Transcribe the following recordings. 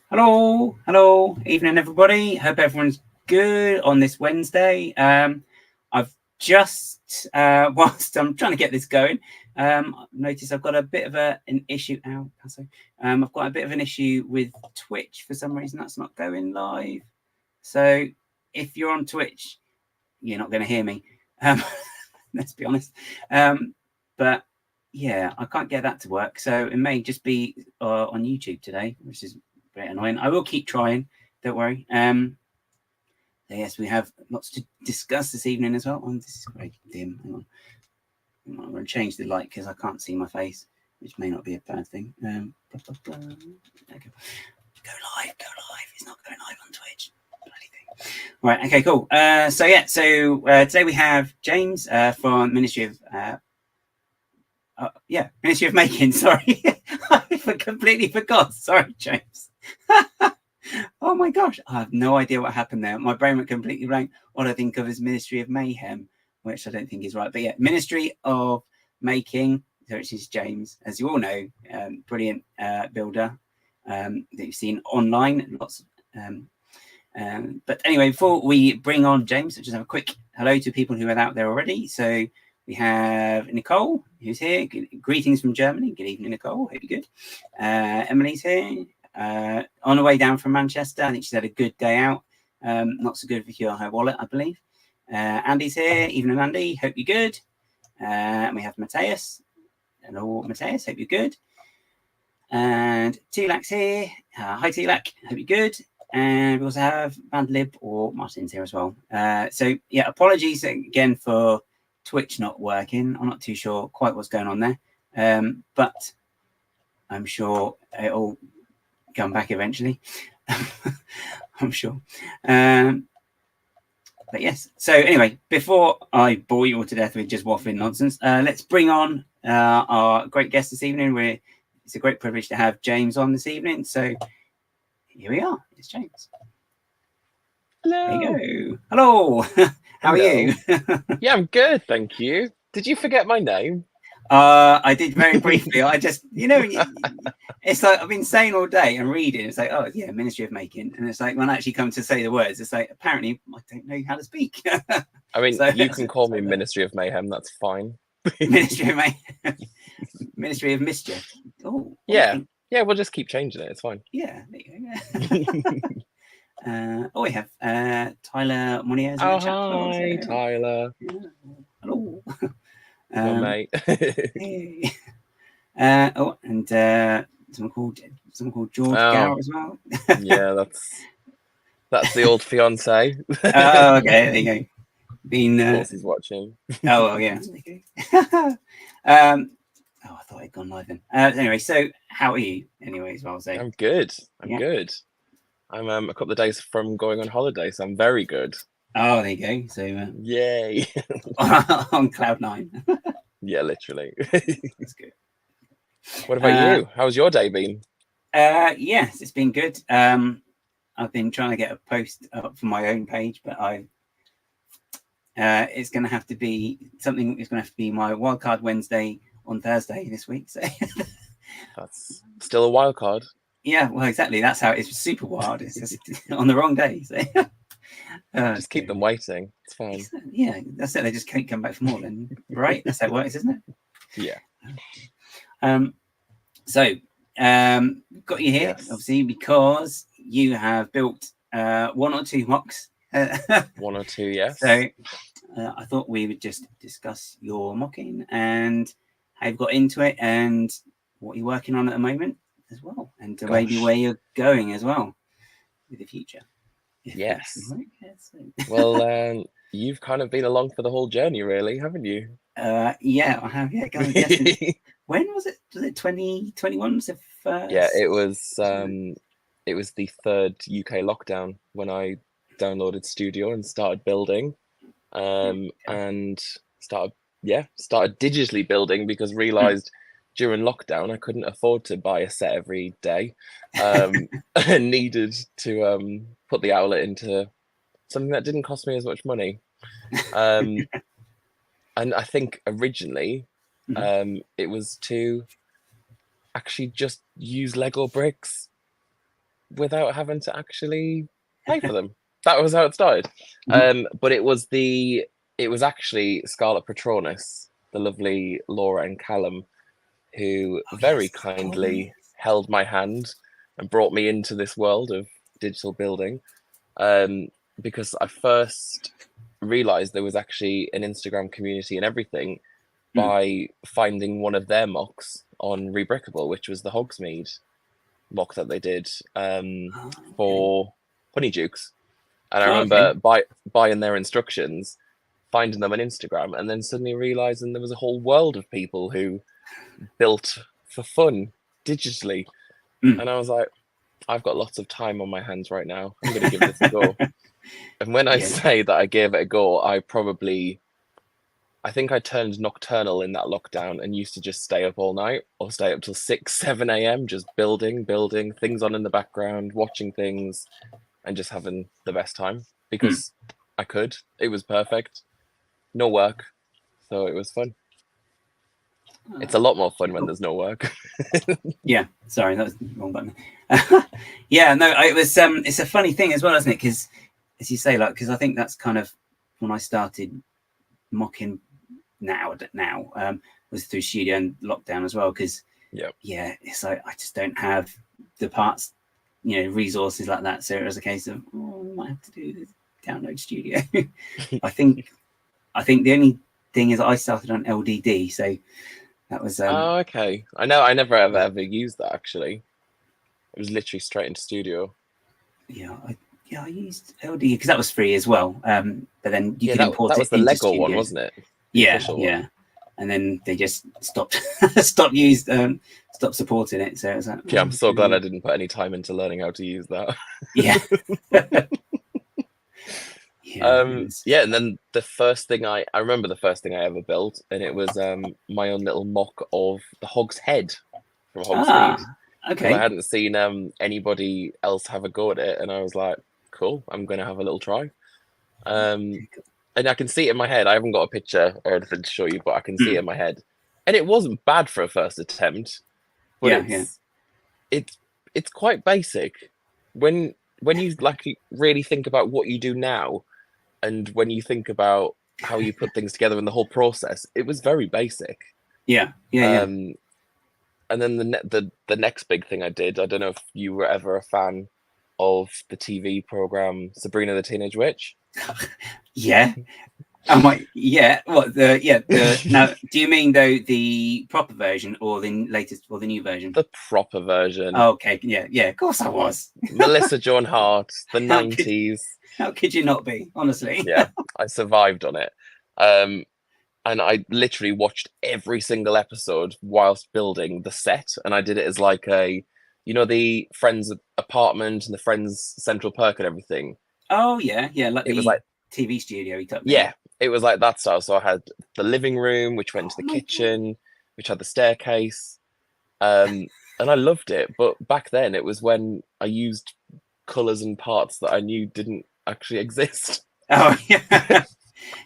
Hello, evening everybody. Hope everyone's good on this Wednesday. I've just, whilst I'm trying to get this going, noticed I've got a bit of an issue. I've got a bit of an issue with Twitch for some reason. That's not going live. So if you're on Twitch, you're not going to hear me. Let's be honest. But yeah, I can't get that to work. So it may just be on YouTube today, which is very annoying. I will keep trying. Don't worry. So yes, we have lots to discuss this evening as well. Oh, this is very dim. Hang on. I'm going to change the light because I can't see my face, which may not be a bad thing. There we go. Go live. It's not going live on Twitch. Bloody thing. Right. Okay. Cool. So today we have James from Ministry of Ministry of Making. Sorry, I completely forgot. Sorry, James. Oh my gosh, I have no idea what happened there. My brain went completely blank. What I think of is Ministry of Mayhem, which I don't think is right. But yeah, Ministry of Making, which is James, as you all know, brilliant builder that you've seen online. Lots. But anyway, before we bring on James, let's just have a quick hello to people who are out there already. So we have Nicole, who's here. Greetings from Germany. Good evening, Nicole. Hope you're good. Emily's here. On the way down from Manchester. I think she's had a good day out. Not so good with her wallet, I believe. Andy's here. Evening, Andy. Hope you're good. And we have Matthias. Hello, Matthias. Hope you're good. And Tilak's here. Hi, Tilak. Hope you're good. And we also have Bandlib or Martin's here as well. So yeah, apologies again for Twitch not working. I'm not too sure quite what's going on there, but I'm sure it'll come back eventually. I'm sure. But yes. So anyway, before I bore you all to death with just waffling nonsense, let's bring on our great guest this evening. It's a great privilege to have James on this evening. So here we are. It's James. Hello. There you go. Hello. How are you? Yeah, I'm good, thank you. Did you forget my name? I did very briefly. I just, it's like I've been saying all day and reading. It's like, oh yeah, Ministry of Making, and it's like when I actually come to say the words, it's like apparently I don't know how to speak. I mean, you can call me Ministry of Mayhem. That's fine. Ministry of Mayhem, Ministry of Mischief. Oh, yeah, we'll just keep changing it. It's fine. Yeah. There you go. We have Tyler Moniers. Oh, hi, Tyler. Yeah. Hello. Mate. Hey. And someone called George Gower as well. Yeah, that's the old fiance. Oh, okay, there you go. Of course he's watching. Oh, yeah. I thought I'd gone live then. Anyway, so how are you? Anyway, as well as I'm good. I'm good. I'm a couple of days from going on holiday, so I'm very good. Oh, there you go. So yay. On cloud 9. Yeah, literally. That's good. What about you? How's your day been? Yes, it's been good. I've been trying to get a post up for my own page, but it's going to have to be something. It's going to have to be my wildcard Wednesday on Thursday this week. So that's still a wild card. Yeah, well, exactly. That's how it's super wild. It's just on the wrong day. So just keep them waiting. It's fine. Yeah, that's it. They just can't come back for more. Then right, that's how it works, isn't it? Yeah. So got you here obviously because you have built 1 or 2 MOCs. 1 or 2, yes. So I thought we would just discuss your mocking and how you've got into it and what you're working on at the moment as well, and maybe where you're going as well with the future. Yes. Well, you've kind of been along for the whole journey, really, haven't you? Yeah, I have. Yeah, when was it? Was it 2021? Was it first? Yeah, it was. It was the 3rd UK lockdown when I downloaded Studio and started building, and started digitally building because realized during lockdown I couldn't afford to buy a set every day, and needed to put the outlet into something that didn't cost me as much money. And I think originally it was to actually just use Lego bricks. without having to actually pay for them. That was how it started. But it was actually Scarlet Patronus, the lovely Laura and Callum, who very kindly held my hand and brought me into this world of digital building. Because I first realized there was actually an Instagram community and everything by finding one of their MOCs on Rebrickable, which was the Hogsmeade MOC that they did for Honeydukes. And I remember buying their instructions, finding them on Instagram, and then suddenly realizing there was a whole world of people who built for fun digitally. And I was like, I've got lots of time on my hands right now. I'm going to give this a go. And when I say that I gave it a go, I think I turned nocturnal in that lockdown and used to just stay up all night or stay up till 6, 7 a.m. just building things on in the background, watching things, and just having the best time because I could. It was perfect. No work. So it was fun. It's a lot more fun when there's no work. Yeah, sorry, that was the wrong button. Yeah, no, it was. It's a funny thing as well, isn't it? Because, as you say, like, because I think that's kind of when I started mocking. Now, was through studio and lockdown as well. Because it's like I just don't have the parts, resources like that. So it was a case of I might have to do this download studio. I think the only thing is I started on LDD, so. That was okay. I know. I never ever used that actually. It was literally straight into studio. Yeah, I used LD because that was free as well. But then you could import that was the Lego one, wasn't it? Yeah. And then they just stopped supporting it. So it was like, I'm so glad I didn't put any time into learning how to use that. Yeah. And then the first thing I remember the first thing I ever built, and it was my own little mock of the Hog's Head from Hogsmeade. Okay. I hadn't seen anybody else have a go at it, and I was like, cool, I'm going to have a little try. And I can see it in my head. I haven't got a picture or anything to show you, but I can see it in my head. And it wasn't bad for a first attempt, but it's quite basic. When you really think about what you do now, and when you think about how you put things together in the whole process, it was very basic. Yeah. And then the next big thing I did, I don't know if you were ever a fan of the TV program Sabrina the Teenage Witch. Yeah. What now? Do you mean though the proper version or the latest or the new version? The proper version. Oh, okay. Yeah. Of course I was. Melissa Joan Hart, the 90s. How could you not be? Honestly. Yeah, I survived on it. And I literally watched every single episode whilst building the set, and I did it as like the Friends apartment and the Friends Central Perk and everything. Oh yeah, like it was like TV studio. It was like that style. So I had the living room, which went to the kitchen, which had the staircase, and I loved it. But back then, it was when I used colours and parts that I knew didn't actually exist. Oh yeah.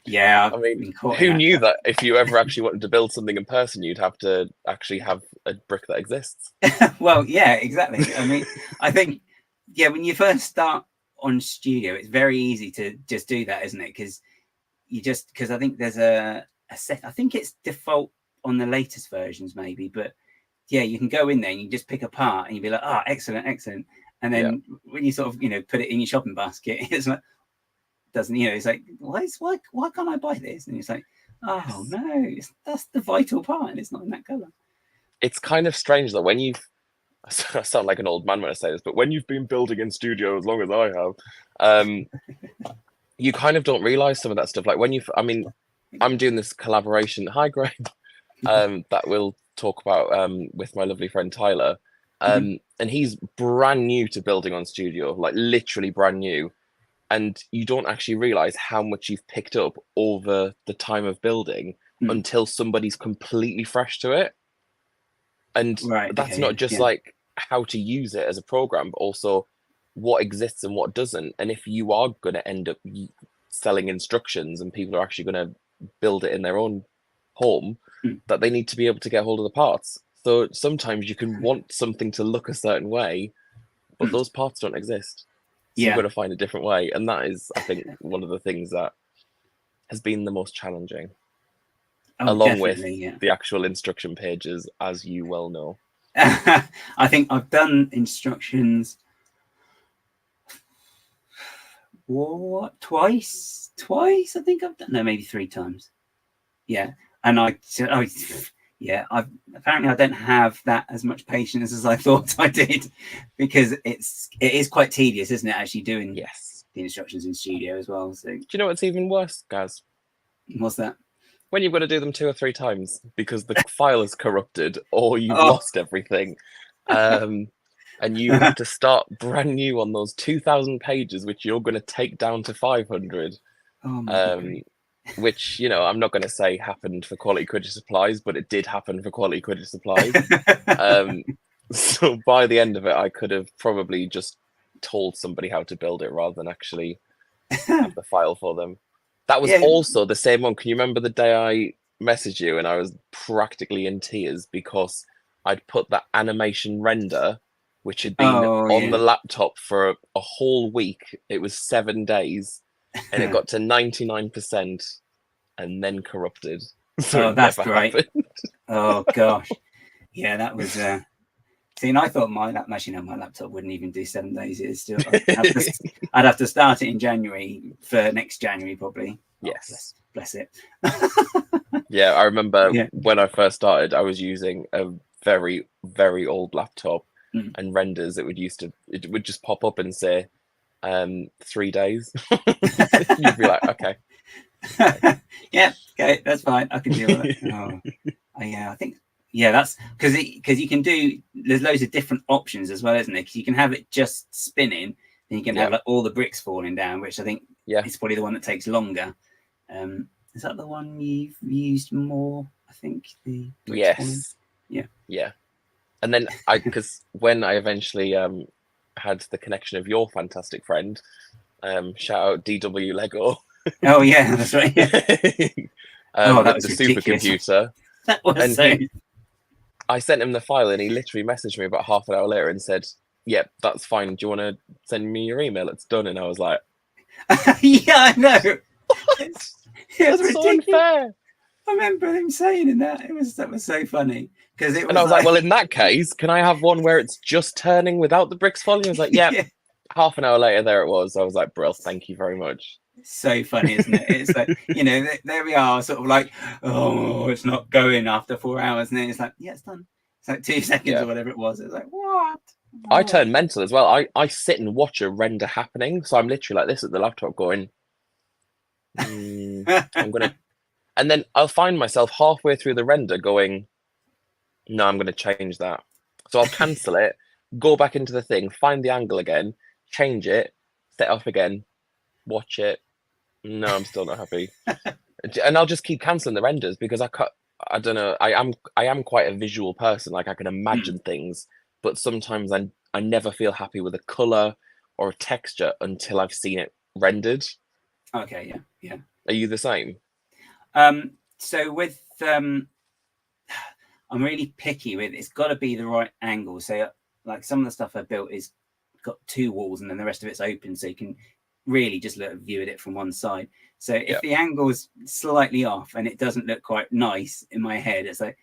Yeah, I mean, who knew that if you ever actually wanted to build something in person, you'd have to actually have a brick that exists? Well, yeah, exactly. I mean, I think, when you first start on studio, it's very easy to just do that, isn't it? Because I think there's a set. I think it's default on the latest versions, maybe, but you can go in there and you just pick a part and you'd be like, oh, excellent. And then when you sort of, put it in your shopping basket, it's like, doesn't it's like why can't I buy this? And it's like, oh no, that's the vital part and it's not in that color. It's kind of strange that when I sound like an old man when I say this, but when you've been building in studio as long as I have, you kind of don't realize some of that stuff. Like when I'm doing this collaboration, hi Greg, that we'll talk about with my lovely friend Tyler, and he's brand new to building on studio, like literally brand new. And you don't actually realize how much you've picked up over the time of building until somebody's completely fresh to it. And that's not just like how to use it as a program, but also what exists and what doesn't. And if you are going to end up selling instructions and people are actually going to build it in their own home, that they need to be able to get hold of the parts. So sometimes you can want something to look a certain way, but those parts don't exist. So you've got to find a different way. And that is, I think, one of the things that has been the most challenging. Along with the actual instruction pages, as you well know. I think I've done instructions twice. I think I've done, no, maybe 3 times. Yeah. And apparently I don't have that as much patience as I thought I did, because it is quite tedious, isn't it, actually doing the instructions in studio as well. So do you know what's even worse, Gaz? What's that? When you've got to do them 2 or 3 times because the file is corrupted or you've lost everything. And you have to start brand new on those 2,000 pages, which you're going to take down to 500. Which, you know, I'm not going to say happened for Quality Quidditch Supplies, but it did happen for Quality Quidditch Supplies. So by the end of it, I could have probably just told somebody how to build it rather than actually have the file for them. That was also the same one. Can you remember the day I messaged you and I was practically in tears because I'd put that animation render, which had been on the laptop for a whole week. It was 7 days and it got to 99% and then corrupted. So that's great. Oh gosh. Yeah, that was see, and I thought my laptop wouldn't even do 7 days. It's still I'd have to start it in January for next January probably. Yes. Bless it. Yeah, I remember when I first started, I was using a very, very old laptop and renders. It would just pop up and say 3 days. You'd be like, okay. Yeah, okay, that's fine. I can deal with it. I think that's because you can do, there's loads of different options as well, isn't it? Because you can have it just spinning, and you can have like all the bricks falling down, which I think is probably the one that takes longer. Is that the one you've used more? I think the bricks falling? Yeah. And then because when I eventually had the connection of your fantastic friend, shout out DW Lego. Oh yeah, that's right. That was the ridiculous. Supercomputer. That was I sent him the file and he literally messaged me about half an hour later and said, "Yep, that's fine. Do you want to send me your email? It's done." And I was like, "Yeah, I know." It's That's so unfair. I remember him saying that. That was so funny because it was. And I was like, "Well, in that case, can I have one where it's just turning without the bricks falling?" He was like, "Yeah." Half an hour later, there it was. I was like, "Brill, thank you very much." So funny, isn't it? It's like, you know, there we are, sort of like, oh, it's not going after 4 hours, and then it's like, yeah, it's done. It's like 2 seconds or whatever it was. It's like, what? I turn mental as well. I sit and watch a render happening, so I'm literally like this at the laptop going, I'm gonna, and then I'll find myself halfway through the render going, no, I'm gonna change that. So I'll cancel it, go back into the thing, find the angle again, change it, set up again, watch it. No, I'm still not happy. And I'll just keep canceling the renders because I don't know. I am quite a visual person. Like I can imagine things, but sometimes I never feel happy with a color or a texture until I've seen it rendered. Okay, yeah. Are you the same? So with I'm really picky with, it's got to be the right angle. So like some of the stuff I built is got 2 walls and then the rest of it's open, so you can really just view at it from one side. So if the angle's slightly off and it doesn't look quite nice in my head, it's like,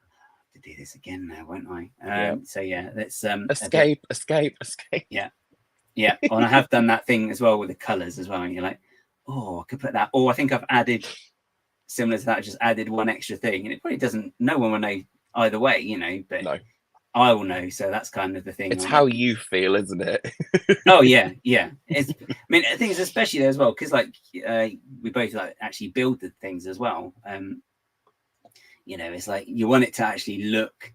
I have to do this again now, won't I? So yeah, let's escape. Yeah. And I have done that thing as well with the colors as well. And you're like, oh, I could put that. Or I think I've added similar to that, just added one extra thing, and it probably doesn't. No one will know either way, you know. But no. I will know, so that's kind of the thing. It's how you feel, isn't it? Oh yeah. I mean, I think it's especially there as well because like we both like actually build the things as well. You know, it's like you want it to actually look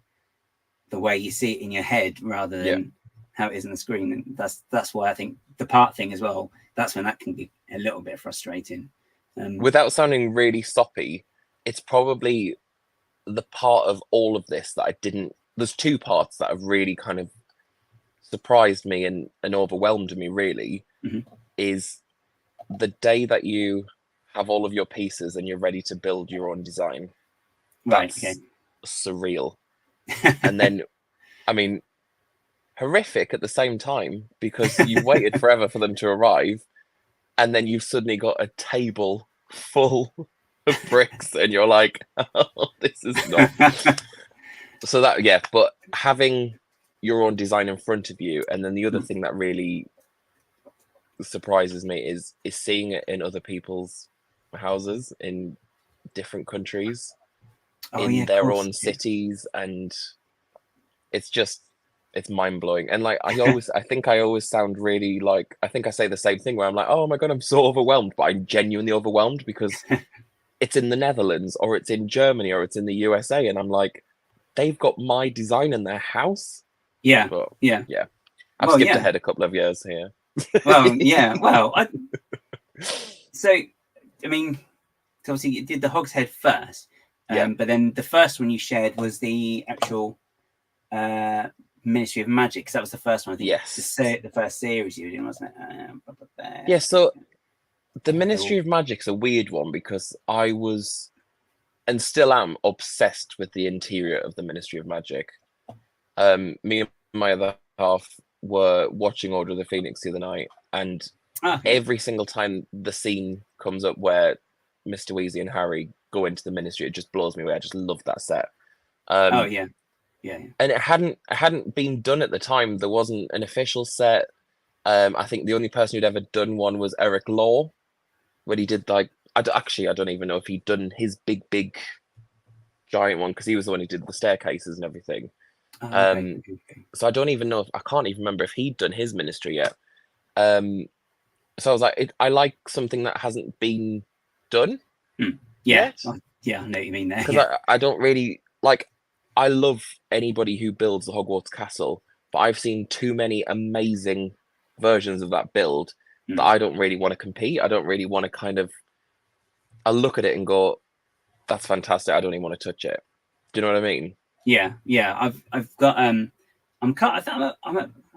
the way you see it in your head rather than how it is on the screen, and that's why I think the part thing as well. That's when that can be a little bit frustrating. Without sounding really soppy, it's probably the part of all of this that I didn't. There's 2 parts that have really kind of surprised me and overwhelmed me really, is the day that you have all of your pieces and you're ready to build your own design. That's surreal. And then, I mean, horrific at the same time, because you've waited forever for them to arrive, and then you've suddenly got a table full of bricks, and you're like, oh, this is not. So that, yeah, but having your own design in front of you, and then the other thing that really surprises me is seeing it in other people's houses in different countries, in their own cities, and it's mind-blowing. And like I think I always sound really like, I think I say the same thing where I'm like, oh my god, I'm so overwhelmed, but I'm genuinely overwhelmed because it's in the Netherlands, or it's in Germany, or it's in the USA, and I'm like, they've got my design in their house. Yeah, but yeah. I've skipped ahead a couple of years here. Well, yeah, well, so I mean, obviously you did the Hogshead first, but then the first one you shared was the actual Ministry of Magic, because that was the first one. I think. Yes, the first series you were doing, wasn't it? Yeah. So the Ministry of Magic's a weird one, because I was, and still am, obsessed with the interior of the Ministry of Magic. Me and my other half were watching Order of the Phoenix the other night, and every single time the scene comes up where Mr. Weasley and Harry go into the Ministry, it just blows me away. I just love that set. Yeah. And it hadn't been done at the time. There wasn't an official set. I think the only person who'd ever done one was Eric Law, when he did like, I don't even know if he'd done his big giant one, because he was the one who did the staircases and everything. Okay. So I don't even know I can't even remember if he'd done his Ministry yet. So I was like, I like something that hasn't been done. Yeah, I know what you mean there. Because I don't really like. I love anybody who builds the Hogwarts castle, but I've seen too many amazing versions of that build that I don't really want to compete. I don't really want to kind of. I look at it and go, "That's fantastic." I don't even want to touch it. Do you know what I mean? Yeah. I've got I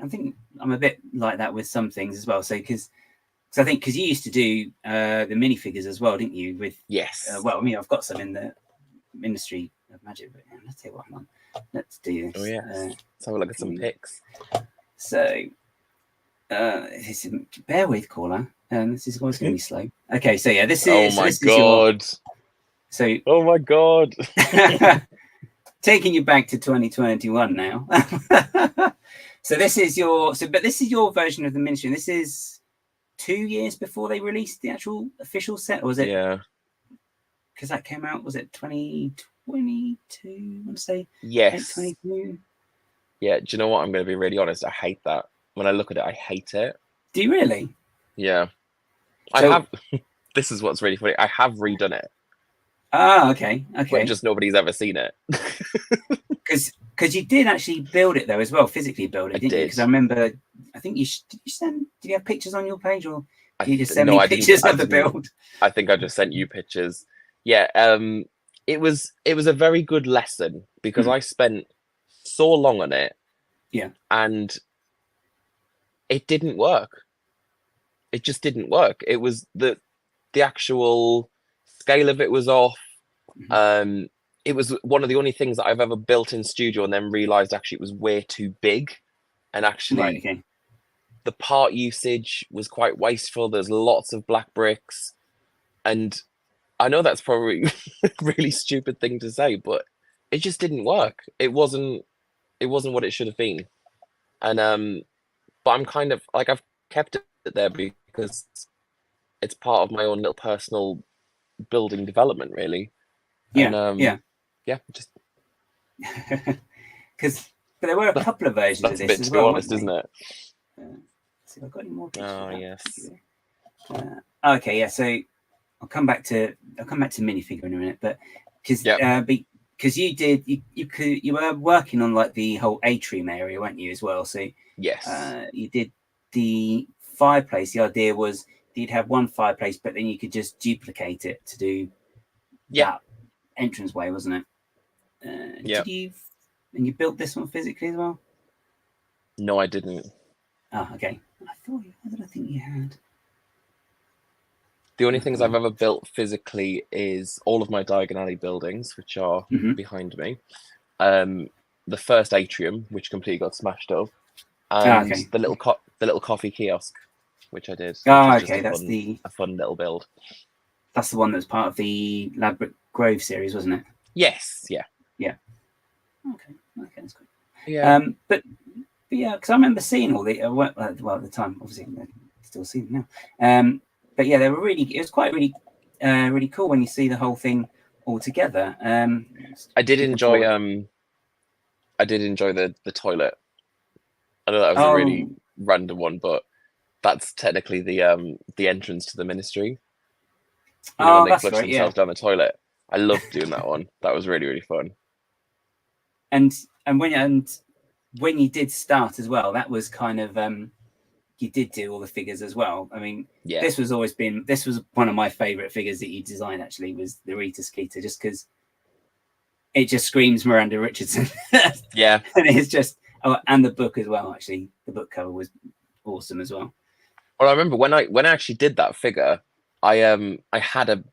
think I'm a bit like that with some things as well. So because you used to do the minifigures as well, didn't you? With well, I mean, I've got some in the Ministry of Magic, but let's see what I'm on. Let's do this. Oh yeah, let's have a look at some pics. So bear with, caller. This is always going to be slow. Okay, so yeah, this is. Oh my god. Oh my god. Taking you back to 2021 now. So this is your version of the Ministry. This is 2 years before they released the actual official set, or was it? Yeah. Because that came out, was it 2022? I want to say. Yes. 2022. Yeah. Do you know what? I'm going to be really honest. I hate that. When I look at it, I hate it. Do you really? Yeah. So, I have. This is what's really funny. I have redone it. Ah, okay. But just nobody's ever seen it. Because you did actually build it though as well, physically build it, didn't you? Because I remember, I think did you have pictures on your page, or did you just send me pictures of the build? I think I just sent you pictures. Yeah, it was a very good lesson, because I spent so long on it. Yeah. And it didn't work. It just didn't work. It was the actual scale of it was off. It was one of the only things that I've ever built in studio and then realized actually it was way too big, and actually the part usage was quite wasteful. There's lots of black bricks, and I know that's probably a really stupid thing to say, but it just didn't work. It wasn't what it should have been. And but I'm kind of like, I've kept it there because it's part of my own little personal building development, really. Yeah, just because there were a couple of versions of this. That's a bit too honest, isn't it? See if I've got any more pictures. Oh yes. Okay, yeah. So I'll come back to minifigure in a minute, but because you were working on like the whole atrium area, weren't you, as well? So yes, you did the fireplace. The idea was you'd have one fireplace, but then you could just duplicate it to do that entranceway, wasn't it? Did you? And you built this one physically as well? No, I didn't. Oh, okay. What did I think you had? The only things I've ever built physically is all of my Diagon Alley buildings, which are behind me. The first atrium, which completely got smashed up. and okay. the little coffee kiosk, which I did. Oh, Which is okay. just a fun little build. That's the one that's part of the Ladbroke Grove series, wasn't it? Yes. Yeah. Yeah. Okay. That's great. Yeah. But yeah, because I remember seeing all the well at the time, obviously I still see them now. But yeah, they were really. It was quite really cool when you see the whole thing all together. I did enjoy the toilet. I know that was a really random one, but that's technically the entrance to the ministry. You know, when they flush themselves down the toilet. I loved doing that one. That was really, really fun. And when you did start as well, that was kind of you did do all the figures as well. I mean, this was one of my favorite figures that you designed, actually, was the Rita Skeeter, just because it just screams Miranda Richardson. Yeah. And it's just and the book as well, actually. The book cover was awesome as well. Well, I remember when I actually did that figure, I had a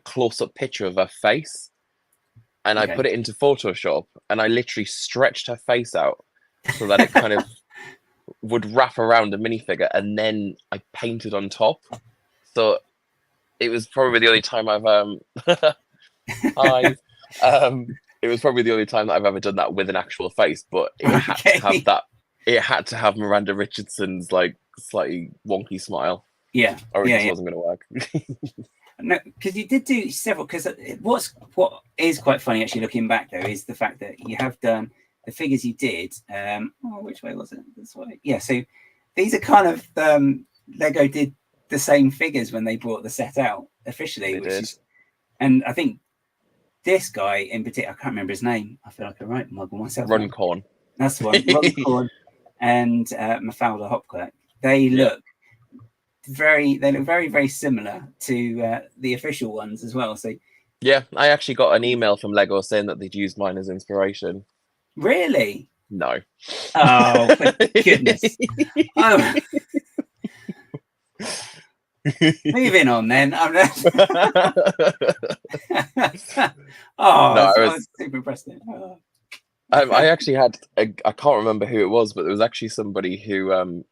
close-up picture of her face, and I put it into Photoshop, and I literally stretched her face out so that it kind of would wrap around a minifigure, and then I painted on top. So it was probably the only time I've hi. It was probably the only time that I've ever done that with an actual face, but it had to have that. It had to have Miranda Richardson's like slightly wonky smile. Yeah, or it just wasn't going to work. No, because you did do several. Because what is quite funny, actually, looking back though, is the fact that you have done the figures you did. Which way was it? This way. Yeah. So these are kind of Lego did the same figures when they brought the set out officially, and I think this guy in particular, I can't remember his name. I feel like I write muggle myself. Runcorn. That's the one. Runcorn and Mafalda Hopkirk. They look very, very similar to the official ones as well. So yeah, I actually got an email from Lego saying that they'd used mine as inspiration. Really? No. Oh, for goodness. Oh. Moving on then. I was super impressed. I actually had I can't remember who it was, but there was actually somebody who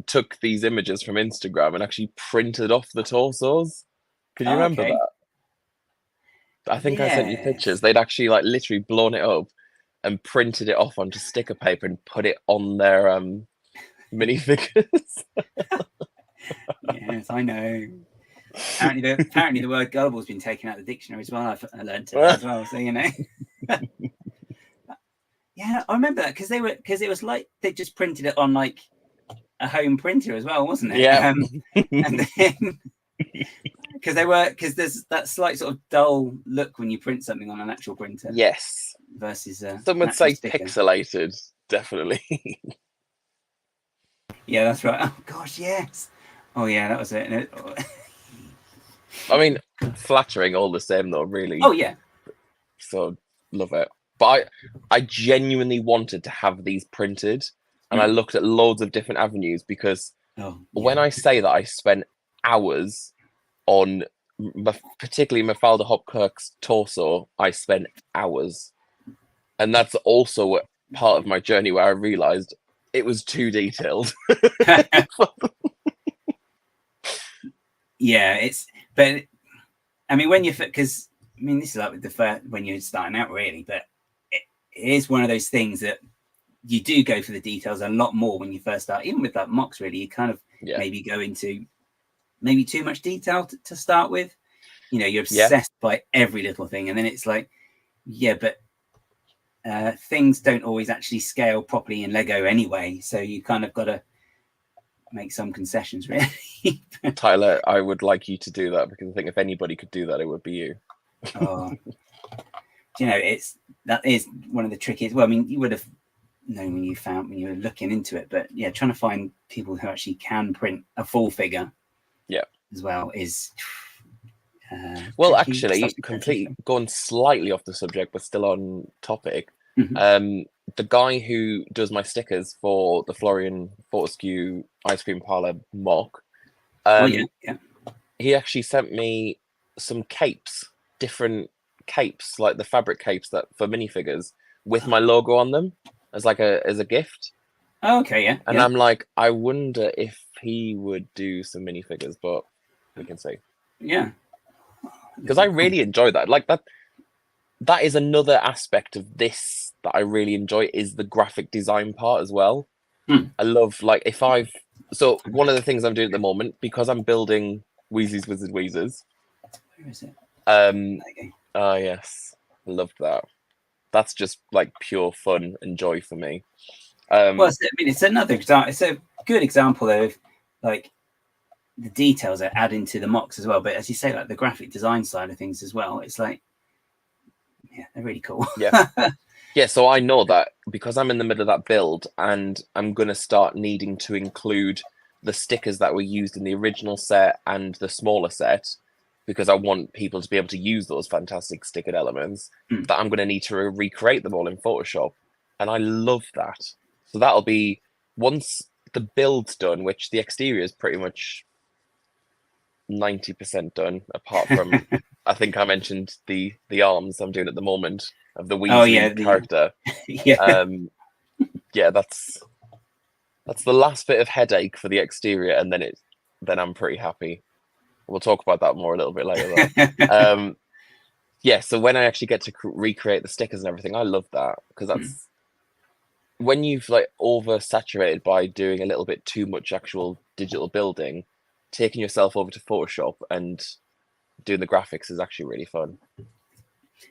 took these images from Instagram and actually printed off the torsos. Can you remember that? I think I sent you pictures. They'd actually like literally blown it up and printed it off onto sticker paper and put it on their minifigures. Yes, I know. Apparently the word gullible has been taken out of the dictionary as well. I learned it as well. So you know. Yeah, I remember that because it was like they just printed it on like a home printer as well, wasn't it? Yeah. And then because there's that slight sort of dull look when you print something on an actual printer. Yes. Versus some would say pixelated, definitely. Yeah, that's right. Oh gosh, yes. Oh yeah, that was it. I mean, flattering all the same though, really. Oh yeah. So love it. But I genuinely wanted to have these printed, and I looked at loads of different avenues because when I say that I spent hours on particularly Mafalda Hopkirk's torso, I spent hours. And that's also part of my journey where I realized it was too detailed. Yeah, but I mean, because I mean, this is like the first when you're starting out, really, but it is one of those things that you do go for the details a lot more when you first start. Even with that MOCs, really, you kind of maybe go into maybe too much detail to start with. You know, you're obsessed by every little thing, and then it's like, but things don't always actually scale properly in Lego anyway, so you kind of got to make some concessions, really. Tyler, I would like you to do that because I think if anybody could do that, it would be you. You know, that is one of the trickiest. Well, I mean, you would have known when you were looking into it, but yeah, trying to find people who actually can print a full figure, as well is. Well, actually, completely going slightly off the subject, but still on topic. The guy who does my stickers for the Florian Fortescue Ice Cream Parlor MOC, he actually sent me some capes, different capes, like the fabric capes that for minifigures with my logo on them as a gift. Oh, okay, yeah. And yeah. I'm like, I wonder if he would do some minifigures, but we can see. Yeah. Because I really enjoy that. Like that is another aspect of this that I really enjoy, is the graphic design part as well. I love, like, so one of the things I'm doing at the moment, because I'm building Weasley's Wizard Wheezers. Where is it? Okay. Oh yes, I loved that. That's just like pure fun and joy for me. Well, it's another example. It's a good example of like the details that add into the MOCs as well. But as you say, like the graphic design side of things as well, it's like, yeah, they're really cool. Yeah. Yeah, so I know that because I'm in the middle of that build, and I'm going to start needing to include the stickers that were used in the original set and the smaller set, because I want people to be able to use those fantastic stickered elements, that I'm going to need to recreate them all in Photoshop. And I love that. So that'll be, once the build's done, which the exterior is pretty much 90% done, apart from, I think I mentioned the arms I'm doing at the moment of the Weasley character. Yeah, that's the last bit of headache for the exterior, and then I'm pretty happy. We'll talk about that more a little bit later though. Yeah, so when I actually get to recreate the stickers and everything, I love that, because that's when you've like oversaturated by doing a little bit too much actual digital building, taking yourself over to Photoshop and doing the graphics is actually really fun.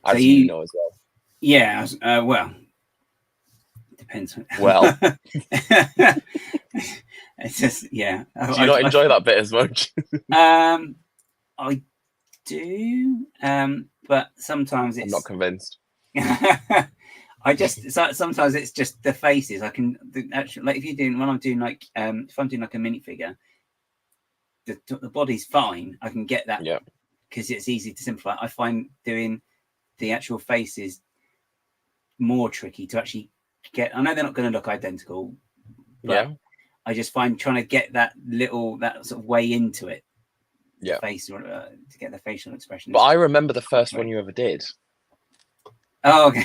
As you know as well. Yeah, well, depends. Well, it's just, yeah. Do you not enjoy that bit as much? I do, but sometimes it's. I'm not convinced. Sometimes it's just the faces. I can actually, like, when I'm doing like if I'm doing like a minifigure, the body's fine. I can get that because it's easy to simplify. I find doing the actual faces more tricky to actually get. I know they're not going to look identical, but I just find trying to get that sort of way into it. The face to get the facial expression. But I remember the first one you ever did. Oh, okay.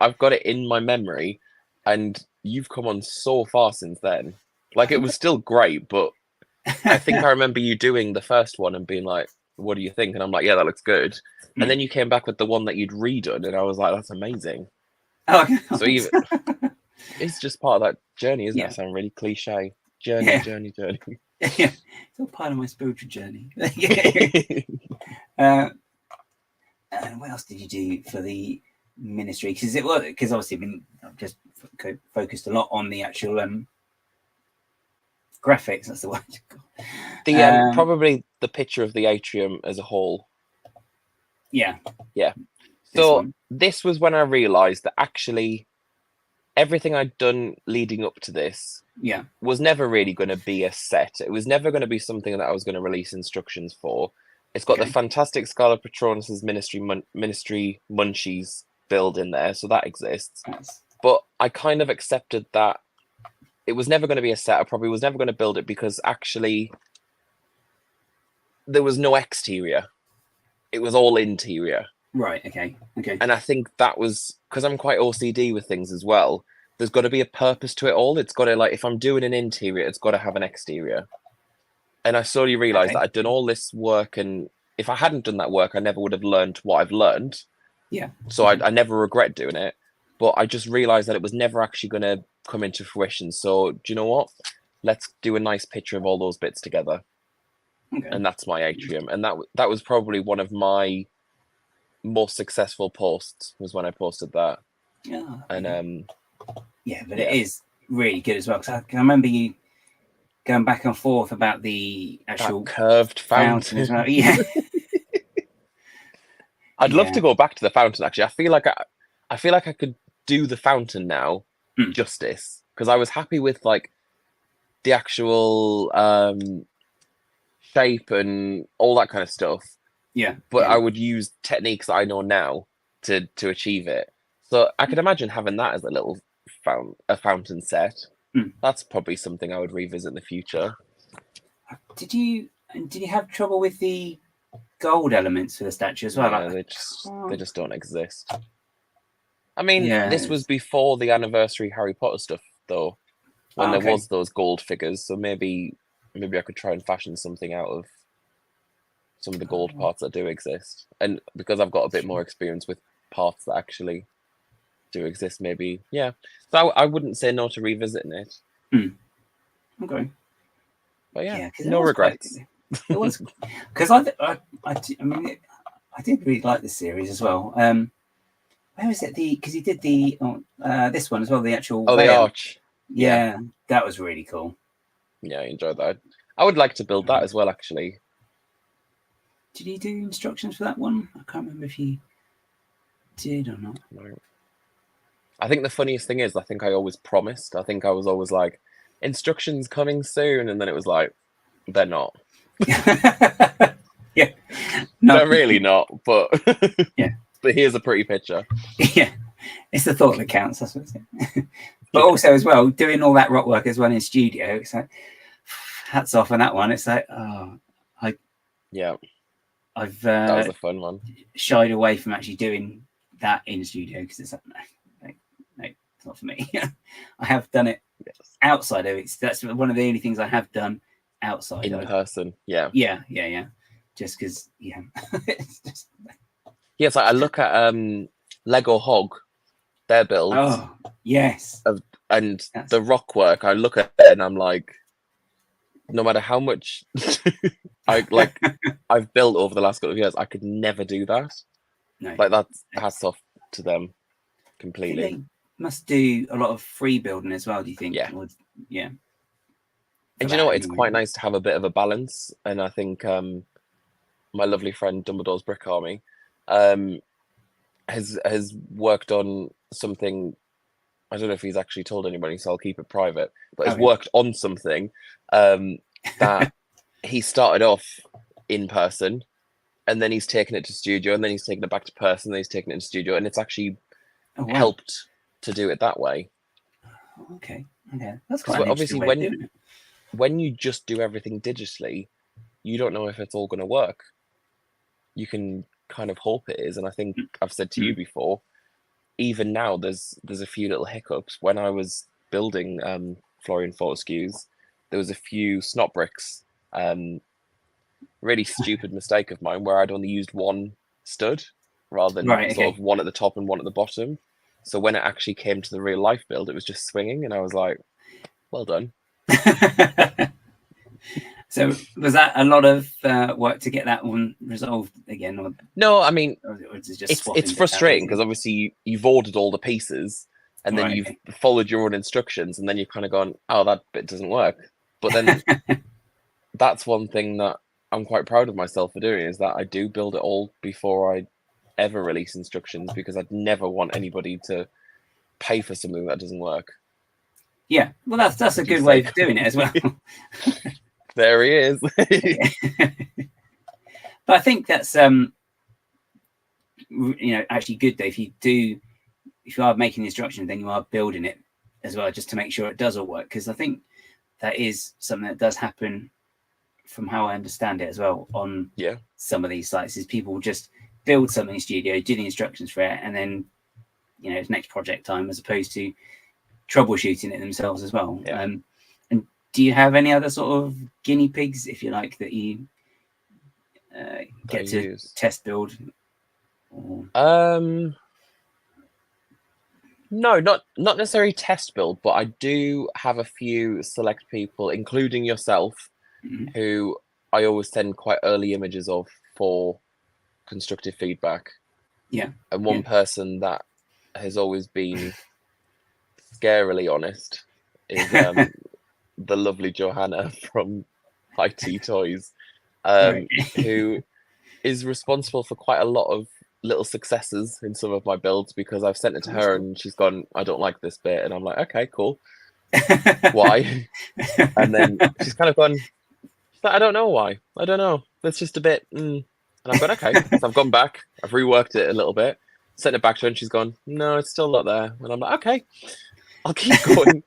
I've got it in my memory, and you've come on so far since then. Like, it was still great, but I think I remember you doing the first one and being like, what do you think? And I'm like, yeah, that looks good. And then you came back with the one that you'd redone, and I was like, that's amazing. Oh, okay. So it's just part of that journey, isn't it? I sound really cliche. Journey. Yeah, it's all part of my spiritual journey. What else did you do for the ministry? Because obviously I've just focused a lot on the actual graphics. That's the word. The probably the picture of the atrium as a whole. Yeah. So this was when I realized that actually everything I'd done leading up to this was never really going to be a set. It was never going to be something that I was going to release instructions for. It's got the fantastic Scarlet Patronus's Ministry Munchies build in there, so that exists. Nice. But I kind of accepted that it was never going to be a set. I probably was never going to build it, because actually there was no exterior. It was all interior. Right, okay. And I think that was, because I'm quite OCD with things as well, there's got to be a purpose to it all. It's got to, like, if I'm doing an interior, it's got to have an exterior. And I slowly realized that I'd done all this work, and if I hadn't done that work, I never would have learned what I've learned. Yeah. So I never regret doing it. But I just realized that it was never actually going to come into fruition. So do you know what? Let's do a nice picture of all those bits together. Okay. And that's my atrium. And that was probably one of my most successful posts, was when I posted that. Yeah. And but it is really good as well, because I can remember you going back and forth about the actual curved fountain as well. Yeah. I'd love to go back to the fountain, actually. I feel like I could do the fountain now justice, because I was happy with like the actual shape and all that kind of stuff. But I would use techniques that I know now to achieve it. So I could imagine having that as a little fountain set. That's probably something I would revisit in the future. Did you have trouble with the gold elements for the statue as well? Yeah, they just don't exist. I mean, this was before the anniversary Harry Potter stuff though, when Okay. there was those gold figures. So maybe I could try and fashion something out of some of the gold parts that do exist. And because I've got a bit more experience with parts that actually do exist, maybe, yeah. So I wouldn't say no to revisiting it. Okay. But yeah, Yeah, no regrets. It was because I mean, I did really like this series as well. Where is it? Because he did this one as well, the actual the whale. arch. Yeah, that was really cool. Yeah, I enjoyed that. I would like to build that as well, actually. Did he do instructions for that one? I can't remember if he did or not. No. I think the funniest thing is, I think I always promised. I think I was always like, instructions coming soon, and then it was like, they're not. Yeah, they're really not. But yeah, but here's a pretty picture. Yeah, it's the thought that counts. That's what it's. But also as well, doing all that rock work as well in studio, it's like hats off on that one. It's like, I've that was a fun one. Shied away from actually doing that in studio because it's like no, it's not for me. I have done it outside of it. That's one of the only things I have done outside in person. Yeah. Just because it's just. Yes, I look at Lego Hog, their builds. Oh yes. And the rock work, I look at it and I'm like, no matter how much I've built over the last couple of years, I could never do that. No. Like that's hats off to them completely. They must do a lot of free building as well, do you think? Yeah. Yeah. And you know what? It's quite nice to have a bit of a balance. And I think my lovely friend Dumbledore's Brick Army has worked on something. I don't know if he's actually told anybody, so I'll keep it private. But has worked on something that he started off in person, and then he's taken it to studio, and then he's taken it back to person, and then he's taken it to studio, and it's actually helped to do it that way. Okay, that's quite obviously when you just do everything digitally, you don't know if it's all going to work. You can kind of hope it is, and I think I've said to you before, even now there's a few little hiccups. When I was building Florian Fortescue's, there was a few snot bricks, really stupid mistake of mine where I'd only used one stud rather than sort of one at the top and one at the bottom. So when it actually came to the real life build, it was just swinging, and I was like, well done. So was that a lot of work to get that one resolved again? Or, no, I mean, it's frustrating because obviously you've ordered all the pieces and then you've followed your own instructions, and then you've kind of gone, oh, that bit doesn't work. But then that's one thing that I'm quite proud of myself for doing, is that I do build it all before I ever release instructions, because I'd never want anybody to pay for something that doesn't work. Yeah, well, that's a good way of doing it as well. There he is. But I think that's actually good though. If you are making the instructions, then you are building it as well, just to make sure it does all work. Because I think that is something that does happen, from how I understand it as well, on some of these sites, is people will just build something in studio, do the instructions for it, and then it's next project time, as opposed to troubleshooting it themselves as well. And do you have any other sort of guinea pigs, if you like, that you get to test build? Or... No, not necessarily test build, but I do have a few select people, including yourself, who I always send quite early images of for constructive feedback. Yeah. And one person that has always been scarily honest is the lovely Johanna from IT Toys, who is responsible for quite a lot of little successes in some of my builds, because I've sent it to her and she's gone, I don't like this bit, and I'm like, okay, cool. Why? And then she's kind of gone, I don't know why. I don't know. That's just a bit. And I've gone, okay. So I've gone back. I've reworked it a little bit, sent it back to her, and she's gone, no, it's still not there. And I'm like, okay, I'll keep going.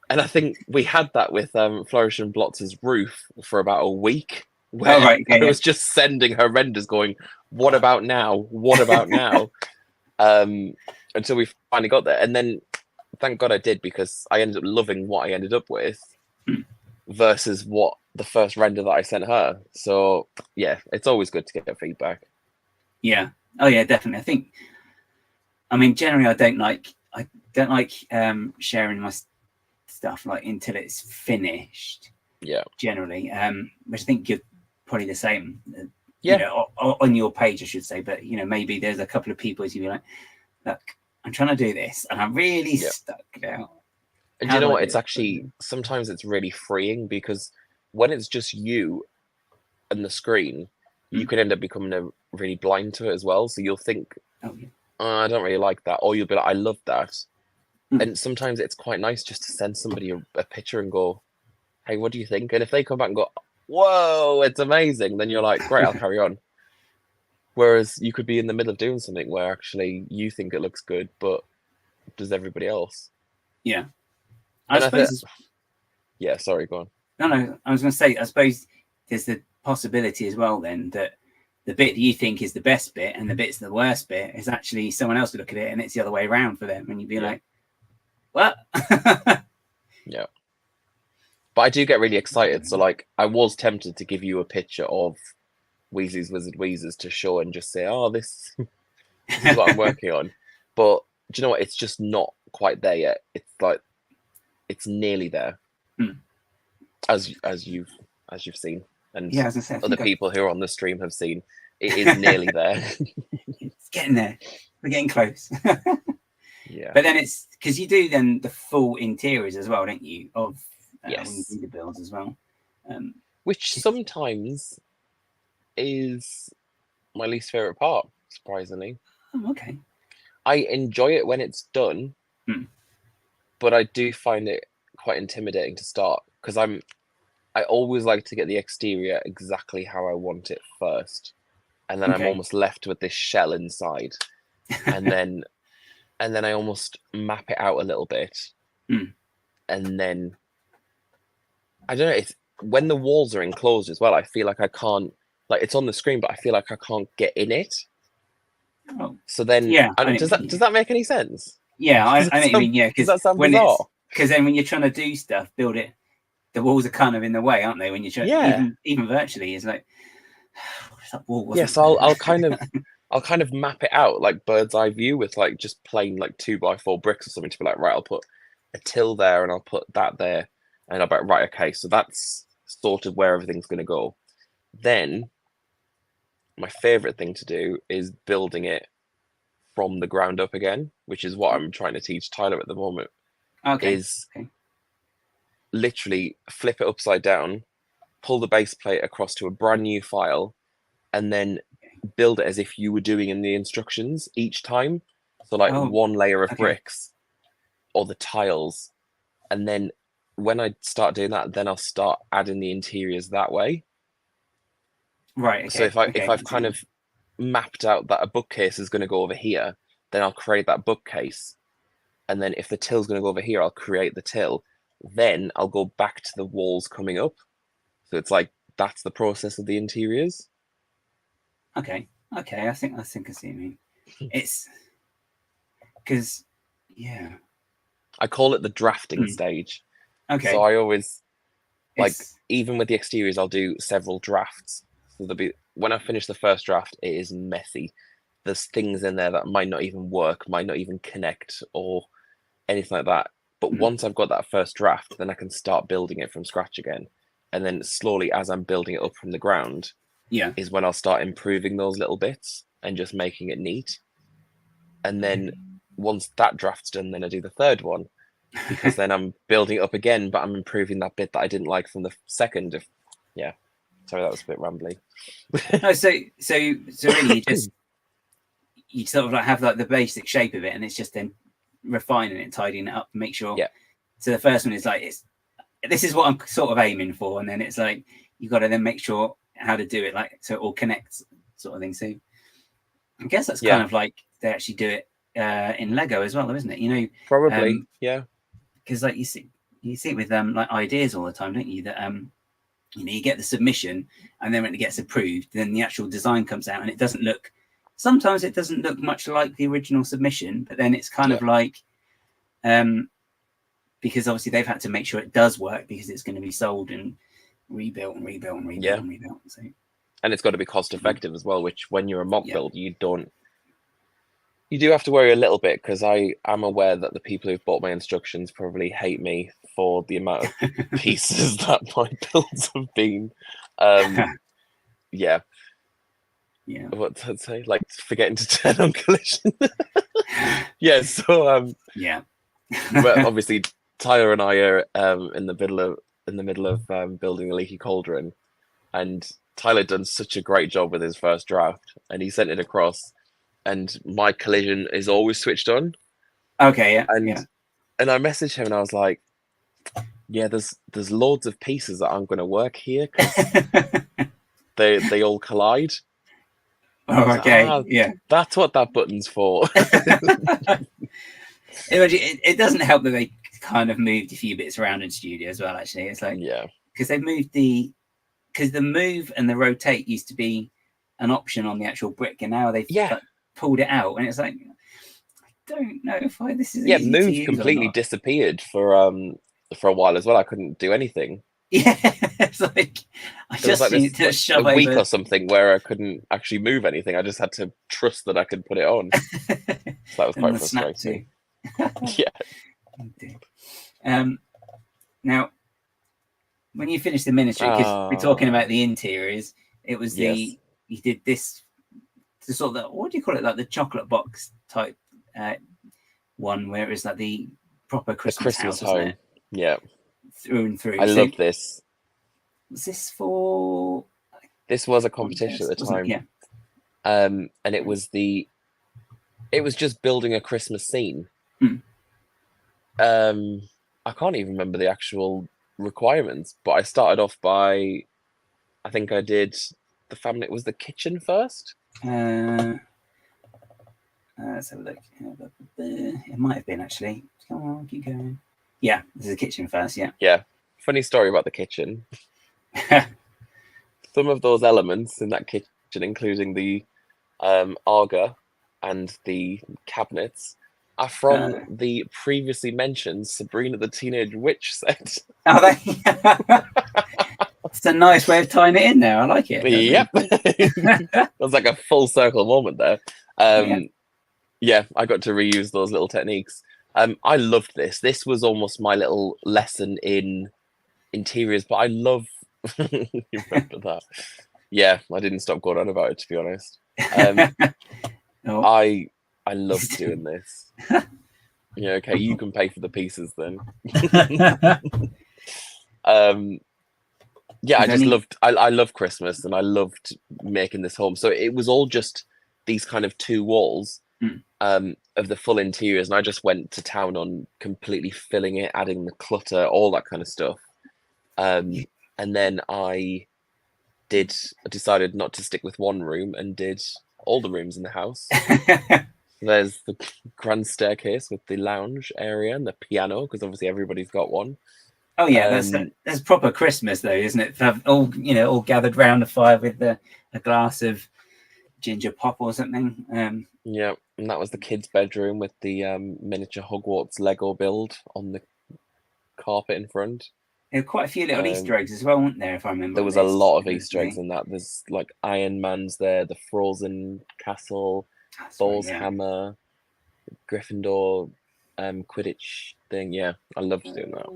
And I think we had that with Flourish and Blotz's roof for about a week, where I was just sending her renders going, what about now? What about now? Until we finally got there. And then thank God I did, because I ended up loving what I ended up with Hmm. versus what the first render that I sent her. So yeah, it's always good to get feedback. Yeah. Oh yeah, definitely. I think, I mean, generally I don't like sharing my stuff like until it's finished. Yeah. Generally, which I think you're probably the same. Yeah. You know, on your page, I should say. But you know, maybe there's a couple of people who be like, "Look, I'm trying to do this, and I'm really stuck now." And you know what? It's actually, sometimes it's really freeing, because when it's just you and the screen, you can end up becoming really blind to it as well. So you'll think, oh, yeah. I don't really like that, or you'll be like, I love that. And sometimes it's quite nice just to send somebody a picture and go, hey, what do you think? And if they come back and go, whoa, it's amazing, then you're like, great, I'll carry on. Whereas you could be in the middle of doing something where actually you think it looks good, but does everybody else? Yeah. I suppose. Yeah, sorry, go on. No, I was going to say, I suppose there's the possibility as well then that the bit that you think is the best bit and the bit's the worst bit is actually someone else to look at it and it's the other way around for them. And you'd be like, what? Yeah. But I do get really excited. So like, I was tempted to give you a picture of Wheezy's Wizard Wheezers to show and just say, oh, this is what I'm working on. But do you know what? It's just not quite there yet. It's like, it's nearly there. As you've seen, and yeah, I was gonna say, other people who are on the stream have seen, it is nearly there. It's getting there. We're getting close. Yeah. But then it's because you do then the full interiors as well, don't you? Of yes, when you do the builds as well. Which sometimes is my least favorite part, surprisingly. Oh, okay. I enjoy it when it's done, but I do find it quite intimidating to start, because I always like to get the exterior exactly how I want it first, and then I'm almost left with this shell inside, and then I almost map it out a little bit, and then I don't know. It's when the walls are enclosed as well. I feel like I can't, like, it's on the screen, but I feel like I can't get in it. Oh. So then, yeah, does that make any sense? Yeah, I mean, yeah, because that sound bizarre? Because then when you're trying to do stuff, build it, the walls are kind of in the way, aren't they? When you're trying, even virtually, it's like, that wall wasn't. Yeah, so I'll kind of map it out like bird's eye view with like just plain like 2x4 bricks or something, to be like, right, I'll put a till there and I'll put that there, and I'll be like, right, okay, so that's sort of where everything's going to go. Then my favorite thing to do is building it from the ground up again, which is what I'm trying to teach Tyler at the moment. Literally flip it upside down, pull the base plate across to a brand new file, and then build it as if you were doing in the instructions each time. So like one layer of bricks or the tiles, and then when I start doing that, then I'll start adding the interiors that way. Right. Okay. So if I've kind of mapped out that a bookcase is going to go over here, then I'll create that bookcase, and then if the till's going to go over here, I'll create the till. Then I'll go back to the walls coming up. So it's like, that's the process of the interiors. Okay. I think I see what you mean. It's because, yeah, I call it the drafting stage. Okay. So I always even with the exteriors, I'll do several drafts. So there'll be, when I finish the first draft, it is messy. There's things in there that might not even work, might not even connect or anything like that. But once I've got that first draft, then I can start building it from scratch again. And then slowly, as I'm building it up from the ground, is when I'll start improving those little bits and just making it neat. And then once that draft's done, then I do the third one, because then I'm building it up again, but I'm improving that bit that I didn't like from the second. Sorry, that was a bit rambly. No, so really, you sort of like have like the basic shape of it, and it's just then refining it, tidying it up, make sure. Yeah. So the first one is like, this is what I'm sort of aiming for, and then it's like you got to then make sure how to do it, like so it all connects, sort of thing. So I guess that's kind of like they actually do it in Lego as well, isn't it? You know, probably, because like you see it with like ideas all the time, don't you? That you know, you get the submission, and then when it gets approved, then the actual design comes out, and it doesn't look. Sometimes it doesn't look much like the original submission, but then it's kind of like, because obviously they've had to make sure it does work because it's going to be sold and rebuilt and rebuilt and rebuilt and rebuilt. So, and it's got to be cost effective as well, which when you're a MOC build, you do have to worry a little bit, because I am aware that the people who've bought my instructions probably hate me for the amount of pieces that my builds have been. Yeah. What did I say? Like forgetting to turn on collision. Yeah. So but obviously Tyler and I are in the middle of building a leaky cauldron, and Tyler done such a great job with his first draft, and he sent it across, and my collision is always switched on. Okay. And I messaged him and I was like, yeah, there's loads of pieces that aren't going to work here because they all collide. Oh, okay. That's what that button's for. It doesn't help that they kind of moved a few bits around in studio as well. Actually, it's like because they moved because the move and the rotate used to be an option on the actual brick, and now they've pulled it out, and it's like I don't know if this is move completely disappeared for a while as well. I couldn't do anything. Yeah, it's like I just need to shove a week or something where I couldn't actually move anything. I just had to trust that I could put it on. So that was quite frustrating. Now, when you finish the ministry, because we're talking about the interiors, it was you did this the sort of what do you call it, like the chocolate box type one, where it was like the proper Christmas house, home. Yeah. Through and through. I love this. Was this for? This was a competition at the time. Yeah. And it was just building a Christmas scene. I can't even remember the actual requirements, but I started off by, I think I did the family. It was the kitchen first. Let's have a look. It might have been actually. Come on, keep going. Yeah, this is the kitchen first. Yeah. Funny story about the kitchen. Some of those elements in that kitchen, including the Arga and the cabinets, are from the previously mentioned Sabrina the Teenage Witch set. It's a nice way of tying it in there. I like it. Yep. It was like a full circle moment there. Yeah, I got to reuse those little techniques. I loved this. This was almost my little lesson in interiors, but I love you remember that. Yeah, I didn't stop going on about it, to be honest. I loved doing this. Yeah, okay, you can pay for the pieces then. Yeah, I love Christmas, and I loved making this home. So it was all just these kind of two walls of the full interiors, and I just went to town on completely filling it, adding the clutter, all that kind of stuff. And then I decided not to stick with one room and did all the rooms in the house. There's the grand staircase with the lounge area and the piano, because obviously everybody's got one. Oh yeah, that's proper Christmas though, isn't it? To have all gathered round the fire with a glass of ginger pop or something. Yeah, and that was the kids' bedroom with the miniature Hogwarts Lego build on the carpet in front. There were quite a few little Easter eggs as well, weren't there? If I remember, there was a lot of Easter eggs in that. There's like Iron Man's there, the Frozen Castle, Thor's hammer, Gryffindor, Quidditch thing. Yeah, I loved doing that.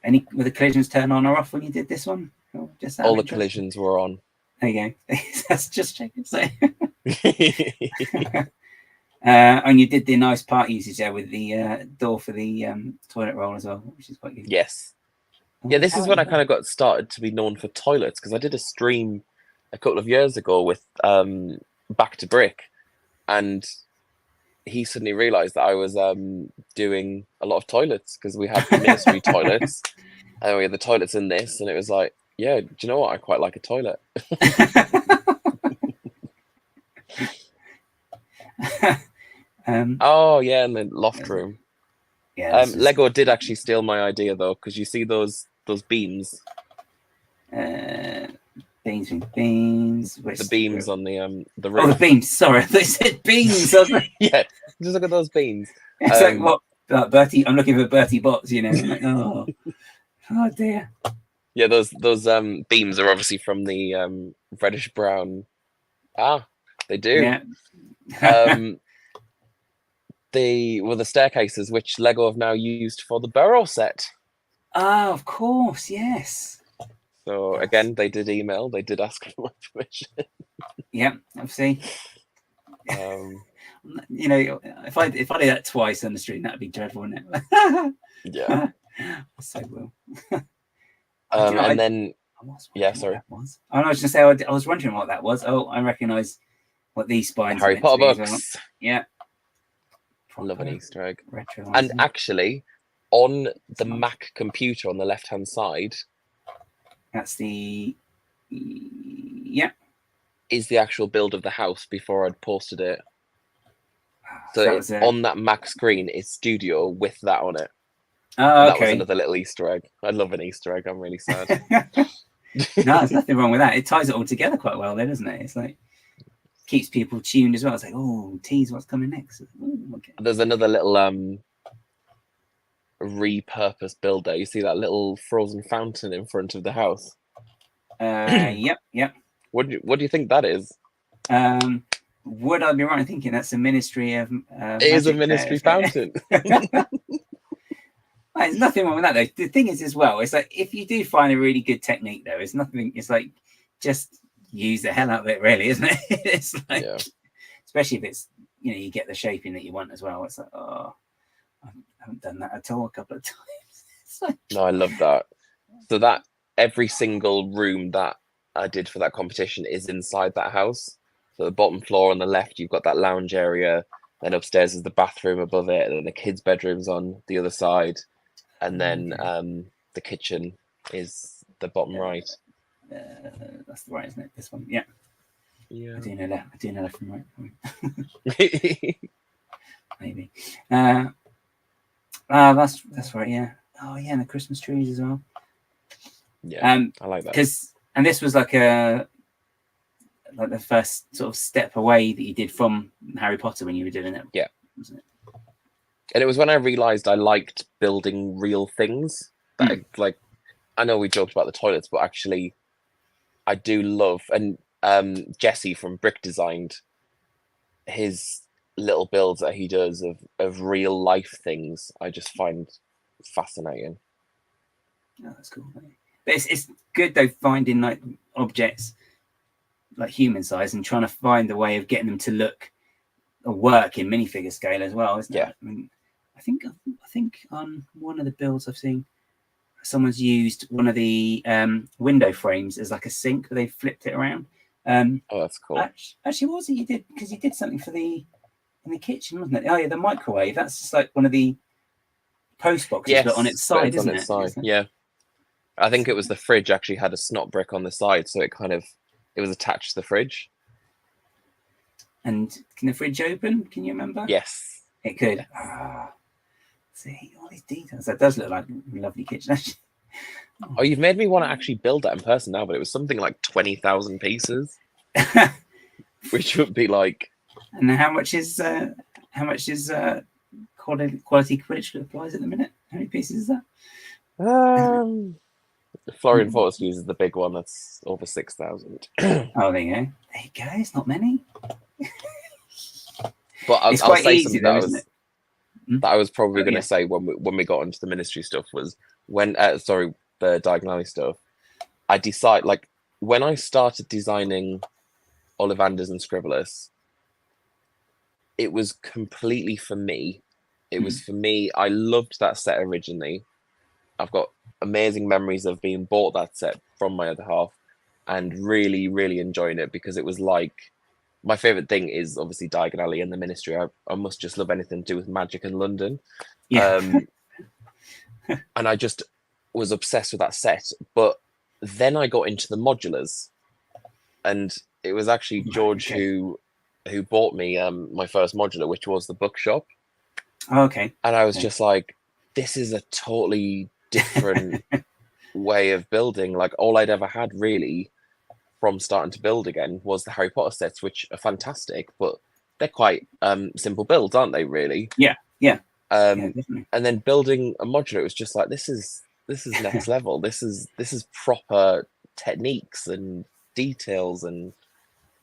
And were the collisions turn on or off when you did this one? Just all the collisions were on. There you go. That's just checking. So. And you did the nice part usage there with the door for the toilet roll as well, which is quite good. Yes. Yeah, this is when I kind of got started to be known for toilets, because I did a stream a couple of years ago with Back to Brick, and he suddenly realised that I was doing a lot of toilets, because we had ministry toilets, and we had the toilets in this, and it was like, yeah, do you know what? I quite like a toilet. Oh yeah, and the loft room. Yeah. Lego did actually steal my idea though, because you see those beams. Beams. The beams on the roof. Oh, the beams. Sorry, they said beams. Yeah, Just look at those beans. It's like, what? Bertie, I'm looking for Bertie Bots, you know. I'm like, oh dear. Yeah, those beams are obviously from the reddish brown. They do. Yeah. The staircases which Lego have now used for the Burrow set. Oh, of course, yes. So again, they did email. They did ask for my permission. Yeah, I've seen. You know, if I did that twice on the street, that'd be dreadful, wouldn't it? Yeah. I so will. Then yeah, sorry. I was just say I was wondering what that was. Oh, I recognise what these spines. Harry Potter books. Well. Yeah. I love an Easter egg. Retro, and actually, on the Mac computer on the left-hand side, that's the is the actual build of the house before I'd posted it. So on that Mac screen is Studio with that on it. Oh, okay. That was another little Easter egg. I love an Easter egg. I'm really sad. No, there's nothing wrong with that. It ties it all together quite well, then, doesn't it? It's like keeps people tuned as well. It's like, oh, tease what's coming next. Ooh, okay. There's another little repurposed build there. You see that little frozen fountain in front of the house? Yep. What do you think that is? Would I be right in thinking that's a ministry of? It is a ministry fountain. There's nothing wrong with that, though. The thing is, as well, it's like if you do find a really good technique, though, it's nothing. It's like just use the hell out of it, really, isn't it? It's like, especially if it's you get the shaping that you want as well. It's like, oh, I haven't done that at all a couple of times. Like, no, I love that. So that every single room that I did for that competition is inside that house. So the bottom floor on the left, you've got that lounge area. Then upstairs is the bathroom above it, and then the kids' bedroom's on the other side. And then the kitchen is the bottom right. That's the right, isn't it? This one, yeah. I do know that. I do know that from right. Maybe. That's right. Yeah. Oh, yeah, and the Christmas trees as well. Yeah, I like that. And this was like the first sort of step away that you did from Harry Potter when you were doing it. Yeah. Wasn't it? And it was when I realized I liked building real things. That I know we joked about the toilets, but actually I do love, and Jesse from Brick designed his little builds that he does of real life things. I just find fascinating. Oh, that's cool. But it's good though, finding like objects like human size and trying to find a way of getting them to look or work in minifigure scale as well, isn't it? I mean, I think on one of the builds I've seen, someone's used one of the window frames as like a sink, but they flipped it around. Oh, that's cool. Actually, what was it you did? Because you did something in the kitchen, wasn't it? Oh yeah, the microwave. That's just like one of the post boxes, but on its side, isn't it? Yeah. I think it was the fridge actually had a snot brick on the side, so it was attached to the fridge. And can the fridge open? Can you remember? Yes. It could. See, all these details. That does look like a lovely kitchen, actually. Oh, you've made me want to actually build that in person now, but it was something like 20,000 pieces, which would be like. And how much is quality Quidditch applies at the minute? How many pieces is that? Florian Fortis uses the big one. That's over 6,000. Oh, there you go. There you go. It's not many. But I'll say easy, something though, that I was probably going to say when we got into the ministry stuff was when the Diagonally stuff. I decide when I started designing Ollivanders and Scribblers, it was completely for me. It was for me. I loved that set originally. I've got amazing memories of being bought that set from my other half and really, really enjoying it because it was like my favorite thing is obviously Diagonally and the ministry. I must just love anything to do with magic in London. Yeah. And I just was obsessed with that set. But then I got into the modulars, and it was actually George who bought me my first modular, which was the bookshop. Oh, okay. And I was just like, this is a totally different way of building. Like all I'd ever had really from starting to build again was the Harry Potter sets, which are fantastic, but they're quite simple builds, aren't they? Really. Yeah. And then building a modular, it was just like, this is next level. This is proper techniques and details, and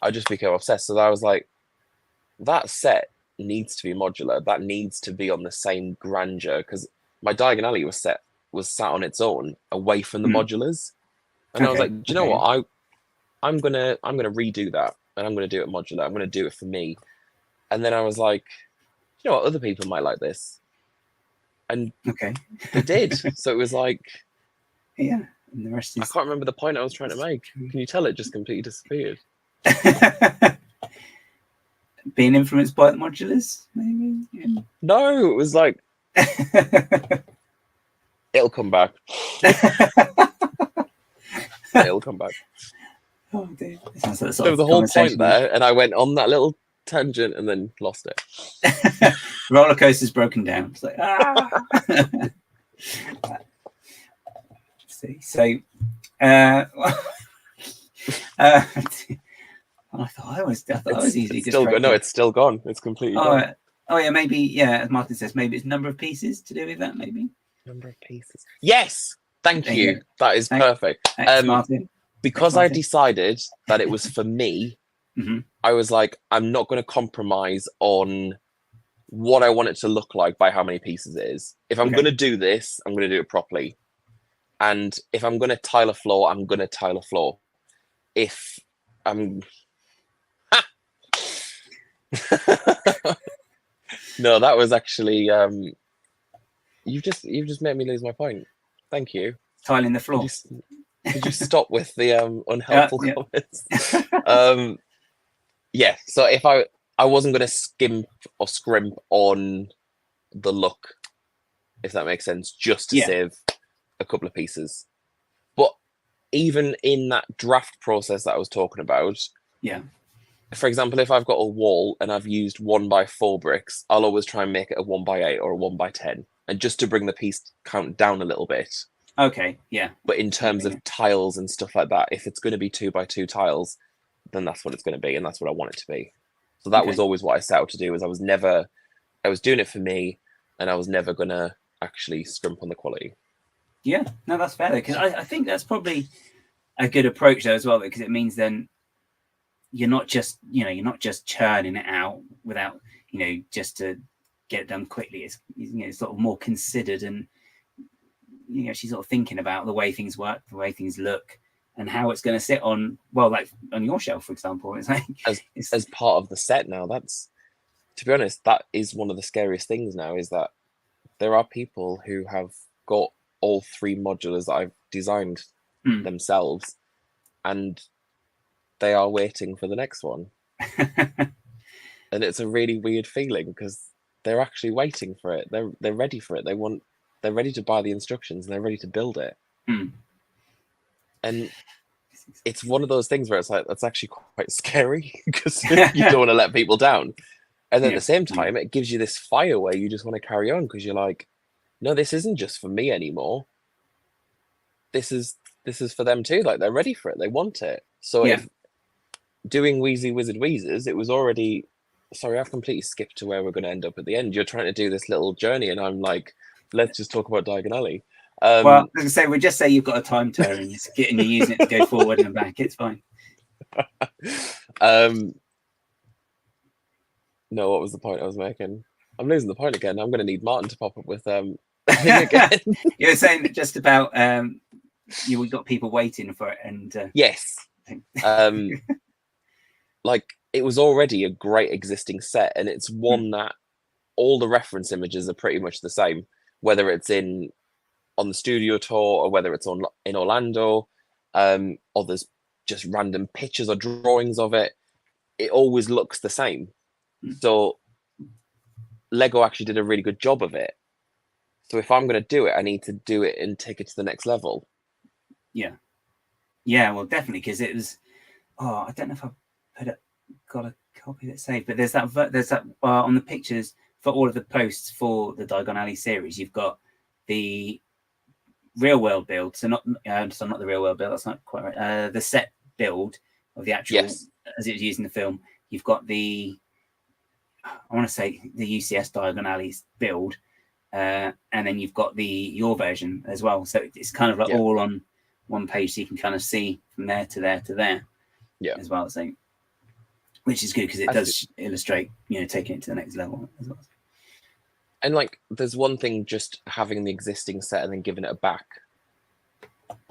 I just became obsessed. So I was like, that set needs to be modular. That needs to be on the same grandeur, because my Diagon Alley was sat on its own, away from the modulars. And I was like, do you know what? I'm gonna redo that, and I'm gonna do it modular. I'm gonna do it for me. And then I was like, you know what? Other people might like this, and they did. So it was like, yeah. And the rest is... I can't remember the point I was trying to make. Can you tell it just completely disappeared? Being influenced by the modulars, maybe. Yeah. No, it was like, it'll come back. It'll come back. Oh dear. Like the so the whole point there, and I went on that little tangent and then lost it. Roller coaster's broken down. It's like, see, so I thought I was easily distracted. No, it's still gone. It's completely gone. Oh yeah, maybe, yeah, as Martin says, maybe it's number of pieces to do with that, maybe. Number of pieces. Yes! Thank you. That is perfect. Thanks, Martin. Because I decided that it was for me, I was like, I'm not going to compromise on what I want it to look like by how many pieces it is. If I'm going to do this, I'm going to do it properly. And if I'm going to tile a floor, I'm going to tile a floor. If I'm... No, that was actually... You've just made me lose my point. Thank you. Tiling the floor. Could you stop with the unhelpful comments? Yeah. So if I wasn't going to skimp or scrimp on the look, if that makes sense, just to save a couple of pieces. But even in that draft process that I was talking about, for example, if I've got a wall and I've used 1x4 bricks, I'll always try and make it a 1x8 or a 1x10, and just to bring the piece count down a little bit. Okay, yeah. But in terms of tiles and stuff like that, if it's going to be 2x2 tiles, then that's what it's going to be, and that's what I want it to be. So that was always what I set out to do. Is I was doing it for me, and I was never going to actually scrimp on the quality. Yeah, no, that's fair, because I think that's probably a good approach though as well, because it means then you're not just churning it out without, just to get it done quickly. It's sort of more considered, and she's sort of thinking about the way things work, the way things look, and how it's going to sit on, well, like on your shelf, for example. It's like as part of the set now. That's, to be honest, that is one of the scariest things now, is that there are people who have got all 3 modulars that I've designed themselves, and they are waiting for the next one. And it's a really weird feeling, because they're actually waiting for it. They're ready for it. They're ready to buy the instructions, and they're ready to build it. And it's one of those things where it's like, that's actually quite scary, because you don't want to let people down. And then at the same time, it gives you this fire where you just want to carry on, because you're like, no, this isn't just for me anymore. This is for them too. Like, they're ready for it. They want it. So if doing Wheezy Wizard Wheezers, it was already... Sorry, I've completely skipped to where we're going to end up at the end. You're trying to do this little journey, and I'm like, let's just talk about Diagon Alley. Well, as I say, we'll just say you've got a time turner and you're using it to go forward and back. It's fine. No, what was the point I was making? I'm losing the point again. I'm going to need Martin to pop up with thing again. You were saying just about we got people waiting for it, and yes, like, it was already a great existing set, and it's one that all the reference images are pretty much the same, whether it's on the studio tour or whether it's in Orlando, or there's just random pictures or drawings of it. It always looks the same. So Lego actually did a really good job of it. So if I'm going to do it, I need to do it and take it to the next level. Yeah, well, definitely, because it was... I don't know if I got a copy that's saved, but there's that on the pictures for all of the posts for the Diagon Alley series. You've got the real world build, so not the real world build, that's not quite right. The set build of the actual as it was used in the film. You've got the I want to say the UCS Diagon Alleys build, and then you've got your version as well. So it's kind of like all on one page, so you can kind of see from there to there to there, as well. So, which is good because it does illustrate, taking it to the next level as well. And like, there's one thing just having the existing set and then giving it back.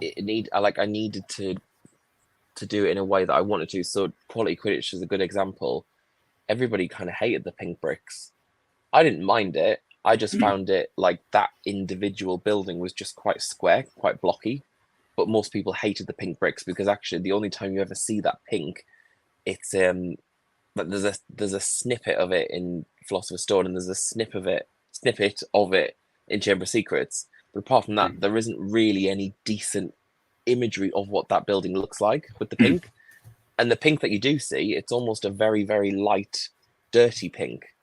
I needed to do it in a way that I wanted to. So Quality Quidditch is a good example. Everybody kind of hated the pink bricks. I didn't mind it. I just found it like that individual building was just quite square, quite blocky. But most people hated the pink bricks because actually the only time you ever see that pink, it's but there's a snippet of it in Philosopher's Stone, and there's a snippet of it in Chamber of Secrets. But apart from that, there isn't really any decent imagery of what that building looks like with the pink. And the pink that you do see, it's almost a very, very light, dirty pink.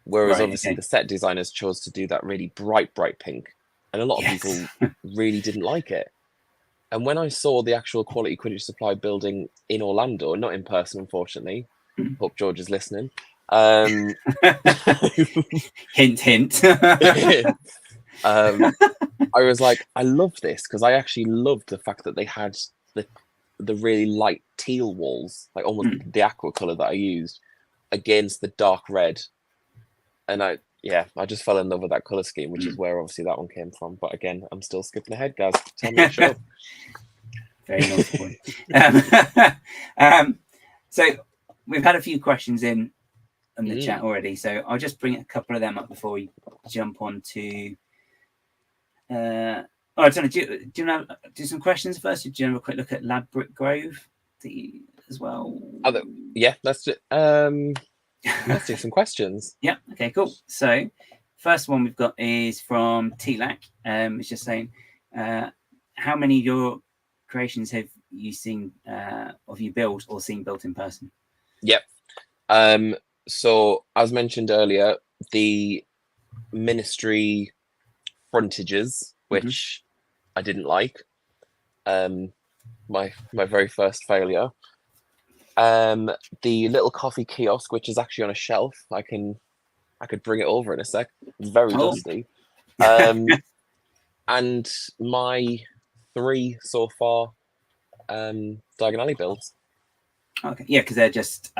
Whereas obviously the set designers chose to do that really bright pink. And a lot of people really didn't like it. And when I saw the actual Quality Quidditch Supply building in Orlando, not in person, unfortunately, hope George is listening. Hint, hint. I was like, I love this because I actually loved the fact that they had the really light teal walls, like almost the aqua color that I used, against the dark red. And I just fell in love with that color scheme, which is where obviously that one came from. But again, I'm still skipping ahead, guys. Tell me the show. Very nice point. So we've had a few questions in the chat already, so I'll just bring a couple of them up before we jump on to. I don't know. Do you want to do some questions first? Or do you have a quick look at Lab Brick Grove as well? Let's do. Let's do some questions. Yeah. Okay. Cool. So, first one we've got is from T-Lac. It's just saying, how many of your creations have you seen, of you built or seen built in person? Yep. So, as mentioned earlier, the Ministry frontages, which I didn't like, my very first failure. The little coffee kiosk, which is actually on a shelf. I could bring it over in a sec. Very dusty. And my 3 so far Diagon Alley builds. Okay, yeah, because they're just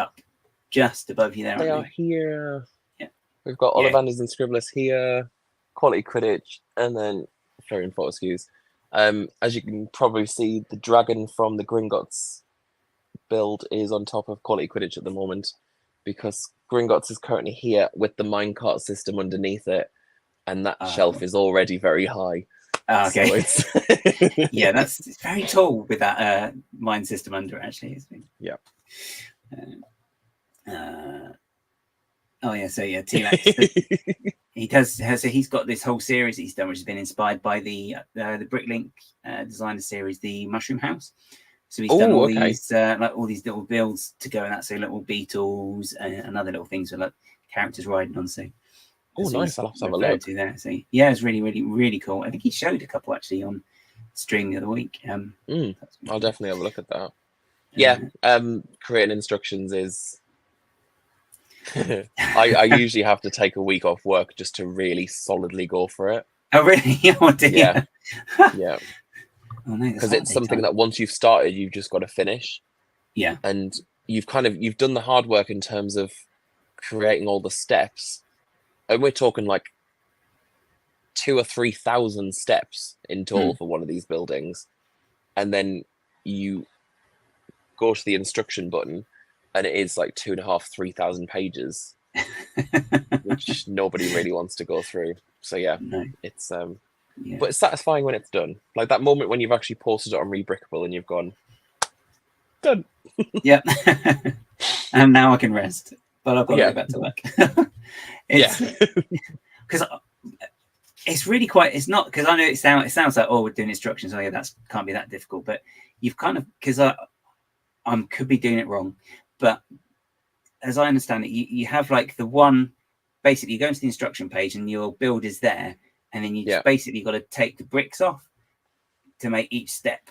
above you there. They are they? here. Yeah, we've got Ollivanders and Scribblers here, Quality Quidditch, and then Flaring Fortescues. As you can probably see, the dragon from the Gringotts build is on top of Quality Quidditch at the moment because Gringotts is currently here with the minecart system underneath it, and that shelf is already very high. Okay. So it's it's very tall with that mine system under it, actually. Yeah. T-Lac. He does. So he's got this whole series he's done, which has been inspired by the Bricklink designer series, the Mushroom House. So he's done all these all these little builds to go in that. So little beetles and other little things with like characters riding on. So nice! I'll have to have a look. To there. So yeah, it's really, really, really cool. I think he showed a couple actually on stream the other week. I'll definitely have a look at that. Creating instructions is. I usually have to take a week off work just to really solidly go for it. Oh really? Oh dear. Yeah. Oh, no, because it's something that once you've started, you've just got to finish. Yeah. And you've done the hard work in terms of creating all the steps. And we're talking like 2,000 or 3,000 steps in total for one of these buildings. And then you go to the instruction button and it is like 2,500, 3,000 pages, which nobody really wants to go through. So it's but it's satisfying when it's done. Like that moment when you've actually posted it on Rebrickable and you've gone, done. Yep. And now I can rest, but I've got to go back to work. Because it's really quite. It's not because I know it sounds like we're doing instructions. Oh yeah, that can't be that difficult. But you've kind of because I could be doing it wrong, but as I understand it, you have like the one. Basically, you go into the instruction page and your build is there. And then you just basically got to take the bricks off to make each step.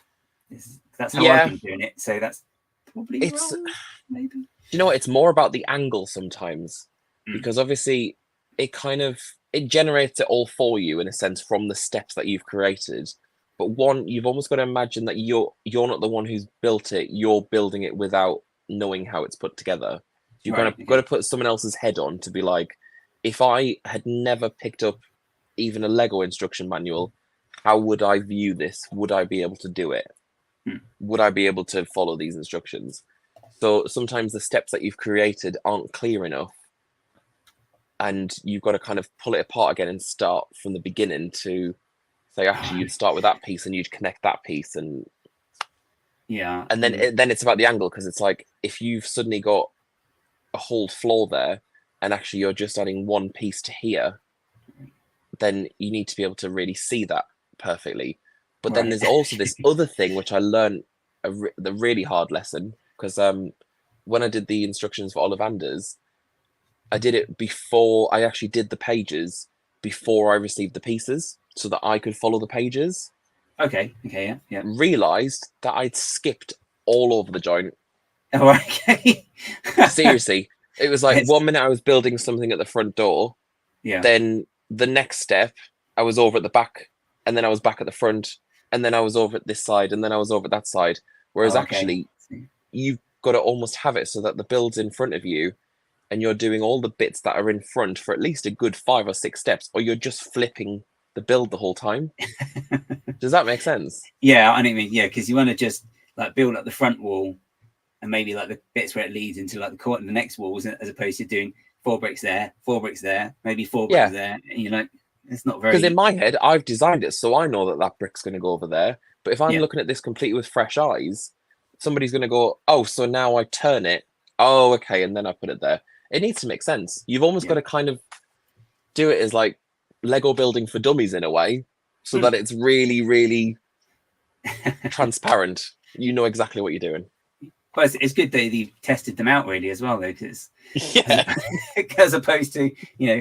That's how I've been doing it. So that's probably wrong, maybe. You know what? It's more about the angle sometimes. because obviously it generates it all for you in a sense from the steps that you've created. But one, you've almost got to imagine that you're not the one who's built it. You're building it without knowing how it's put together. You've got to put someone else's head on to be like, if I had never picked up even a Lego instruction manual, how would I view this? Would I be able to do it? Would I be able to follow these instructions? So sometimes the steps that you've created aren't clear enough, and you've got to kind of pull it apart again and start from the beginning to say, actually, you'd start with that piece and you'd connect that piece, and then then it's about the angle, because it's like if you've suddenly got a whole floor there, and actually you're just adding one piece to here, then you need to be able to really see that perfectly. But then there's also this other thing which I learned the really hard lesson, because when I did the instructions for Ollivanders, I did it before I actually did the pages, before I received the pieces, so that I could follow the pages. Okay, yeah. Realised that I'd skipped all over the joint. Oh, okay. Seriously. It was like 1 minute I was building something at the front door. Yeah. Then the next step, I was over at the back, and then I was back at the front, and then I was over at this side, and then I was over at that side. Whereas actually, you've got to almost have it so that the build's in front of you, and you're doing all the bits that are in front for at least a good 5 or 6 steps, or you're just flipping the build the whole time. Does that make sense? Yeah, I mean, yeah, because you want to just like build up the front wall, and maybe like the bits where it leads into like the court and the next walls, as opposed to doing 4 bricks there, 4 bricks there, maybe 4 bricks there. And you're like, it's not very. Because in my head, I've designed it so I know that that brick's going to go over there. But if I'm looking at this completely with fresh eyes, somebody's going to go, oh, so now I turn it. Oh, okay, and then I put it there. It needs to make sense. You've almost got to kind of do it as like Lego building for dummies in a way, so that it's really, really transparent. You know exactly what you're doing. Well, it's good that you've tested them out really as well, though, because as opposed to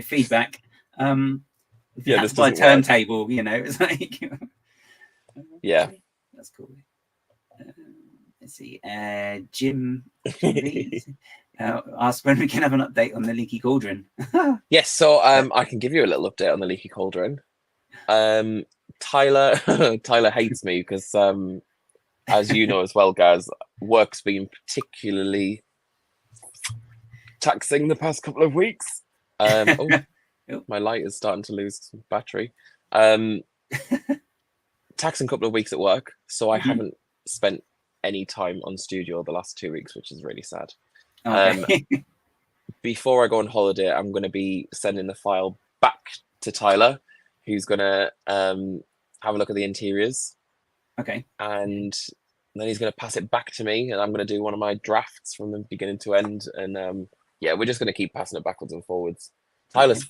feedback. That's by turntable. It's like that's cool. Let's see. Jim asked when we can have an update on the leaky cauldron. Yes, so I can give you a little update on the leaky cauldron. Tyler hates me because as you know as well, guys, work's been particularly taxing the past couple of weeks. My light is starting to lose some battery. Taxing couple of weeks at work, so I haven't spent any time on studio the last 2 weeks, which is really sad. Before I go on holiday, I'm going to be sending the file back to Tyler, who's going to have a look at the interiors. Okay. And then he's going to pass it back to me, and I'm going to do one of my drafts from the beginning to end. And we're just going to keep passing it backwards and forwards. Tyler's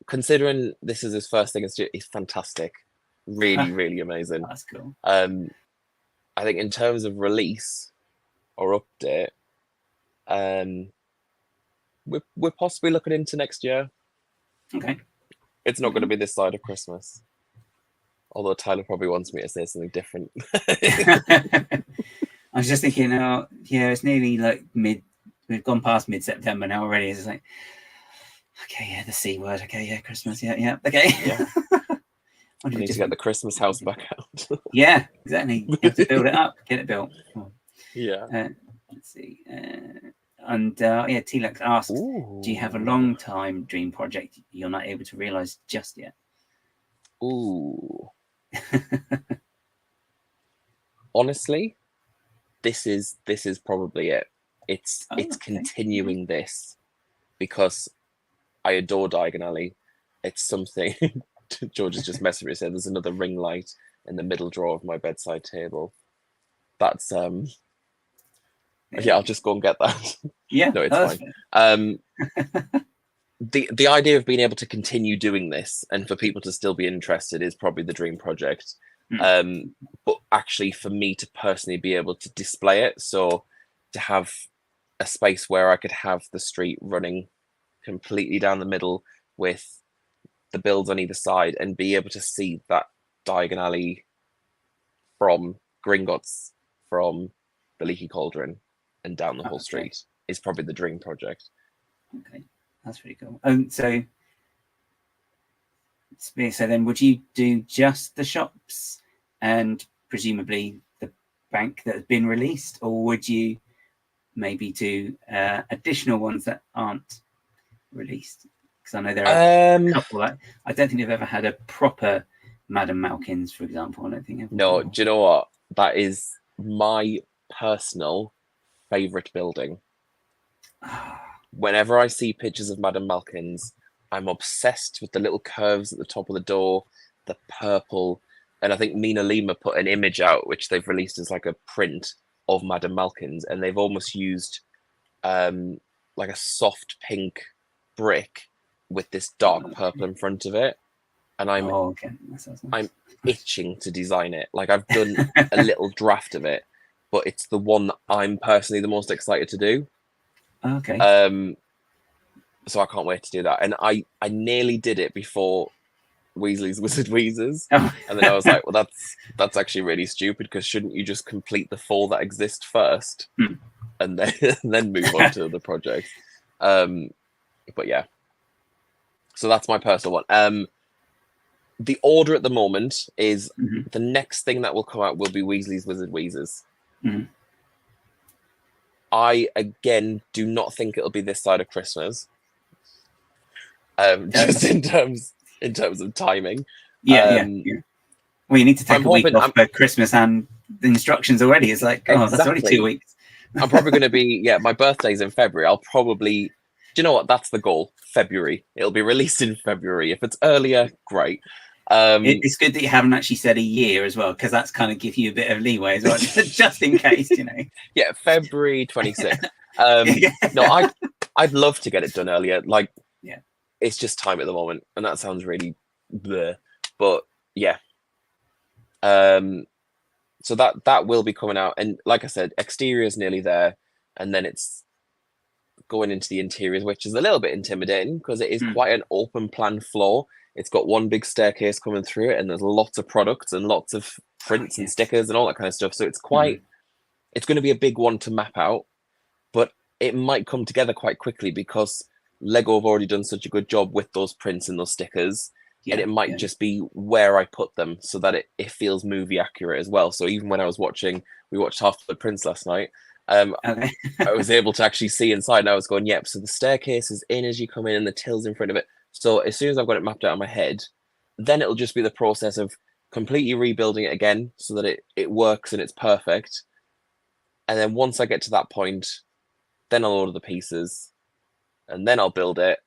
considering this is his first thing, he's fantastic. Really, really amazing. That's cool. I think in terms of release or update, we're possibly looking into next year. Okay. It's not going to be this side of Christmas. Although Tyler probably wants me to say something different. I was just thinking, it's nearly like we've gone past mid-September now already. It's like, okay, the C word. Okay, Christmas. Yeah. Okay. Yeah. I need to get the Christmas house back out. Yeah, exactly. You have to build it up, get it built. Yeah. Let's see. T-Lex asked, do you have a long time dream project you're not able to realize just yet? Ooh. Honestly, this is probably it. It's continuing this, because I adore Diagon Alley. It's something. George has just messaged me and said there's another ring light in the middle drawer of my bedside table. That's I'll just go and get that. Yeah, no, it's fine. The idea of being able to continue doing this and for people to still be interested is probably the dream project. But actually for me to personally be able to display it, so to have a space where I could have the street running completely down the middle with the builds on either side, and be able to see that Diagon Alley from Gringotts, from the Leaky Cauldron, and down the whole street is probably the dream project. Okay, that's really cool. So then would you do just the shops and presumably the bank that has been released, or would you maybe do additional ones that aren't released? Because I know there are a couple that I don't think they've ever had a proper Madame Malkins, for example. I don't think. No, do you know what? That is my personal favourite building. Whenever I see pictures of Madame Malkins, I'm obsessed with the little curves at the top of the door, the purple, and I think Mina Lima put an image out which they've released as like a print of Madame Malkins, and they've almost used like a soft pink brick with this dark purple in front of it, and I'm That sounds nice. I'm itching to design it. Like, I've done a little draft of it, but it's the one that I'm personally the most excited to do. Okay. So I can't wait to do that. And I nearly did it before Weasley's Wizard Wheezers. Oh. And then I was like, well, that's actually really stupid, because shouldn't you just complete the 4 that exist first and then move on to the project? But yeah. So that's my personal one. The order at the moment is the next thing that will come out will be Weasley's Wizard Wheezers. I, again, do not think it'll be this side of Christmas. Just in terms of timing. Yeah. Well, you need to take a week off for Christmas, and the instructions already. It's like, that's already 2 weeks. I'm probably going to be, my birthday's in February. I'll probably, do you know what? That's the goal. February. It'll be released in February. If it's earlier, great. It's good that you haven't actually said a year as well, because that's kind of give you a bit of leeway as well, just in case, you know. Yeah, February 26th. No, I'd love to get it done earlier. Like, it's just time at the moment, and that sounds really bleh. But yeah. So that will be coming out, and like I said, exterior is nearly there, and then it's going into the interiors, which is a little bit intimidating because it is quite an open plan floor. It's got one big staircase coming through it, and there's lots of products and lots of prints and stickers and all that kind of stuff. So it's it's going to be a big one to map out, but it might come together quite quickly because Lego have already done such a good job with those prints and those stickers. And it might just be where I put them so that it feels movie accurate as well. So even when I was we watched Half the Prince last night. I was able to actually see inside, and I was going, yep. So the staircase is in as you come in, and the till's in front of it. So as soon as I've got it mapped out in my head, then it'll just be the process of completely rebuilding it again so that it works and it's perfect. And then once I get to that point, then I'll order the pieces, and then I'll build it.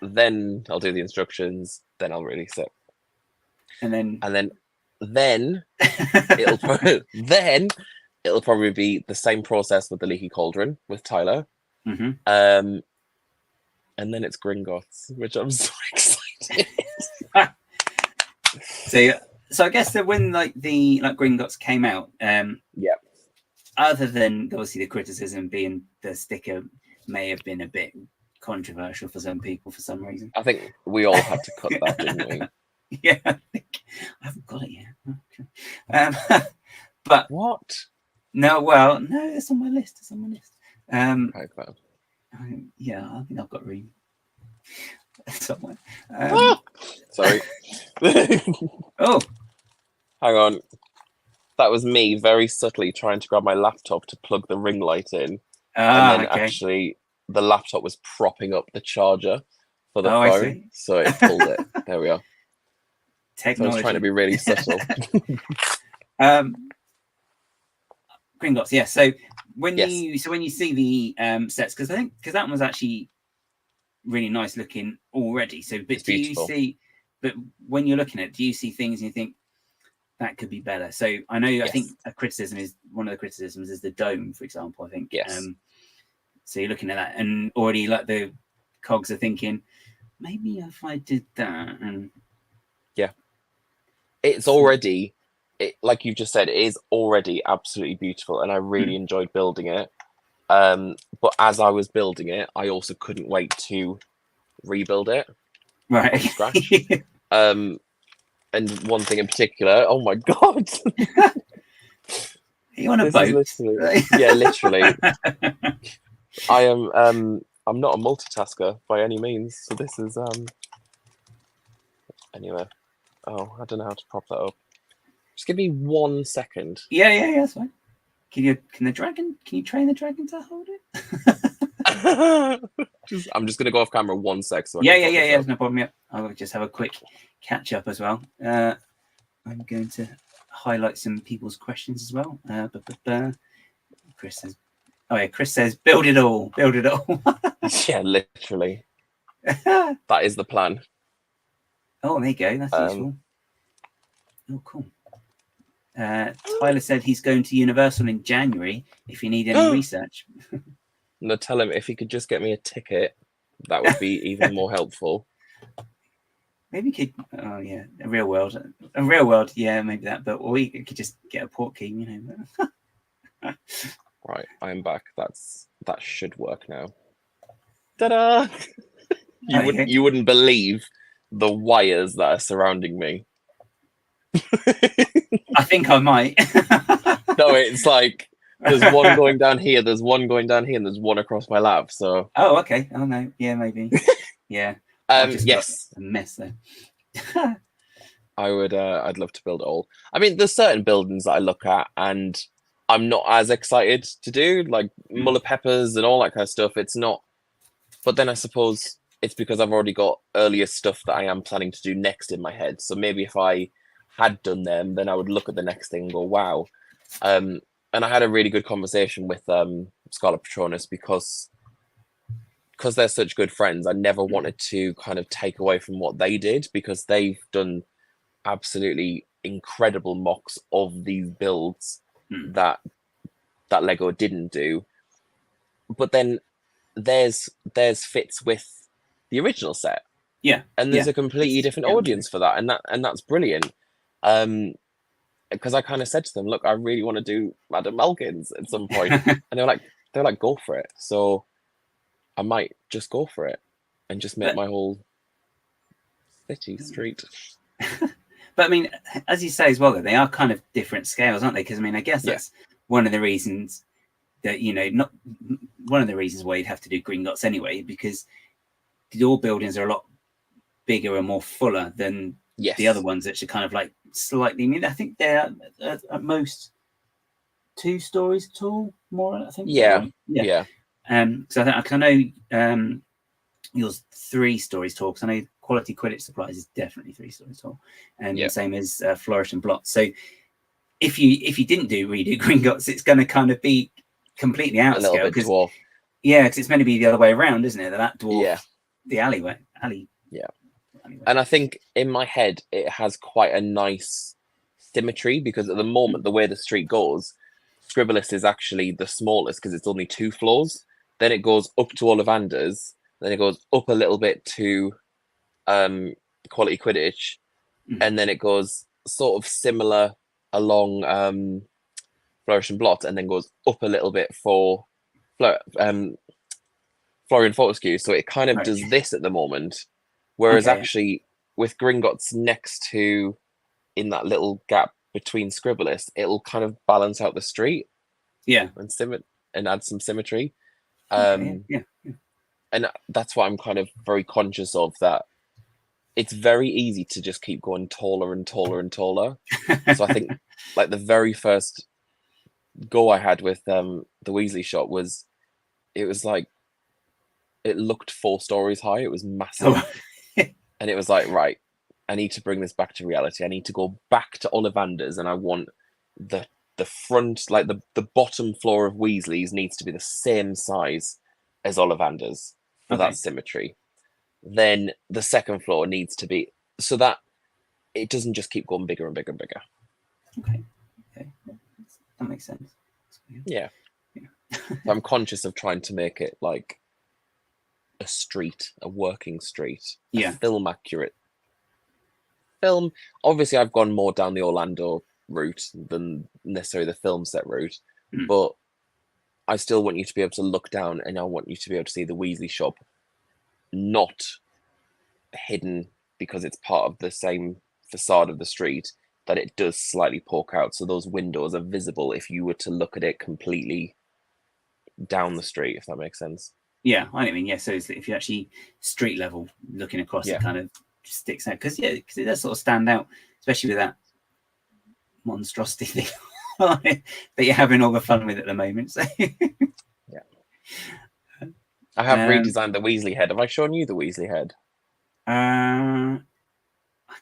Then I'll do the instructions, then I'll release it. And then it'll probably be the same process with the Leaky Cauldron with Tyler. And then it's Gringotts, which I'm so excited. So I guess that when the Gringotts came out, other than obviously the criticism being the sticker may have been a bit controversial for some people for some reason. I think we all had to cut that, didn't we? Yeah, I haven't got it yet. But what? No, well, no, it's on my list. Okay. Yeah, I think I've got room somewhere. Sorry. Oh, hang on. That was me very subtly trying to grab my laptop to plug the ring light in, and then actually the laptop was propping up the charger for the phone, so it pulled it. There we are. Technology. So I was trying to be really subtle. Gringotts, yeah. So when you see the sets, because that one was actually really nice looking already. So, but but when you're looking at it, do you see things and you think that could be better? So I know I think one of the criticisms is the dome, for example. I think so you're looking at that, and already like the cogs are thinking, maybe if I did that, and it's already, like you've just said, it is already absolutely beautiful, and I really enjoyed building it. But as I was building it, I also couldn't wait to rebuild it from scratch. And one thing in particular, oh my god. Are you on a boat? Literally. I am. I'm not a multitasker by any means. So this is Anyway. Oh, I don't know how to prop that up. Just give me 1 second. Yeah, that's fine. Can you train the dragon to hold it? I'm just gonna go off camera 1 sec. So Yeah, no problem. Yeah, I'll just have a quick catch up as well. I'm going to highlight some people's questions as well. Chris says, Chris says, build it all. Yeah, literally. That is the plan. Oh, there you go. That's useful. Oh, cool. Tyler said he's going to Universal in January if you need any research. No, tell him if he could just get me a ticket, that would be even more helpful. Maybe he could. Oh yeah, a real world. Yeah, maybe that. But we could just get a port key, you know. Right, I'm back. That should work now. Ta-da! You wouldn't believe the wires that are surrounding me. I think I might. No, it's like there's one going down here, there's one going down here, and there's one across my lap. So. Oh, okay. Oh no. Yeah, maybe. Yeah. Yes. A mess there. I would. I'd love to build it all. I mean, there's certain buildings that I look at, and I'm not as excited to do, like Muller Peppers and all that kind of stuff. It's not. But then I suppose it's because I've already got earlier stuff that I am planning to do next in my head. So maybe if I had done them, then I would look at the next thing and go, wow. And I had a really good conversation with Scarlet Patronus because they're such good friends. I never wanted to kind of take away from what they did, because they've done absolutely incredible MOCs of these builds that Lego didn't do. But then theirs fits with the original set. Yeah. And there's a completely different audience for that, and that's brilliant. Because I kind of said to them, look, I really want to do Madame Malkin's at some point. And they're like, go for it. So I might just go for it and just make my whole city street. But I mean, as you say as well, they are kind of different scales, aren't they? Because I mean, I guess that's one of the reasons that, not one of the reasons why you'd have to do Gringotts anyway, because your buildings are a lot bigger and more fuller than the other ones, that should kind of like slightly. I mean, I think they're at most 2 stories tall, more. I think. Yeah. So I know yours 3 stories tall, because I know Quality Quidditch Supplies is definitely 3 stories tall, and the same as Flourish and Blot. So if you didn't redo Gringotts, it's going to kind of be completely out of scale. Dwarf. Yeah, because it's meant to be the other way around, isn't it? That dwarf the alleyway. Yeah. And I think in my head it has quite a nice symmetry, because at the moment the way the street goes, Scribblus is actually the smallest because it's only 2 floors. Then it goes up to Ollivanders. Then it goes up a little bit to Quality Quidditch, and then it goes sort of similar along Flourish and Blot, and then goes up a little bit for Florian Fortescue. So it kind of does this at the moment, whereas actually with Gringotts next to, in that little gap between Scribblus, it'll kind of balance out the street, and add some symmetry. And that's what I'm kind of very conscious of, that it's very easy to just keep going taller and taller and taller. So I think like the very first go I had with the Weasley shop was, it looked 4 stories high. It was massive. And it was like, right, I need to bring this back to reality. I need to go back to Ollivanders, and I want the front, like the bottom floor of Weasley's needs to be the same size as Ollivanders for that symmetry. Then the second floor needs to be, so that it doesn't just keep going bigger and bigger and bigger. Okay. That makes sense. Yeah. So I'm conscious of trying to make it like a street, a working street, a film accurate film. Obviously, I've gone more down the Orlando route than necessarily the film set route, but I still want you to be able to look down, and I want you to be able to see the Weasley shop not hidden because it's part of the same facade of the street, that it does slightly poke out, so those windows are visible if you were to look at it completely down the street, if that makes sense. Yeah, I mean, yeah. So if you're actually street level looking across, Yeah. it kind of sticks out because it does sort of stand out, especially with that monstrosity thing that you're having all the fun with at the moment. So yeah, I have redesigned the Weasley head. Have I shown you the Weasley head? I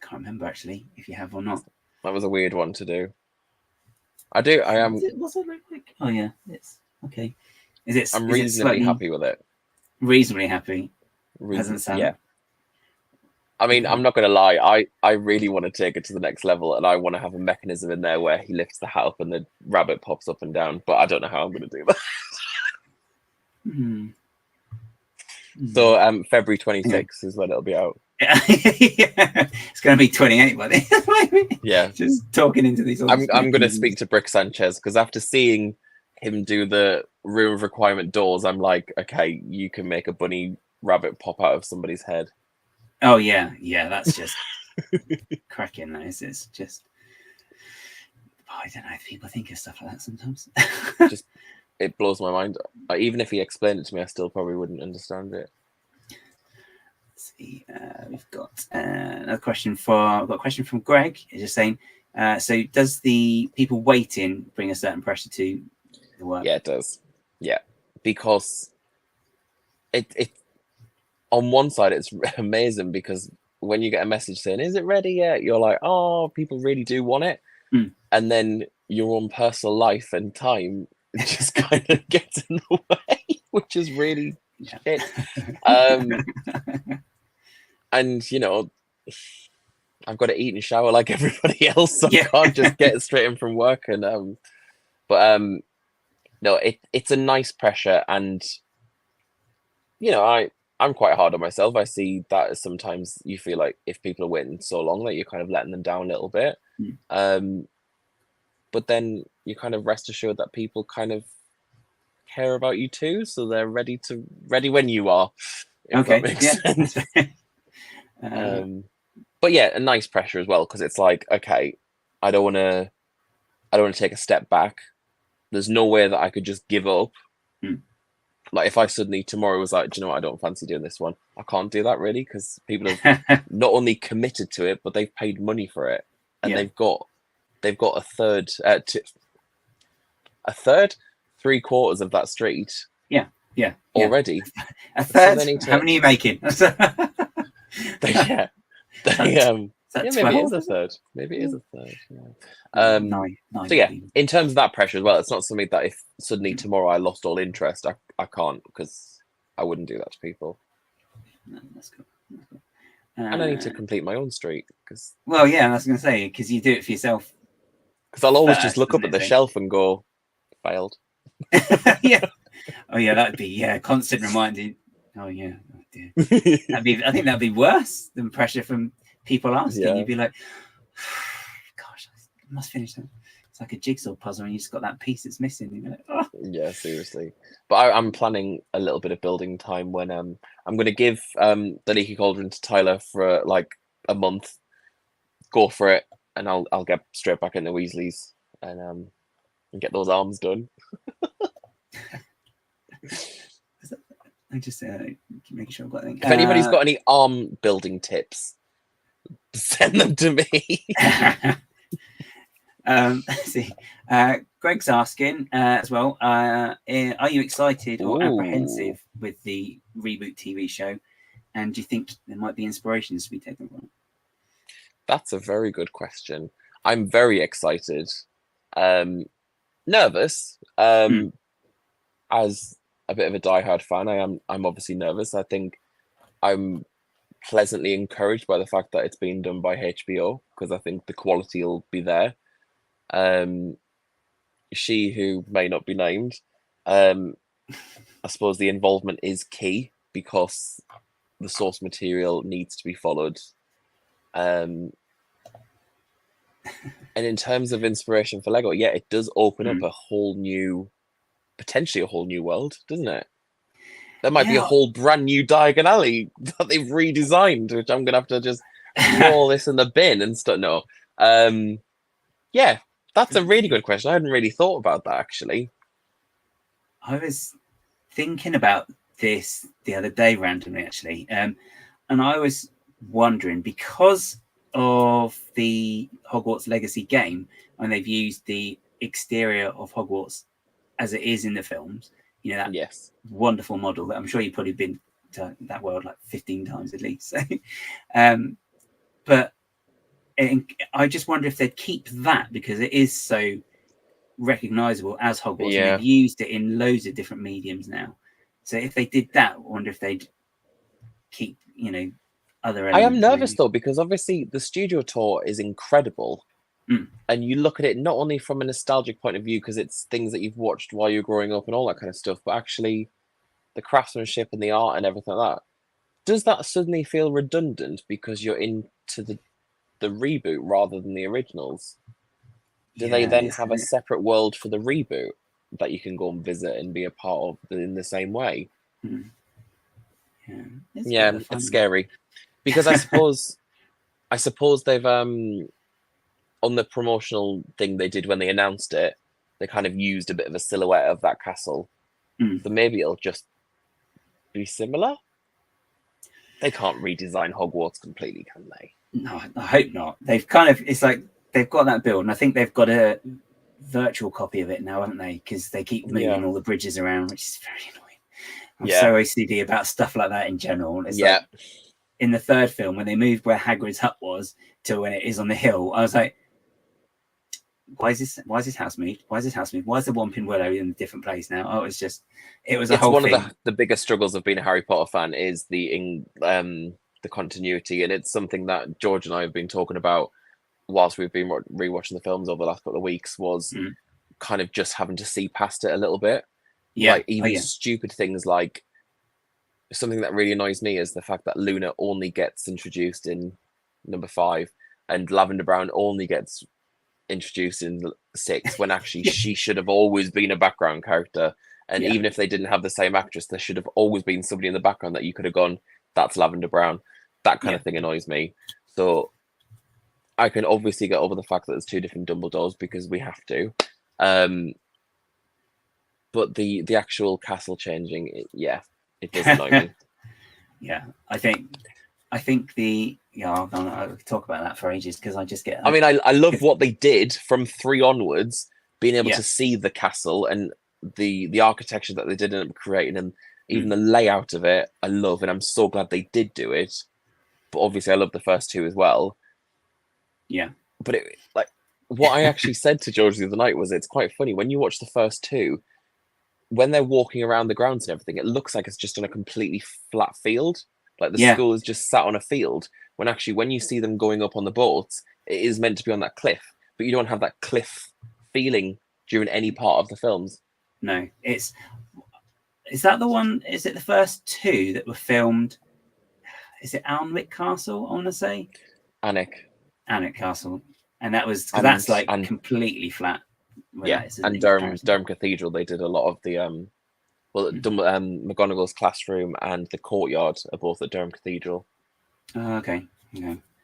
can't remember actually if you have or not. That was a weird one to do. I am. What's it look like? Oh yeah, it's okay. I'm reasonably happy with it. Reasonably happy. Hasn't sound. Yeah. I mean, I'm not going to lie. I really want to take it to the next level, and I want to have a mechanism in there where he lifts the hat up and the rabbit pops up and down. But I don't know how I'm going to do that. So February 26th is when it'll be out. Yeah. It's going to be 28 by then. Yeah, just talking into these. I'm going to speak to Brick Sanchez because after seeing him do the room of requirement doors, I'm like, okay, you can make a bunny rabbit pop out of somebody's head. Oh yeah, that's just cracking. That is, it's just. I don't know if people think of stuff like that sometimes. Just it blows my mind. Even if he explained it to me, I still probably wouldn't understand it. Let's see, we've got another question I've got a question from Greg. He's just saying, so does the people waiting bring a certain pressure to the work? Yeah, it does. Yeah, because it on one side it's amazing because when you get a message saying, "Is it ready yet?" You're like, "Oh, people really do want it," and then your own personal life and time just kind of gets in the way, which is really shit. And you know, I've got to eat and shower like everybody else, so I can't just get straight in from work. And no, it's a nice pressure, and you know, I'm quite hard on myself. I see that sometimes you feel like if people are waiting so long that you're kind of letting them down a little bit. But then you kind of rest assured that people kind of care about you too, so they're ready when you are. If that makes sense. But yeah, a nice pressure as well because it's like, okay, I don't want to take a step back. There's no way that I could just give up. Like if I suddenly tomorrow was like, do you know what, I don't fancy doing this one, I can't do that really because people have not only committed to it, but they've paid money for it, and they've got a third, 3/4 of that street. Already. A third. So how many are you making? Maybe it is a third. Maybe it is a third. Yeah. Nine, so yeah, in terms of that pressure as well, it's not something that if suddenly tomorrow I lost all interest, I can't, because I wouldn't do that to people. No, that's cool. And I need to complete my own street because. Well, yeah, I was going to say because you do it for yourself. Because I'll always just look up at the shelf and go, failed. Yeah. Oh yeah, that'd be constant reminding. Oh yeah, oh, dear. I think that'd be worse than pressure from people asking. Yeah. You'd be like, gosh, I must finish that. It's like a jigsaw puzzle, and you just got that piece that's missing. You're like, oh. Yeah, seriously. But I'm planning a little bit of building time when I'm going to give the Leaky Cauldron to Tyler for like a month. Go for it, and I'll get straight back into Weasley's and get those arms done. I just making sure I've got anything. If anybody's got any arm building tips, send them to me. Let's see. Greg's asking as well. Are you excited or apprehensive with the reboot TV show? And do you think there might be inspirations to be taken from it? That's a very good question. I'm very excited. Nervous. As a bit of a diehard fan, I'm obviously nervous. I think I'm pleasantly encouraged by the fact that it's being done by HBO, because I think the quality will be there. She who may not be named, I suppose the involvement is key because the source material needs to be followed. And in terms of inspiration for Lego, yeah, it does open up potentially a whole new world, doesn't it? There might be a whole brand new Diagon Alley that they've redesigned, which I'm gonna have to just throw all this in the bin and stuff. No, yeah, that's a really good question. I hadn't really thought about that actually. I was thinking about this the other day randomly, actually, and I was wondering, because of the Hogwarts Legacy game, and they've used the exterior of Hogwarts as it is in the films, that Yes. wonderful model that I'm sure you've probably been to that world like 15 times at least. So, but I just wonder if they'd keep that, because it is so recognizable as Hogwarts, and Yeah. they've used it in loads of different mediums now. So if they did that, I wonder if they'd keep, other elements. I am nervous though, because obviously the studio tour is incredible. And you look at it not only from a nostalgic point of view, because it's things that you've watched while you're growing up and all that kind of stuff, but actually the craftsmanship and the art and everything like that. Does that suddenly feel redundant because you're into the reboot rather than the originals? Do they then have a separate world for the reboot that you can go and visit and be a part of in the same way? Yeah, it's scary, because I suppose they've on the promotional thing they did when they announced it, they kind of used a bit of a silhouette of that castle. So maybe it'll just be similar. They can't redesign Hogwarts completely, can they? No, I hope not. They've it's like they've got that build, and I think they've got a virtual copy of it now, haven't they? Because they keep moving all the bridges around, which is very annoying. I'm so OCD about stuff like that in general. It's like in the third film, when they moved where Hagrid's hut was to when it is on the hill, I was like, why is this house moved? Why is this house moved? Why is the Whomping Willow in a different place now? Oh, it was a whole thing. One of the biggest struggles of being a Harry Potter fan is the continuity, and it's something that George and I have been talking about whilst we've been rewatching the films over the last couple of weeks, was kind of just having to see past it a little bit. Like even stupid things, like something that really annoys me is the fact that Luna only gets introduced in number 5 and Lavender Brown only gets introduced in 6, when actually she should have always been a background character. And even if they didn't have the same actress, there should have always been somebody in the background that you could have gone, that's Lavender Brown. That kind of thing annoys me. So I can obviously get over the fact that there's 2 different Dumbledores, because we have to. But the actual castle changing, it does annoy me. I think I'll talk about that for ages, because I just get. I mean, I love what they did from 3 onwards, being able to see the castle and the architecture that they did end up creating, and even the layout of it. I love, and I'm so glad they did do it. But obviously, I love the first 2 as well. Yeah. But what I actually said to George the other night was, it's quite funny when you watch the first 2. When they're walking around the grounds and everything, it looks like it's just on a completely flat field. Like the school is just sat on a field, when actually when you see them going up on the boats, it is meant to be on that cliff, but you don't have that cliff feeling during any part of the films. No, is that the one? Is it the first 2 that were filmed? Is it Alnwick Castle? I want to say Alnwick Castle, and that was because that's like completely flat. And Durham Cathedral, they did a lot of the McGonagall's classroom and the courtyard are both at Durham Cathedral. Okay.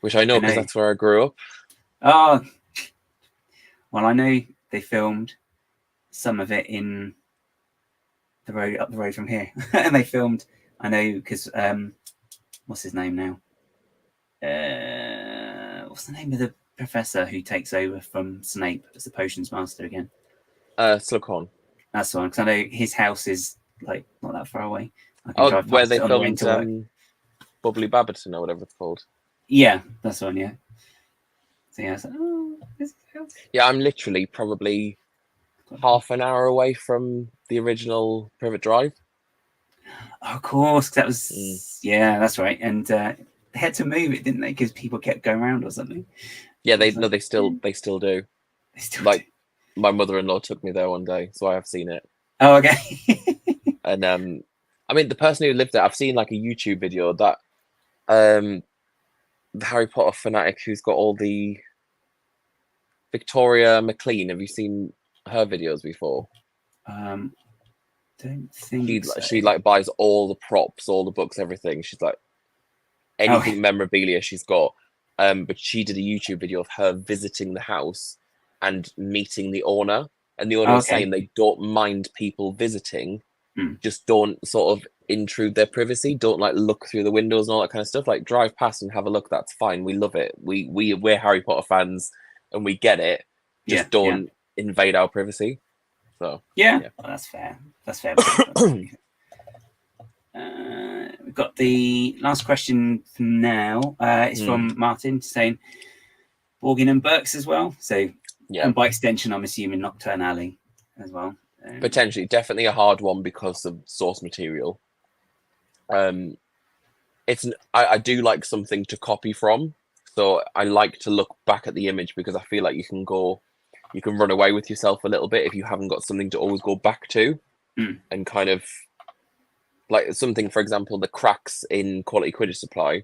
Which I know because that's where I grew up. Oh, well, I know they filmed some of it in the road up the road from here, and they filmed. I know because what's his name now? What's the name of the professor who takes over from Snape as the potions master again? Slughorn. That's the one, because I know his house is like not that far away. Where they filmed Bubbly Babbiton or whatever it's called. Yeah, that's the one. Yeah. So yeah, I was like, oh, this house. Yeah, I'm literally probably half an hour away from the original Privet Drive. Oh, of course, that was that's right. And they had to move it, didn't they? Because people kept going around or something. Yeah, they still do. They still do. My mother-in-law took me there one day, so I have seen it. Oh, okay. And I mean, the person who lived there, I've seen like a YouTube video that the Harry Potter fanatic who's got all the Victoria McLean. Have you seen her videos before? Don't think so. She like buys all the props, all the books, everything. She's like anything memorabilia she's got. But she did a YouTube video of her visiting the house and meeting the owner, and the owner was saying they don't mind people visiting just don't sort of intrude their privacy. Don't like look through the windows and all that kind of stuff. Like drive past and have a look. That's fine. We love it. We're Harry Potter fans and we get it. Just don't invade our privacy. So well, that's fair. That's fair. We've got the last question now. It's from Martin saying Borgin and Burks as well. So and by extension, I'm assuming Nocturne Alley as well. Potentially, definitely a hard one because of source material. I do like something to copy from, so I like to look back at the image because I feel like you can run away with yourself a little bit if you haven't got something to always go back to, and kind of like something, for example, the cracks in Quality Quidditch Supply.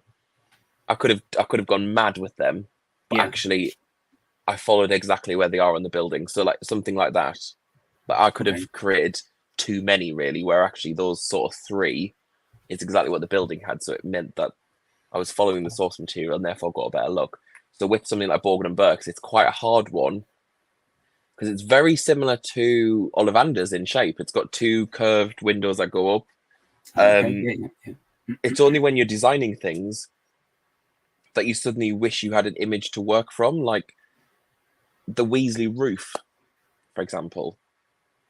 I could have gone mad with them, but actually, I followed exactly where they are on the building. So like something like that. But I could have created too many, really, where actually those sort of 3 is exactly what the building had. So it meant that I was following the source material and therefore got a better look. So with something like Borgin and Burks, it's quite a hard one because it's very similar to Ollivander's in shape. It's got 2 curved windows that go up. It's only when you're designing things that you suddenly wish you had an image to work from, like the Weasley roof, for example.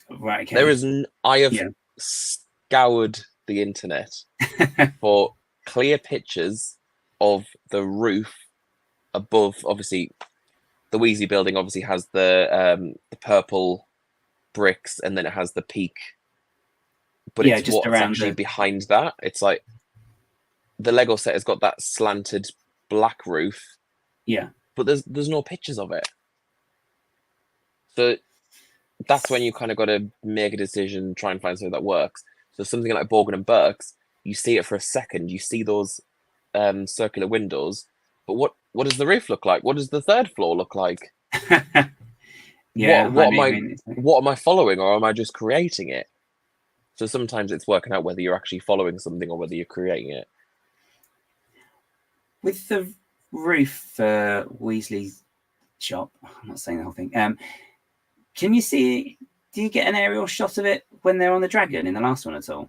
Right. Okay. There is I have scoured the internet for clear pictures of the roof above. Obviously, the Weasley building obviously has the purple bricks, and then it has the peak. But it's just what's actually behind that. It's like the Lego set has got that slanted black roof. Yeah. But there's no pictures of it. So that's when you kind of got to make a decision, try and find something that works. So something like Borgin and Burks, you see it for a second, you see those circular windows, but what does the roof look like? What does the 3rd floor look like? What am I following, or am I just creating it? So sometimes it's working out whether you're actually following something or whether you're creating it. With the roof Weasley's shop, I'm not saying the whole thing. Can you see? Do you get an aerial shot of it when they're on the dragon in the last one at all?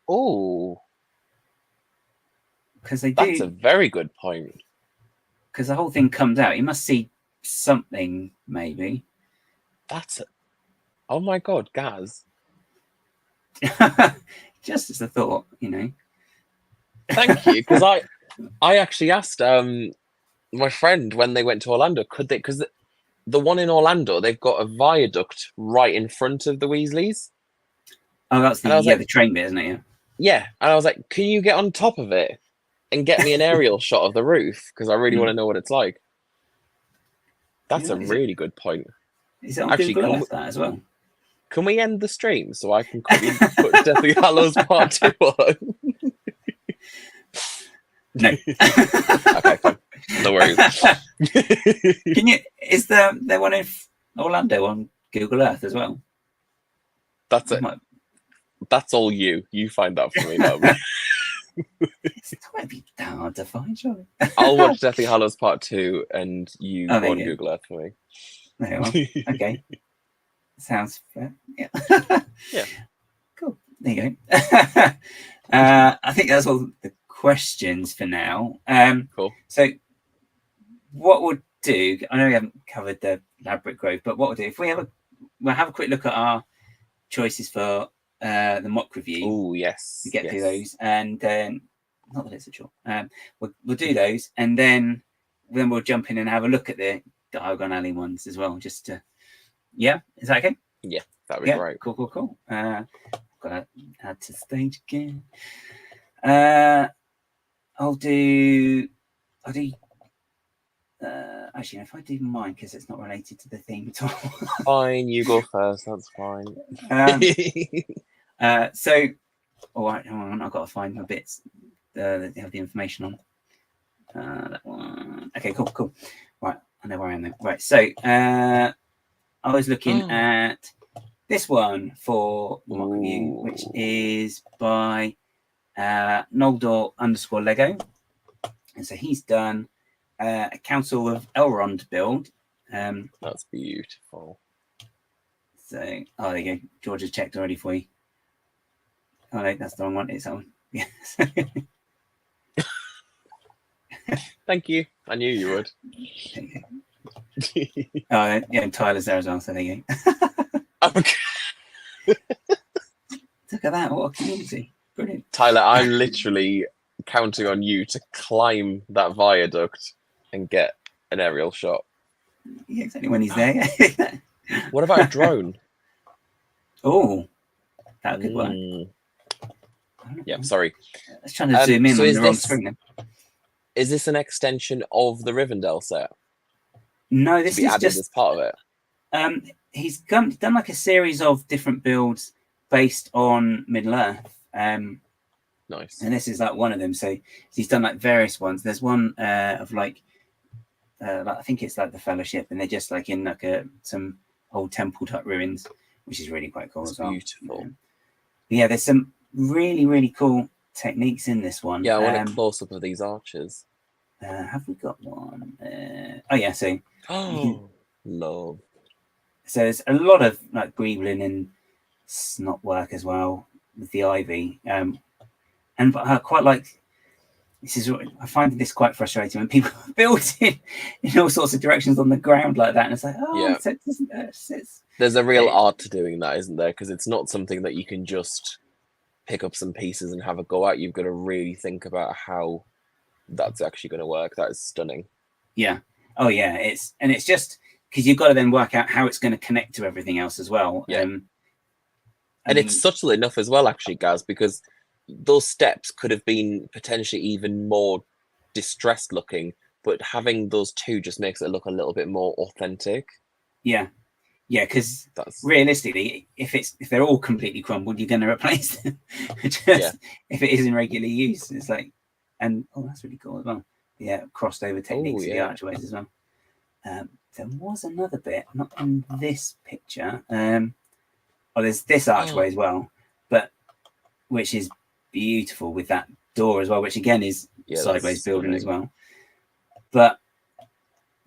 Oh, because they do. That's a very good point. Because the whole thing comes out, you must see something, maybe. Oh my God, Gaz. Just as a thought, Thank you, because I actually asked my friend when they went to Orlando, could they? Because the one in Orlando, they've got a viaduct right in front of the Weasleys. Oh, that's the train bit, isn't it? Yeah, and I was like, can you get on top of it and get me an aerial shot of the roof? Because I really want to know what it's like. That's a really good point. Is it on Google Earth that as well? Can we end the stream so I can quickly put Deathly Hallows Part 2 on? No. Okay, fine. No worries. Can you? Is there one in Orlando on Google Earth as well? That's it. That's all you. You find that for me, though. It's not going to be that hard to find, surely. I'll watch Deathly Hallows Part 2 and you go on Google Earth for me. There you are. Okay. Sounds fair. Yeah. Yeah. Cool. There you go. I think that's all the questions for now. Cool. So what we'll do, I know we haven't covered the Ladbroke Grove, but what we'll do, if we'll have a quick look at our choices for the mock review. Oh, yes. We get through those, and then not that it's a chore. We'll do those, and then we'll jump in and have a look at the Diagon Alley ones as well, just to is that okay? Yeah, that'd be great. Cool. Got to add to stage again. I'll do actually, if I do mine, because it's not related to the theme at all. Fine, you go first. That's fine. So, all right, hold on. I've got to find my bits that they have the information on. That one. Okay, cool. Right, I know where I am now. Right, so I was looking at this one for the mock review, which is by Noldor_Lego. And so he's done a Council of Elrond build. That's beautiful. So, there you go. George has checked already for you. Oh no, that's the wrong one. It's that one. Yeah. Thank you. I knew you would. Oh yeah, and Tyler's there as well. So there you go. Okay. Look at that! What a community! Brilliant. Tyler, I'm literally counting on you to climb that viaduct and get an aerial shot. Yeah, exactly when he's there. What about a drone? Oh, that could work. Yeah, sorry. I was trying to zoom in so on the wrong screen. Then. Is this an extension of the Rivendell set? No, this to be is added just as part of it. He's done like a series of different builds based on Middle Earth. Nice. And this is like one of them. So he's done like various ones. There's one of like I think it's like the Fellowship, and they're just like in like some old temple type ruins, which is really quite cool as well. Beautiful. Yeah, there's some really, really cool techniques in this one. Yeah, I want a close up of these archers. Have we got one? Oh yeah, so love. So there's a lot of like greebling and snot work as well with the ivy. And I quite like this is I find this quite frustrating when people build in all sorts of directions on the ground like that, and it's like, there's a real art to doing that, isn't there? Because it's not something that you can just pick up some pieces and have a go at. You've got to really think about how that's actually going to work. That is stunning. Yeah. Oh yeah. It's just because you've got to then work out how it's going to connect to everything else as well. Yeah. And it's subtle enough as well, actually, Gaz, because those steps could have been potentially even more distressed looking, but having those two just makes it look a little bit more authentic. Yeah. Yeah, because realistically, if they're all completely crumbled, you're going to replace them. If it is in regular use, it's like, and that's really cool as well. Yeah, crossed over techniques of the archways as well. There was another bit, not in this picture. There's this archway as well, but which is beautiful with that door as well, which again is sideways building as well. But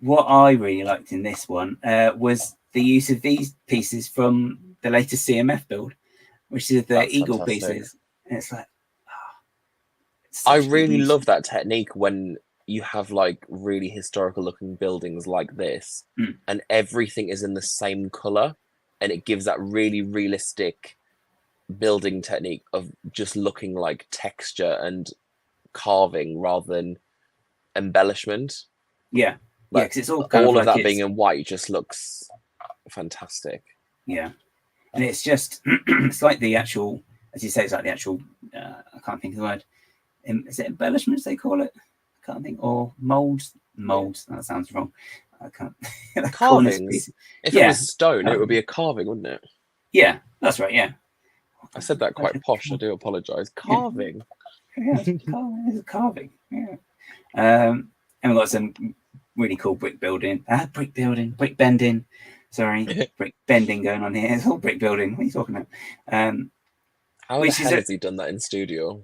what I really liked in this one was the use of these pieces from the latest CMF build, which is the eagle pieces. And it's like, I really love that technique when you have like really historical looking buildings like this, and everything is in the same color, and it gives that really realistic building technique of just looking like texture and carving rather than embellishment. Yeah. Like, because it's all of that being in white just looks fantastic. Yeah, and it's just it's like the actual, as you say, it's like the actual. I can't think of the word. Is it embellishments they call it? I can't think. Or molds. Molds. That sounds wrong. I can't. Carvings. If it was stone, it would be a carving, wouldn't it? Yeah, that's right. Yeah. I said that quite posh. I do apologise. Carving. Yeah, it's carving. Yeah. And we've got some really cool brick bending. Sorry, brick bending going on here. It's all brick building. What are you talking about? How the hell has he done that in studio?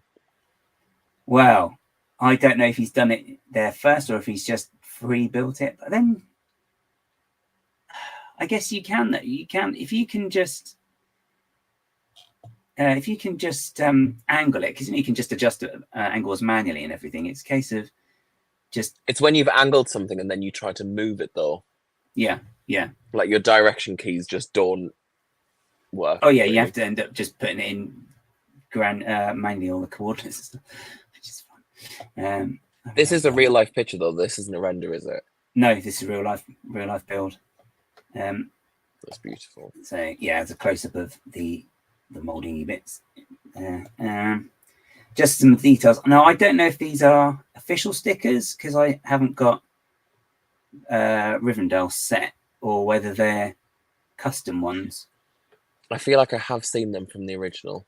Well, I don't know if he's done it there first or if he's just pre-built it. But then, I guess you can if you can just angle it, because you can just adjust angles manually and everything. It's a case of it's when you've angled something and then you try to move it though. Yeah. Like your direction keys just don't work. Oh yeah, really. You have to end up just putting it in manually all the coordinates and stuff, which is fun. This is a real life picture though. This isn't a render, is it? No, this is real life build. That's beautiful. So yeah, it's a close up of the molding bits. Just some details. Now, I don't know if these are official stickers because I haven't got Rivendell set, or whether they're custom ones. I feel like I have seen them from the original.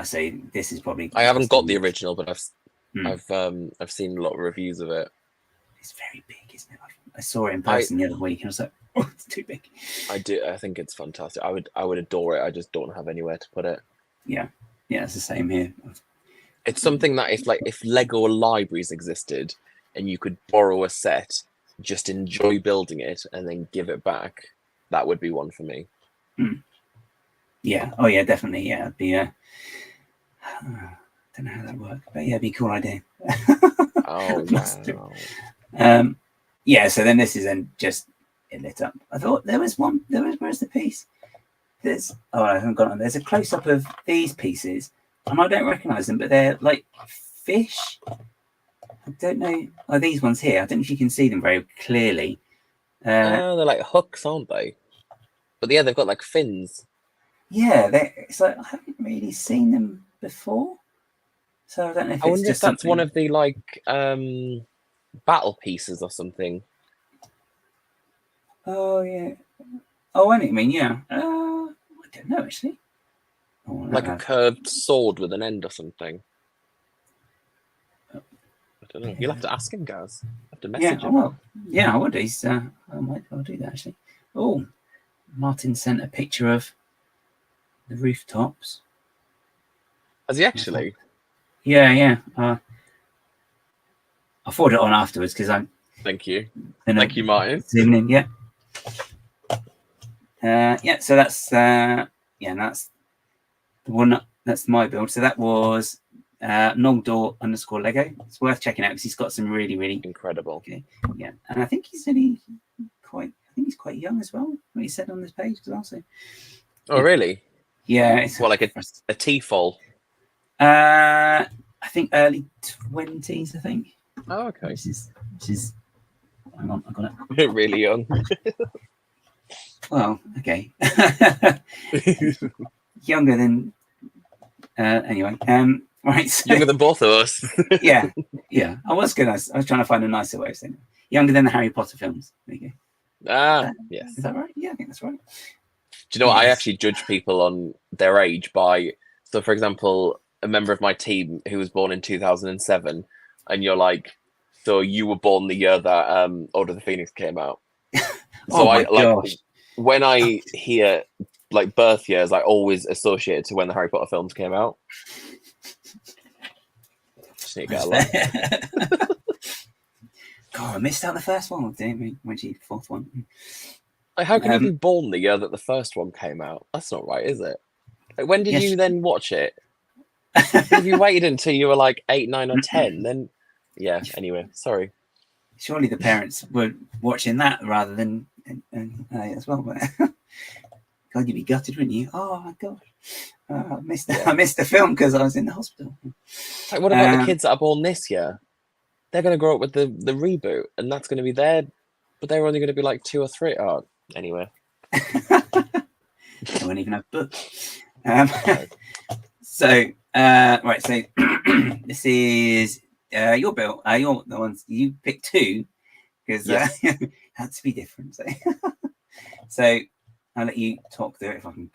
So this is probably. I haven't got the original, but I've seen a lot of reviews of it. It's very big, isn't it? I saw it in person the other week, and I was like, "Oh, it's too big." I do. I think it's fantastic. I would adore it. I just don't have anywhere to put it. Yeah, it's the same here. It's something that if Lego libraries existed and you could borrow a set, just enjoy building it and then give it back, that would be one for me. Yeah. Oh yeah, definitely. Yeah, it'd be don't know how that works, but yeah, it'd be a cool idea. Oh wow. Yeah, so then this is then just it lit up. I thought there was one. Where's the piece? I haven't got on. There's a close up of these pieces, and I don't recognise them, but they're like fish. I don't know. Oh, these ones here. I don't know if you can see them very clearly. they're like hooks, aren't they? But yeah, they've got like fins. Yeah, it's like I haven't really seen them before, so I don't know if I it's wonder just if that's something... one of the like battle pieces or something. Oh yeah. Oh, I mean, yeah. I don't know actually. Like a curved sword with an end or something. I don't know. You'll have to ask him, guys. Have to message him. Well, yeah, I would. I'll do that actually. Oh, Martin sent a picture of the rooftops. Has he actually? Yeah. I'll forward it on afterwards because I'm. Thank you. Thank you, Martin. Zooming in, yeah. So that's that's the one. That's my build. So that was Nogdor_Lego. It's worth checking out because he's got some really incredible. Okay. Yeah, and I think he's only quite. I think he's quite young as well. What he said on this page as well. So. Oh really? Yeah. It's like a T-fall. I think early 20s. I think. Oh okay. Which is. Hang on, I got it. Really young. Well, okay. Younger than anyway. Right. So, younger than both of us. yeah. I was trying to find a nicer way of saying it. Younger than the Harry Potter films. There you go. Yes. Is that right? Yeah, I think that's right. Do you know what? I actually judge people on their age by, so for example, a member of my team who was born in 2007, and you're like, so you were born the year that Order of the Phoenix came out. So gosh. When I hear like birth years, I always associate it to when the Harry Potter films came out. Just need to get a lot. God, I missed out the first one. When she the fourth one. Like, how can you be born the year that the first one came out? That's not right, is it? Like, when did you then watch it? If you waited until you were like 8, 9, or 10, then yeah. Anyway, sorry. Surely the parents were watching that rather than as well. But God, you'd be gutted, wouldn't you? Oh my God, I missed the film because I was in the hospital. Like, what about the kids that are born this year? They're going to grow up with the reboot, and that's going to be there, but they're only going to be like 2 or 3. Oh, anyway. They won't even have books. So right, so this is your build. You're the ones you picked 2 because had to be different. So I'll let you talk through it if I can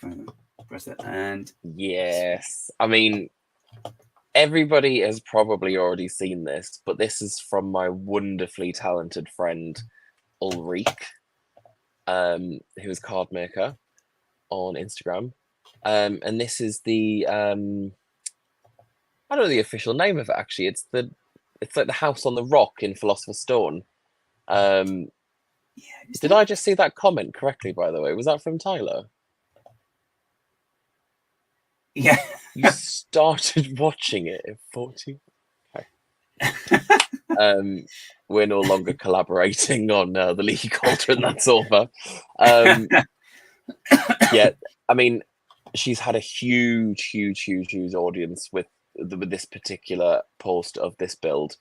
press it. And yes, I mean, everybody has probably already seen this, but this is from my wonderfully talented friend Ulrike, who is Card Maker on Instagram. And this is the I don't know the official name of it actually. It's like the house on the rock in Philosopher's Stone. Did I just see that comment correctly, by the way? Was that from Tyler? Yeah. You started watching it at 40. Okay. We're no longer collaborating on the League Cauldron. That's over. Yeah, I mean, she's had a huge audience with this particular post of this build.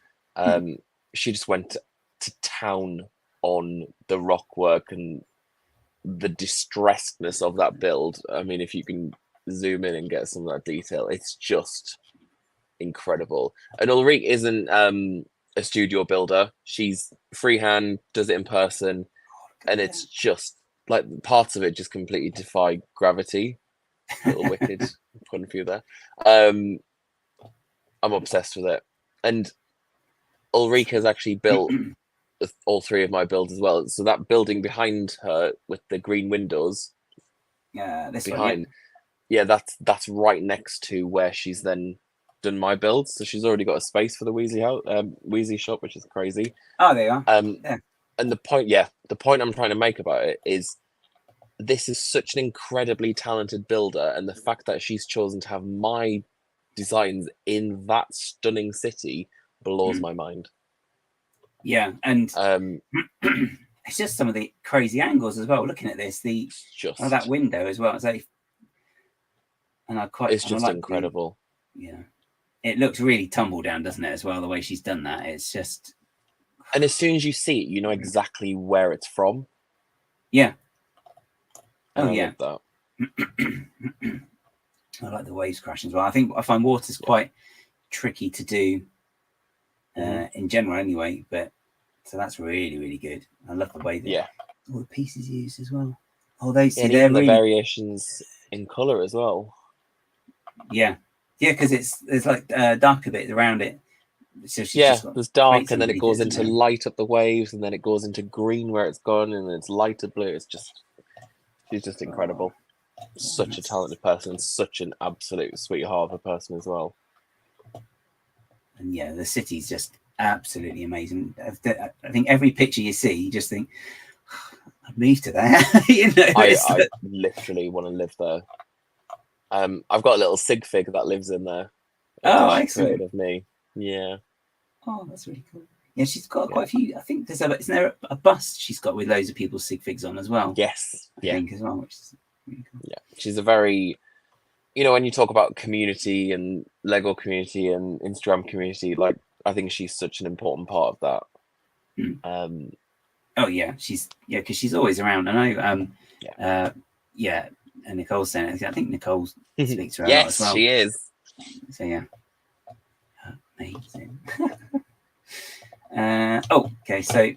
She just went to town on the rock work and the distressedness of that build. I mean, if you can zoom in and get some of that detail, it's just incredible. And Ulrike isn't a studio builder. She's freehand, does it in person, and it's just like parts of it just completely defy gravity. Little wicked pun for you there. I'm obsessed with it. And Ulrike has actually built all 3 of my builds as well. So that building behind her with the green windows, this behind, that's right next to where she's then done my builds. So she's already got a space for the Weasley house, Weasley shop, which is crazy. Oh, there you are. And the point I'm trying to make about it is this is such an incredibly talented builder, and the fact that she's chosen to have my designs in that stunning city blows my mind. Yeah, and it's just some of the crazy angles as well. Looking at this, that window as well. And it's just incredible. It looks really tumble down, doesn't it? As well, the way she's done that, it's just. And as soon as you see it, you know exactly where it's from. Yeah. And I love that. I like the waves crashing as well. I find water's quite tricky to do in general, anyway. But so that's really, really good. I love the way that all the pieces used as well. Oh, they see the variations in color as well. Yeah, because there's like darker bits around it. So there's dark, and then it goes into light up the waves, and then it goes into green where it's gone, and then it's lighter blue. It's just, she's just incredible. Such a talented person, and such an absolute sweetheart of a person as well. And the city's just absolutely amazing. I think every picture you see, you just think, I'd move to there. I literally want to live there. I've got a little sig fig that lives in there. Excellent. Of me. Yeah. Oh, that's really cool. Yeah, she's got quite a few. I think isn't there a bust she's got with loads of people's sig figs on as well? Yes. I think as well, which is really cool. Yeah, she's a very, when you talk about community and Lego community and Instagram community, like, I think she's such an important part of that. Oh yeah, because she's always around. I know. And Nicole's saying it. I think Nicole speaks to her a lot as well. Yes, she is. So yeah, amazing. Okay. So.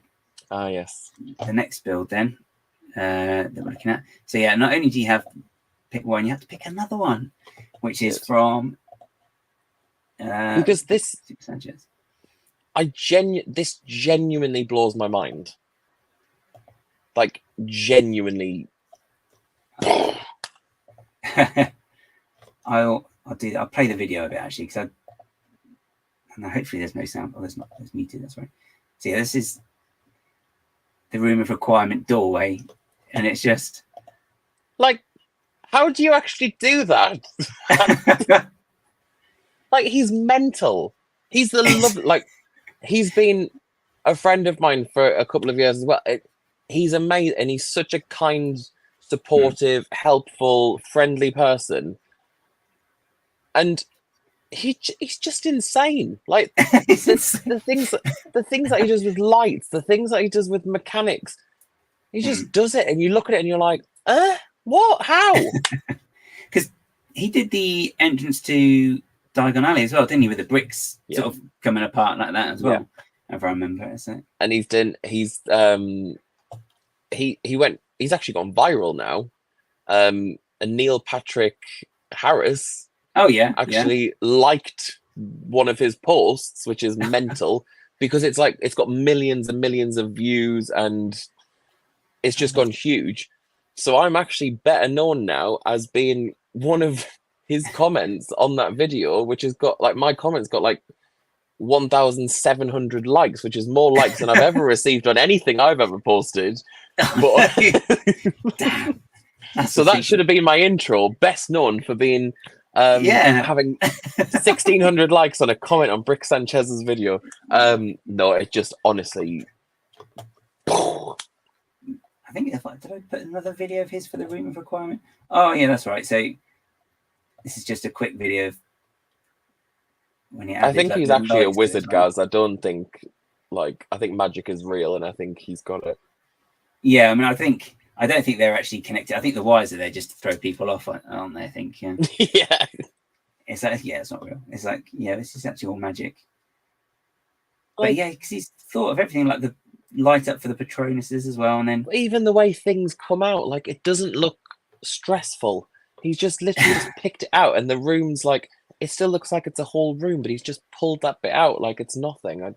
Yes. The next build then that we're looking at. So not only do you have pick one, you have to pick another one, which is from. Because this. Sanchez. This genuinely blows my mind. Like, genuinely. I'll do that. I'll play the video of it actually, because hopefully there's no sound. Oh, there's not. There's muted. That's right. So this is the room of requirement doorway, and it's just like, how do you actually do that? Like, he's mental. He's he's been a friend of mine for a couple of years as well. He's amazing, and he's such a kind, supportive, helpful, friendly person. And he's just insane. Like, the things that he does with lights, the things that he does with mechanics, he just does it, and you look at it and you're like, what? How? Because he did the entrance to Diagon Alley as well, didn't he? With the bricks sort of coming apart like that as well. If I remember it. So. And he's actually gone viral now. And Neil Patrick Harris actually liked one of his posts, which is mental, because it's got millions and millions of views, and it's just gone huge. So I'm actually better known now as being one of his comments on that video, which has got my comments got 1,700 likes, which is more likes than I've ever received on anything I've ever posted. But damn. So that should have been my intro. Best known for being having 1,600 likes on a comment on Brick Sanchez's video. No, it just honestly. I think did I put another video of his for the room of requirement? Oh yeah, that's right. So this is just a quick video of when he added, I think he's actually a wizard, guys. I don't think I think magic is real, and I think he's got it. Yeah, I mean, I don't think they're actually connected. I think the wires are there just to throw people off, aren't they? I think, yeah. Yeah. It's it's not real. It's this is actually all magic. But because he's thought of everything, like the light up for the Patronuses as well, and then even the way things come out, it doesn't look stressful. He's just literally just picked it out, and the room's it still looks like it's a whole room, but he's just pulled that bit out like it's nothing.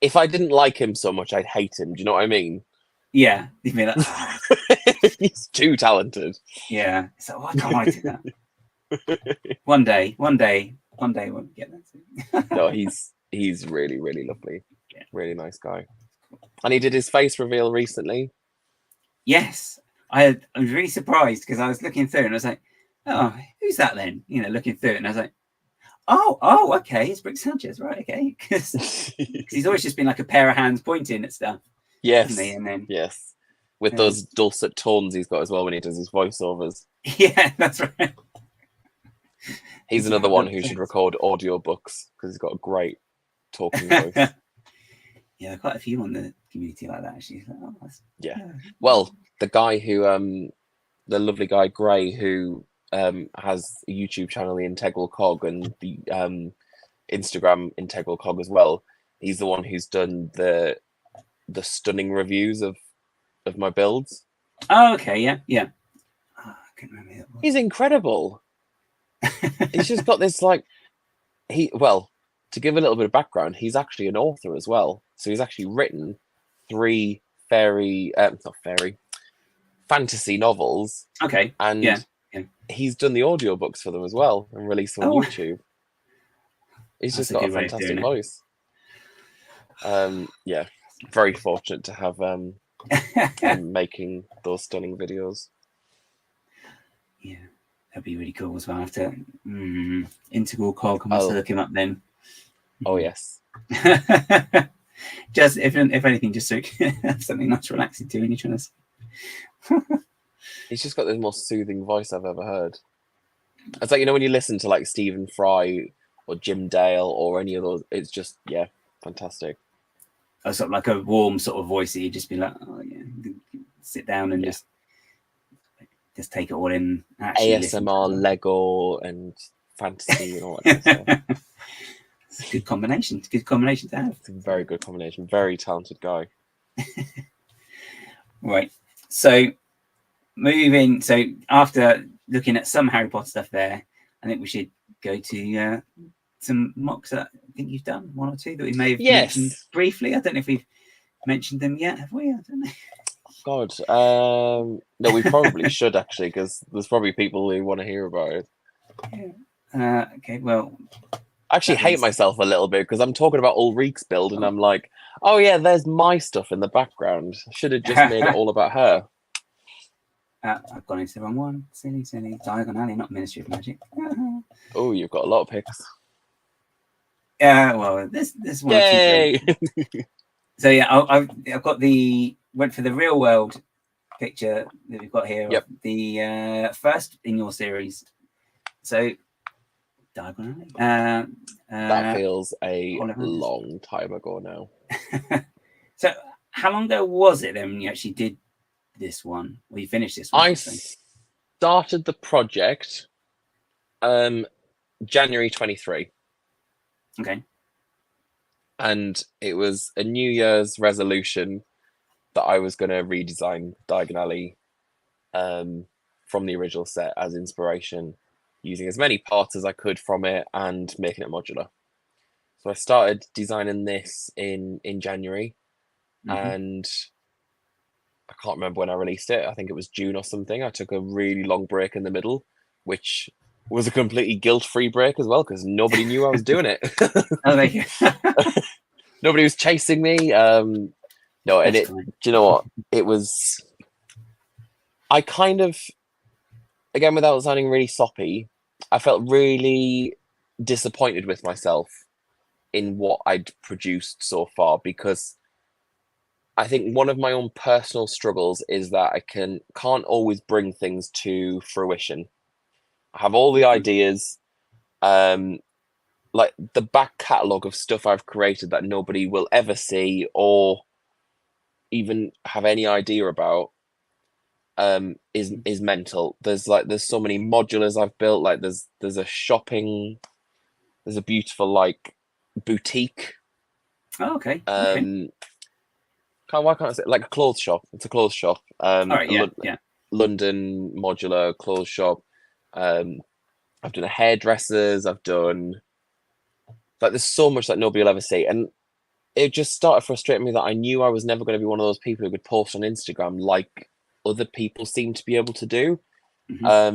If I didn't like him so much, I'd hate him. Do you know what I mean? Yeah, you mean he's too talented. Yeah, so why can't I do that? One day we'll get that. No, he's really, really lovely. Yeah. Really nice guy. And he did his face reveal recently. Yes, I was really surprised because I was looking through and I was like, oh, who's that then? You know, looking through it, and I was like, oh, okay, it's Brick Sanchez, right? Okay, because he's always just been like a pair of hands pointing at stuff. Yes, Hasn't he? And then yes, with those dulcet tones he's got as well when he does his voiceovers. Yeah, that's right. He's another one who should record audiobooks because he's got a great talking voice. Yeah, there are quite a few on the community like that actually. Like, oh, yeah. Well, the guy who, the lovely guy Gray, who has a YouTube channel, the Integral Cog, and the Instagram Integral Cog as well. He's the one who's done the stunning reviews of my builds. Oh, okay, yeah. Oh, I can't remember who that was. He's incredible. He's just got this like to give a little bit of background, he's actually an author as well. So he's actually written 3 fantasy novels. Okay. And he's done the audiobooks for them as well and released them on YouTube. He's just got a fantastic voice. Yeah, very fortunate to have him making those stunning videos. Yeah, that'd be really cool as well. After Integral Cog, I must look him up then. Oh yes. Just if anything, just so something nice, relaxing to when you're trying to. He's just got the most soothing voice I've ever heard. It's like, you know, when you listen to like Stephen Fry or Jim Dale or any of those, it's just fantastic. Oh, sort of like a warm sort of voice that you just be like, oh yeah, sit down and just take it all in. ASMR, Lego, and fantasy and all that stuff. It's a good combination. It's a good combination to have. It's a very good combination. Very talented guy. Right. So moving. So after looking at some Harry Potter stuff there, I think we should go to some mocks that I think you've done, 1 or 2 that we may have mentioned briefly. I don't know if we've mentioned them yet, have we? I don't know. God, no, we probably should actually, because there's probably people who want to hear about it. Yeah. Okay, well, I actually hate myself a little bit because I'm talking about Ulrike's build and I'm like, oh yeah, there's my stuff in the background. Should have just made it all about her. I've gone into the wrong one. Silly. Diagon Alley, not Ministry of Magic. Oh, you've got a lot of picks. Yeah, well, this one. Yay! So yeah, I've got went for the real world picture that we've got here. Yep. The first in your series. So Diagon Alley. That feels a long time ago now. So how long ago was it then when you actually did this one? Well, you finished this one. I started the project January 23. Okay. And it was a New Year's resolution that I was going to redesign Diagon Alley from the original set as inspiration, using as many parts as I could from it and making it modular. So I started designing this in January, and I can't remember when I released it. I think it was June or something. I took a really long break in the middle, which was a completely guilt-free break as well, because nobody knew I was doing it. Oh, thank you. Nobody was chasing me. No, and do you know what? It was, I kind of, again, without sounding really soppy, I felt really disappointed with myself in what I'd produced so far, because I think one of my own personal struggles is that I can't always bring things to fruition. I have all the ideas, like the back catalogue of stuff I've created that nobody will ever see or even have any idea about, is mental. There's so many modulars I've built. Like there's a beautiful like boutique. Oh, okay. Why can't I say like a clothes shop? It's a clothes shop. All right, yeah. London modular clothes shop. I've done a hairdressers. I've done like there's so much that nobody will ever see, and it just started frustrating me that I knew I was never going to be one of those people who could post on Instagram like other people seem to be able to do. I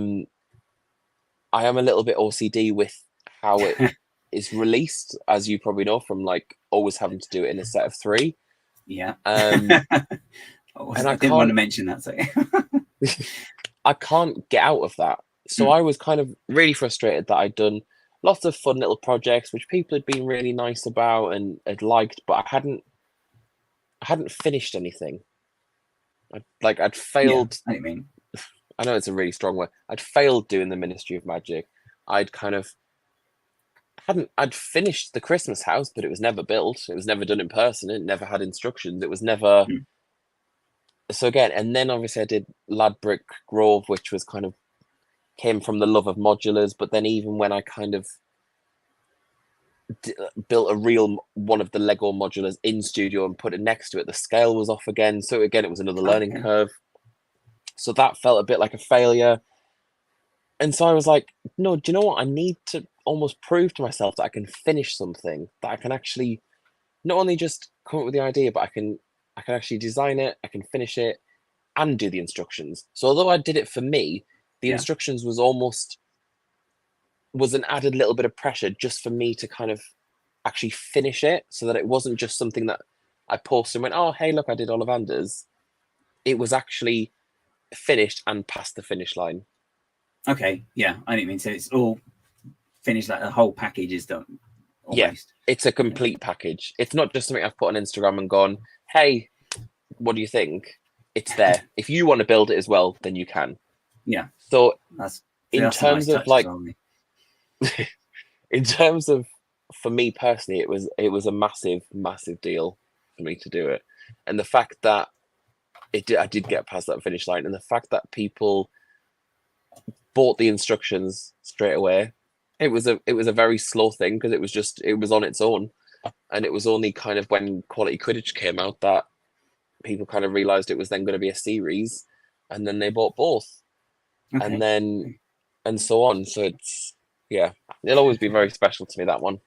am a little bit OCD with how it is released, as you probably know from like always having to do it in a set of 3. Yeah. And I didn't want to mention that. So I can't get out of that. So I was kind of really frustrated that I'd done lots of fun little projects which people had been really nice about and had liked, but I hadn't finished anything. I'd failed. I mean, I know it's a really strong word. I'd failed doing the Ministry of Magic. I'd finished the Christmas house, but it was never built. It was never done in person. It never had instructions. It was never. So again, and then obviously I did Ladbrick Grove, which was kind of came from the love of modulars. But then even when I kind of built a real one of the Lego modulars in studio and put it next to it, the scale was off again. So again, it was another learning curve. So that felt a bit like a failure. And so I was like, no, do you know what? I need to almost prove to myself that I can finish something, that I can actually not only just come up with the idea, but I can actually design it, I can finish it and do the instructions. So although I did it for me, the instructions was an added little bit of pressure just for me to kind of actually finish it, so that it wasn't just something that I posted and went, oh, hey, look, I did Ollivanders. It was actually finished and past the finish line. Okay, yeah, I didn't mean so. It's all finished, like the whole package is done. Almost. Yeah, it's a complete package. It's not just something I've put on Instagram and gone, hey, what do you think? It's there. If you want to build it as well, then you can. Yeah. So that's in terms nice of like, well, in terms of, for me personally, it was a massive deal for me to do it, and the fact that I did get past that finish line, and the fact that people bought the instructions straight away. It was a very slow thing, because it was on its own, and it was only kind of when Quality Quidditch came out that people kind of realized it was then going to be a series, and then they bought both, and then and so on. So it'll always be very special to me, that one.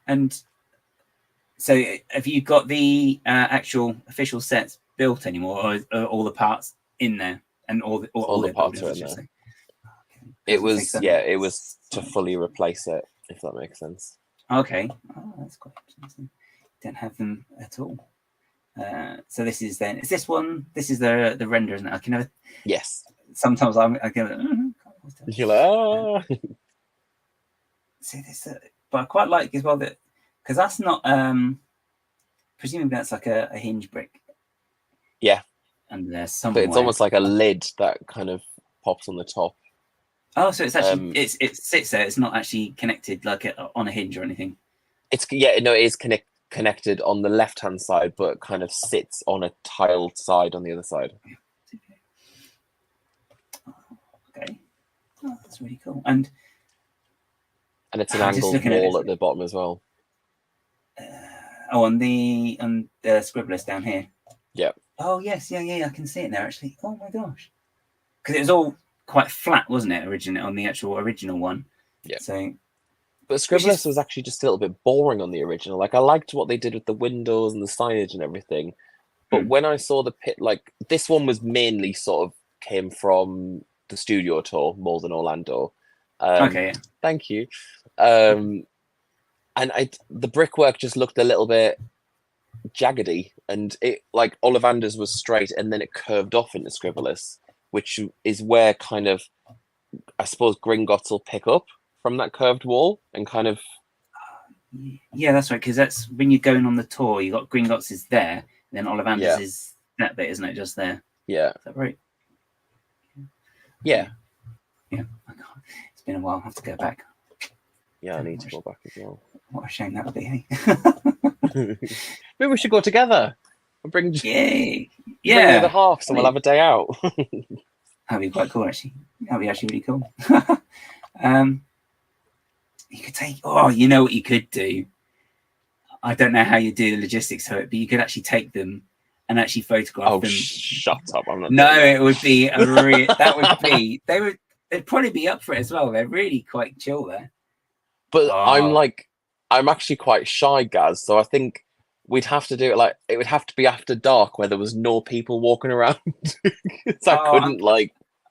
And so, have you got the actual official sets built anymore, or are all the parts in there, and all the parts are in there? It was to fully replace it, if that makes sense. Okay, that's quite interesting. Don't have them at all. So this is this one? This is the render, isn't it? I can never. Yes. Sometimes I go. You're like, oh. See this, but I quite like as well that, because that's not. Presumably that's like a hinge brick. Yeah. And there's somewhere. But it's almost like a lid that kind of pops on the top. Oh, so it's actually it sits there. It's not actually connected like on a hinge or anything. It is connected on the left hand side, but kind of sits on a tiled side on the other side. Okay, that's really cool. And it's an angled wall at the bottom as well. On the scribblers down here. Yeah. Oh yes, yeah. I can see it now actually. Oh my gosh, because it was all quite flat, wasn't it, originally on the original one? Yeah. So, but Scribblers was actually just a little bit boring on the original. Like, I liked what they did with the windows and the signage and everything, but when I saw the pit, like this one was mainly sort of came from the studio tour more than Orlando. Okay. Thank you. And the brickwork just looked a little bit jaggedy, and it like Ollivanders was straight, and then it curved off into Scribblers, which is where kind of, I suppose, Gringotts will pick up from that curved wall and kind of. Yeah, that's right, because that's when you're going on the tour, you got Gringotts is there, then Ollivanders is that bit, isn't it? Just there. Yeah. Is that right? Yeah. Yeah. It's been a while. I have to go back. Yeah, I need to go back as well. What a shame that would be, hey? Maybe we should go together. I'll bring Yay. Bring the other half, so we'll have a day out. That'd be quite cool, actually. That'd be actually really cool. You could take. Oh, you know what you could do? I don't know how you do the logistics of it, but you could actually take them and actually photograph them. Shut up! I'm not. No, it would be a that would be. They'd probably be up for it as well. They're really quite chill there. But I'm actually quite shy, Gaz. So I think we'd have to do it it would have to be after dark, where there was no people walking around.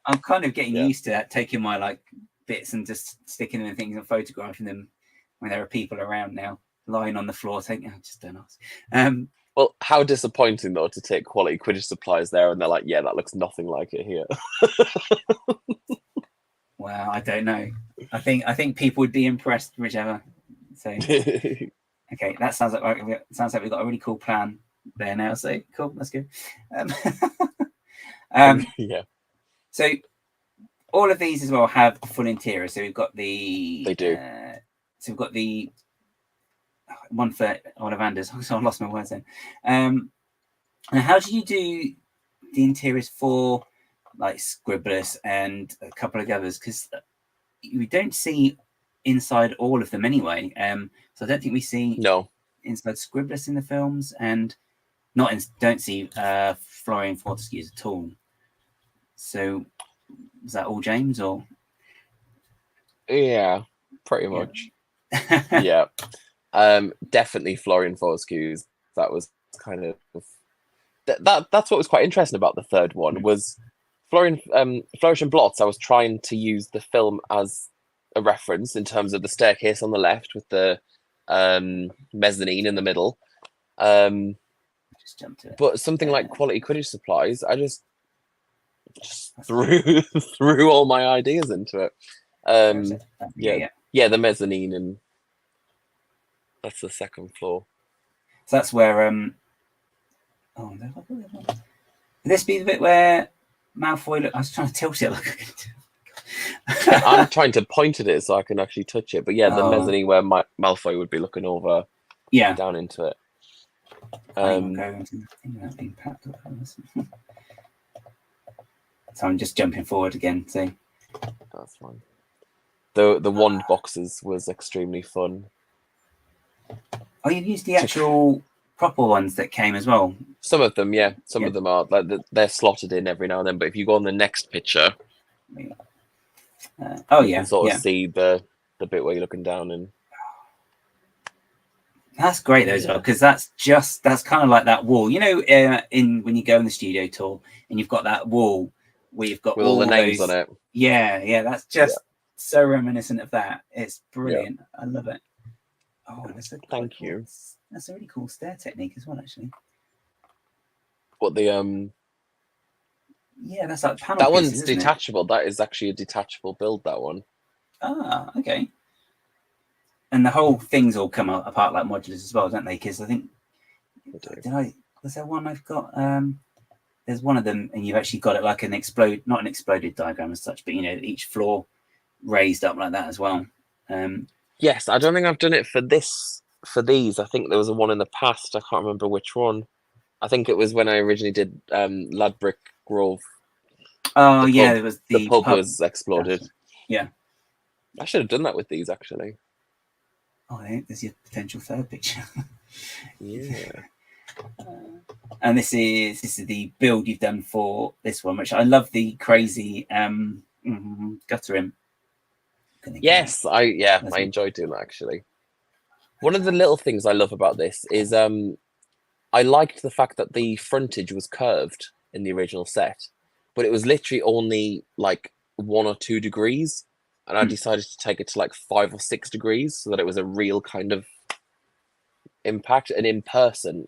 I'm kind of getting used to that, taking my bits and just sticking them in things and photographing them when there are people around now, lying on the floor, taking. Just don't ask. Well, how disappointing though to take Quality Quidditch supplies there, and they're like, "Yeah, that looks nothing like it here." Well, I don't know. I think people would be impressed, whichever. So okay, that sounds like we've got a really cool plan there now. So cool, that's good. Yeah. So all of these as well have a full interior. So we've got the. They do. So we've got the one for Ollivanders. So I lost my words then. And how do you do the interiors for like Scribblers and a couple of others? Because we don't see inside all of them anyway. So I don't think we see inside Scribblers in the films, and don't see Florian Fortescue's at all. So is that all James or? Yeah, pretty much. Yeah. Definitely Florian Fortescue's. That was kind of that's what was quite interesting about the third one was Flourish and Blots. I was trying to use the film as a reference in terms of the staircase on the left with the mezzanine in the middle. Just jump to it. But something like Quality Quidditch Supplies, I just threw all my ideas into it. Yeah, the mezzanine, and that's the second floor. So that's where would this be the bit where Malfoy I was trying to tilt it like I'm trying to point at it so I can actually touch it, but yeah, the mezzanine where Malfoy would be looking over down into it. So I'm just jumping forward again. So that's fine. The wand boxes was extremely fun. Oh, you used the actual proper ones that came as well. Some of them, yeah. Some of them are like they're slotted in every now and then. But if you go on the next picture, you can sort of see the bit where you're looking down, and that's great though, as well, because that's kind of like that wall, you know, in when you go in the studio tour and you've got that wall where you've got with all the names on it. Yeah, that's just so reminiscent of that. It's brilliant. I love it. Oh, thank you. That's a really cool stair technique as well, actually. What the Yeah, that's like panel. That pieces, one's detachable. That is actually a detachable build. That one. Ah, okay. And the whole things all come apart like modulars as well, don't they? Because I think was there one I've got? There's one of them, and you've actually got it like not an exploded diagram as such, but you know, each floor raised up like that as well. Yes, I don't think I've done it for these. I think there was one in the past. I can't remember which one. I think it was when I originally did Ladbrick Grove. Oh, yeah, it was the pub was exploded. Yeah. I should have done that with these, actually. Oh, I think there's your potential third picture. Yeah. And this is the build you've done for this one, which I love, the crazy gutter rim. Yes, I enjoyed doing that, actually. One of the little things I love about this is I liked the fact that the frontage was curved in the original set, but it was literally only like 1 or 2 degrees, and I decided to take it to like 5 or 6 degrees so that it was a real kind of impact. And in person,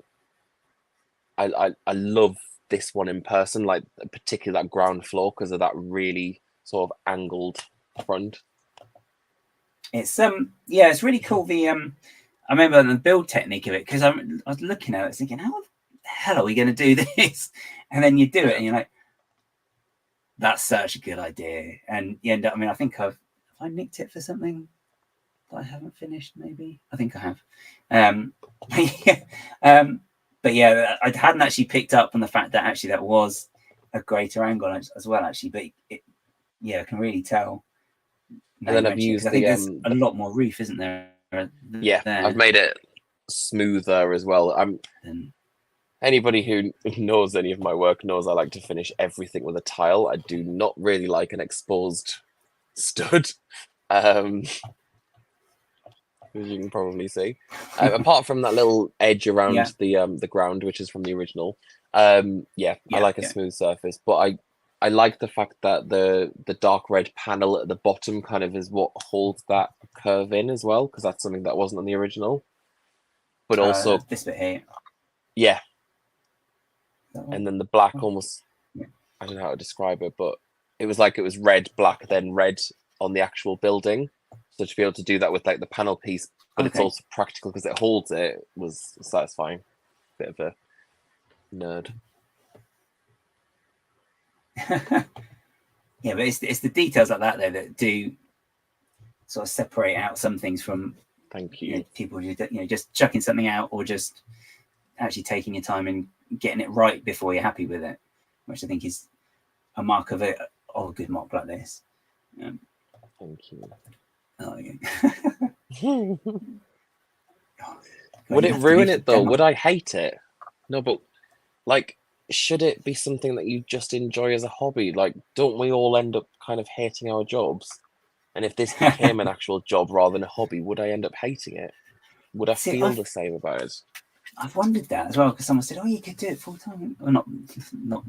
I love this one in person, like particularly that ground floor, because of that really sort of angled front. It's it's really cool. I remember the build technique of it, because I was looking at it thinking, how the hell are we going to do this? And then you do it and you're like, that's such a good idea. And you end up, I think have I nicked it for something that I haven't finished? Maybe I think I have. But yeah, I hadn't actually picked up on the fact that actually that was a greater angle as well, actually. But I can really tell. And then I've used I think there's a lot more roof, isn't there? I've made it smoother as well. Anybody who knows any of my work knows I like to finish everything with a tile. I do not really like an exposed stud, as you can probably see. Apart from that little edge around the ground, which is from the original. I like a smooth surface, but I like the fact that the dark red panel at the bottom kind of is what holds that curve in as well, because that's something that wasn't on the original. But also this bit here. Yeah. And then the black almost, I don't know how to describe it, but it was like it was red, black, then red on the actual building. So to be able to do that with like the panel piece, but it's also practical because it holds it, was satisfying. Bit of a nerd. Yeah, but it's the details like that though that do sort of separate out some things from Thank you. People who just chucking something out or just actually taking your time and getting it right before you're happy with it, which I think is a mark of a good mock like this. Thank you. Oh, yeah. Would it ruin it though? Would I hate it? No, but like, should it be something that you just enjoy as a hobby? Like, don't we all end up kind of hating our jobs? And if this became an actual job rather than a hobby, would I end up hating it? Would I feel the same about it? I've wondered that as well, because someone said, "Oh, you could do it full time." Well, not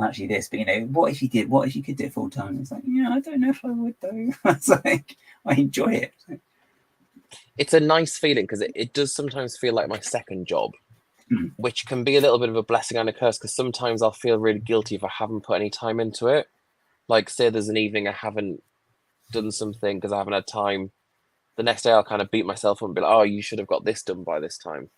actually this, but what if you did? What if you could do it full time? It's like, I don't know if I would though. It's like I enjoy it. It's a nice feeling because it does sometimes feel like my second job, which can be a little bit of a blessing and a curse because sometimes I'll feel really guilty if I haven't put any time into it. Like, say there's an evening I haven't done something because I haven't had time. The next day I'll kind of beat myself up and be like, "Oh, you should have got this done by this time."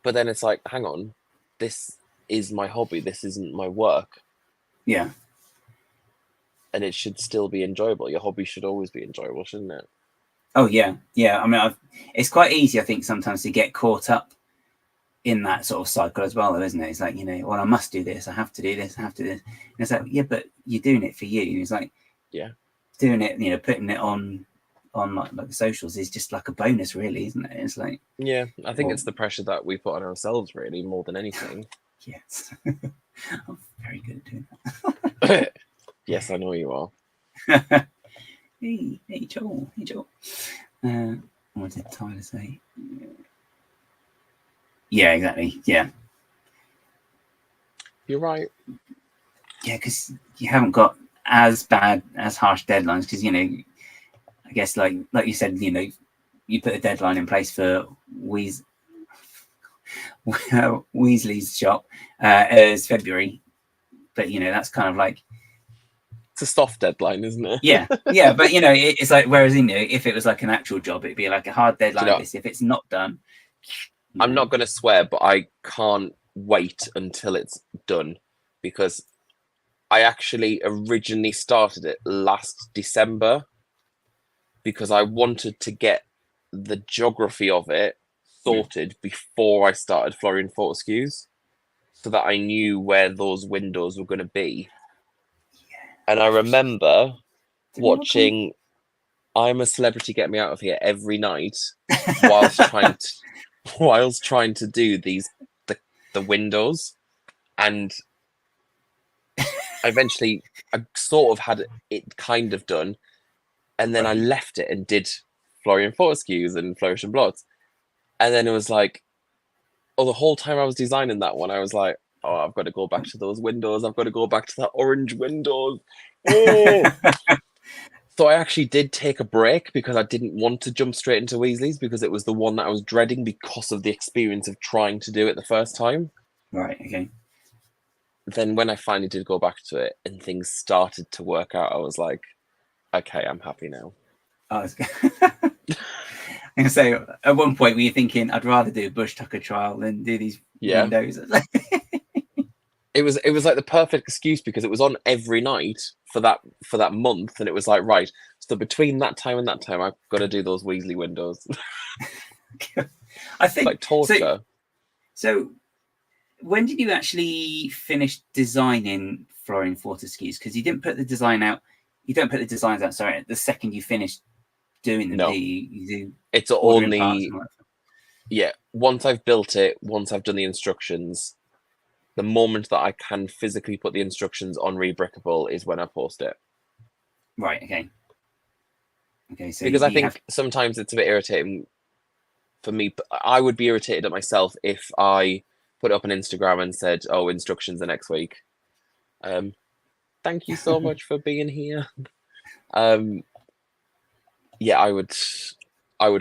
But then it's like, hang on, this is my hobby. This isn't my work. Yeah. And it should still be enjoyable. Your hobby should always be enjoyable, shouldn't it? Oh, yeah. Yeah. I mean, it's quite easy, I think, sometimes to get caught up in that sort of cycle as well, though, isn't it? It's like, well, I must do this. I have to do this. I have to do this. And it's like, yeah, but you're doing it for you. It's like, yeah, doing it, putting it on like the socials is just like a bonus, really, isn't it? It's like, yeah, I think it's the pressure that we put on ourselves, really, more than anything. Yes. I'm very good at doing that. Yes, I know you are. Hey, Joel. What did Tyler say? Yeah, exactly. Yeah. You're right. Yeah, because you haven't got as harsh deadlines because, I guess like you said, you put a deadline in place for Weasley's shop as February, but that's kind of like it's a soft deadline, isn't it? yeah, but it's like, whereas if it was like an actual job, it'd be like a hard deadline. If it's not done, I'm not going to swear, but I can't wait until it's done because I actually originally started it last December because I wanted to get the geography of it sorted before I started Florian Fortescue's so that I knew where those windows were going to be. And I remember watching I'm a Celebrity Get Me Out of Here every night whilst trying to do the windows. And eventually I sort of had it kind of done. And then I left it and did Florian Fortescue's and Flourish and Blots. And then it was like, the whole time I was designing that one, I was like, oh, I've got to go back to those windows. I've got to go back to that orange windows. Oh. So I actually did take a break because I didn't want to jump straight into Weasley's because it was the one that I was dreading because of the experience of trying to do it the first time. Right, okay. Then when I finally did go back to it and things started to work out, I was like, okay, I'm happy now. And so at one point were you thinking, I'd rather do a bush tucker trial than do these windows? It was like the perfect excuse because it was on every night for that month, and it was like, right, so between that time and that time, I've got to do those Weasley windows. I think like torture. So when did you actually finish designing Florian Fortescue's? Because you didn't put the design out. You don't put the designs out. Sorry, the second you finish doing them, no. You do. It's only once I've built it, once I've done the instructions. The moment that I can physically put the instructions on Rebrickable is when I post it. Right, okay. So because I think sometimes it's a bit irritating for me. I would be irritated at myself if I put up on Instagram and said, oh, instructions are next week. Thank you so much for being here. Yeah, I would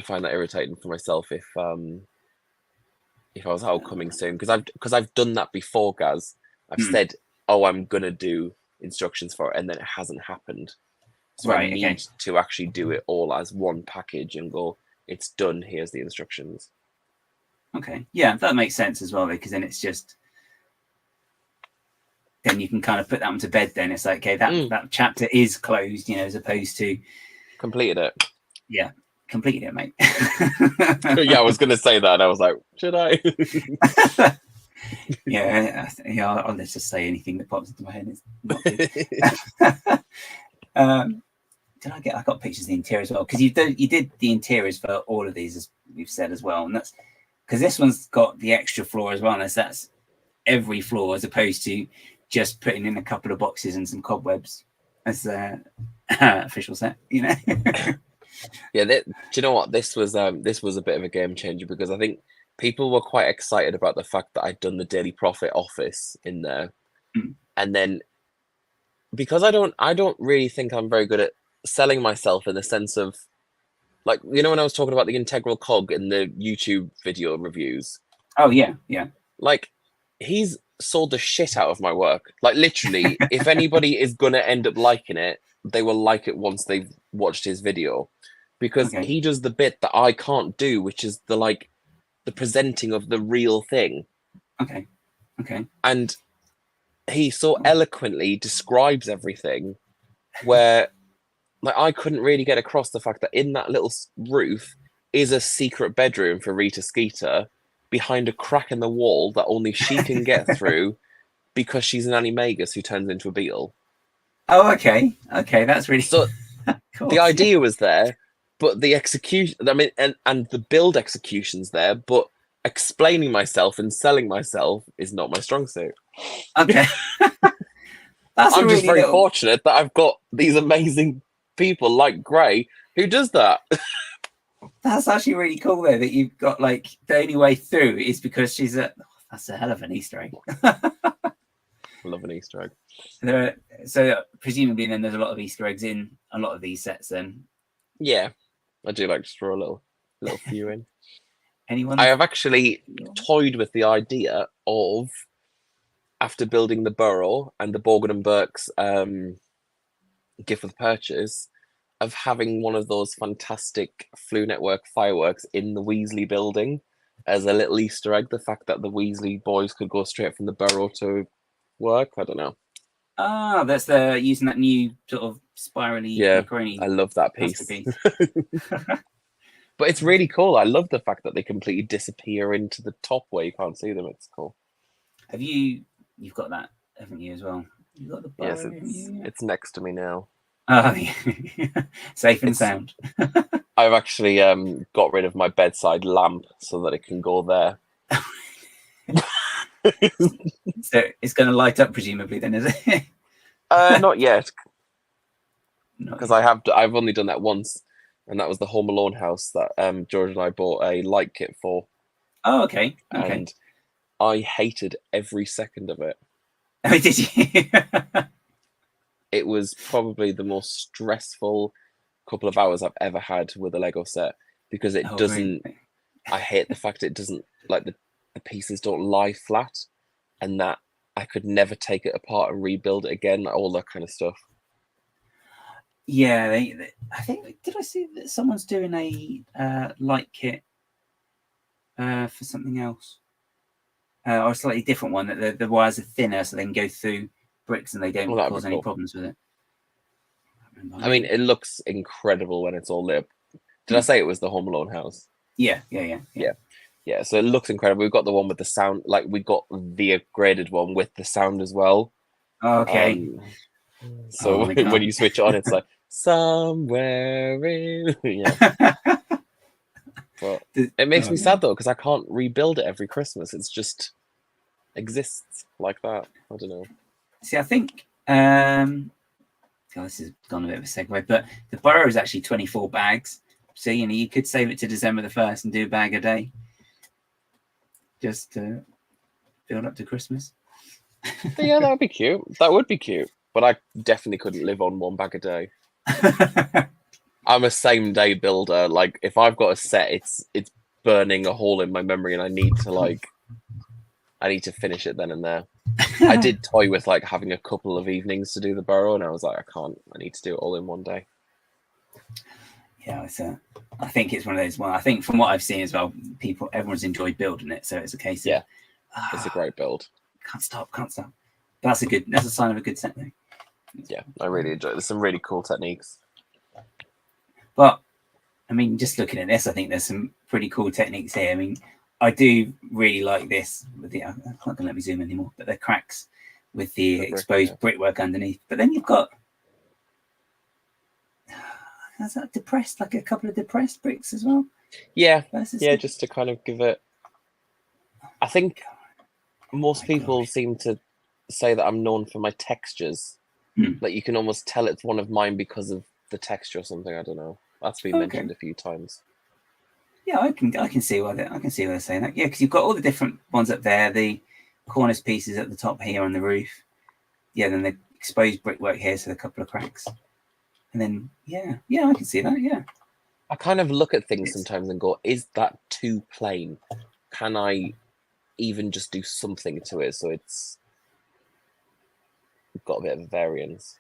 find that irritating for myself if I was coming soon, because I've done that before, Gaz. I've said, oh, I'm gonna do instructions for it, and then it hasn't happened. So I Right, need okay. to actually do it all as one package and go, it's done, here's the instructions. Okay. Yeah, that makes sense as well, because then it's just, then you can kind of put that one to bed. Then it's like, okay, that chapter is closed, you know, as opposed to completed it. Yeah, completed it, mate. Yeah, I was going to say that, and I was like, should I? Yeah, I'll let's just say anything that pops into my head. It's not good. I got pictures of the interior as well, because you did the interiors for all of these, as we've said as well, and that's because this one's got the extra floor as well, and that's every floor as opposed to just putting in a couple of boxes and some cobwebs as official set, you know. Yeah, do you know what, this was a bit of a game changer, because I think people were quite excited about the fact that I'd done the Daily Profit office in there. And then because I don't really think I'm very good at selling myself, in the sense of, like, you know, when I was talking about the integral cog in the YouTube video reviews. Oh yeah, like, he's sold the shit out of my work. Like, literally, if anybody is gonna end up liking it, they will like it once they've watched his video, because he does the bit that I can't do, which is the presenting of the real thing. Okay. And he so eloquently describes everything, where, like, I couldn't really get across the fact that in that little roof is a secret bedroom for Rita Skeeter behind a crack in the wall that only she can get through, because she's an animagus who turns into a beetle. Oh, okay, that's really so. Cool. The idea was there, but the execution, I mean, and the build execution's there, but explaining myself and selling myself is not my strong suit. Okay. I'm just very fortunate that I've got these amazing people like Gray who does that. That's actually really cool, though, that you've got, like, the only way through is because she's that's a hell of an Easter egg. I love an Easter egg. So presumably then there's a lot of Easter eggs in a lot of these sets then. Yeah, I do like to throw a little few in. Anyone? I have actually toyed with the idea of, after building the Burrow and the Borgin and Burke's gift with purchase, of having one of those fantastic Flu Network fireworks in the Weasley building as a little Easter egg. The fact that the Weasley boys could go straight from the Burrow to work, I don't know. Ah, that's using that new sort of spirally macaroni. I love that piece. But it's really cool. I love the fact that they completely disappear into the top where you can't see them. It's cool. You've got that, haven't you, as well? You've got the Burrow, yes, it's next to me now. Oh, yeah. Safe and sound. I've actually got rid of my bedside lamp so that it can go there. So it's going to light up, presumably, then, is it? Not yet, because I've only done that once, and that was the Home Alone house that George and I bought a light kit for. Oh, okay. And I hated every second of it. Oh, did you? It was probably the most stressful couple of hours I've ever had with a Lego set, because it doesn't. Really? I hate the fact it doesn't, like, the pieces don't lie flat, and that I could never take it apart and rebuild it again, all that kind of stuff. Yeah, I think, did I see that someone's doing a light kit for something else, or a slightly different one, that the wires are thinner so they can go through bricks and they don't cause any problems with it. I mean, it looks incredible when it's all lit up. Did I say it was the Home Alone house? Yeah. So it looks incredible. We've got the one with the sound, like, we got the upgraded one with the sound as well. Okay. So when you switch on, it's like somewhere in. Yeah. But it makes me sad though, because I can't rebuild it every Christmas. It's just exists like that. I don't know. See, I think this has gone a bit of a segue, but the Burrow is actually 24 bags. So, you could save it to December the 1st and do a bag a day. Just to build up to Christmas. Yeah, that would be cute. That would be cute. But I definitely couldn't live on one bag a day. I'm a same day builder. Like, if I've got a set, it's burning a hole in my memory, and I need to finish it then and there. I did toy with like having a couple of evenings to do the burrow, and I was like, I can't. I need to do it all in one day. Yeah, I think it's one of those. Well, I think from what I've seen as well, everyone's enjoyed building it, so it's a case of it's a great build. Can't stop. That's a sign of a good set, though. Yeah, I really enjoy it. There's some really cool techniques. But I mean, just looking at this, I think there's some pretty cool techniques here. I mean, I do really like this. I can't gonna let me zoom anymore, but the cracks with the exposed brickwork underneath. But then you've got has that depressed, like a couple of depressed bricks as well. Yeah, just to kind of give it. I think most people seem to say that I'm known for my textures. Like you can almost tell it's one of mine because of the texture or something. I don't know. That's been mentioned a few times. Yeah, I can see why they're saying that. Yeah, because you've got all the different ones up there, the cornice pieces at the top here on the roof. Yeah, then the exposed brickwork here, so a couple of cracks. And then I can see that. Yeah, I kind of look at things sometimes and go, "Is that too plain? Can I even just do something to it so it's got a bit of variance?"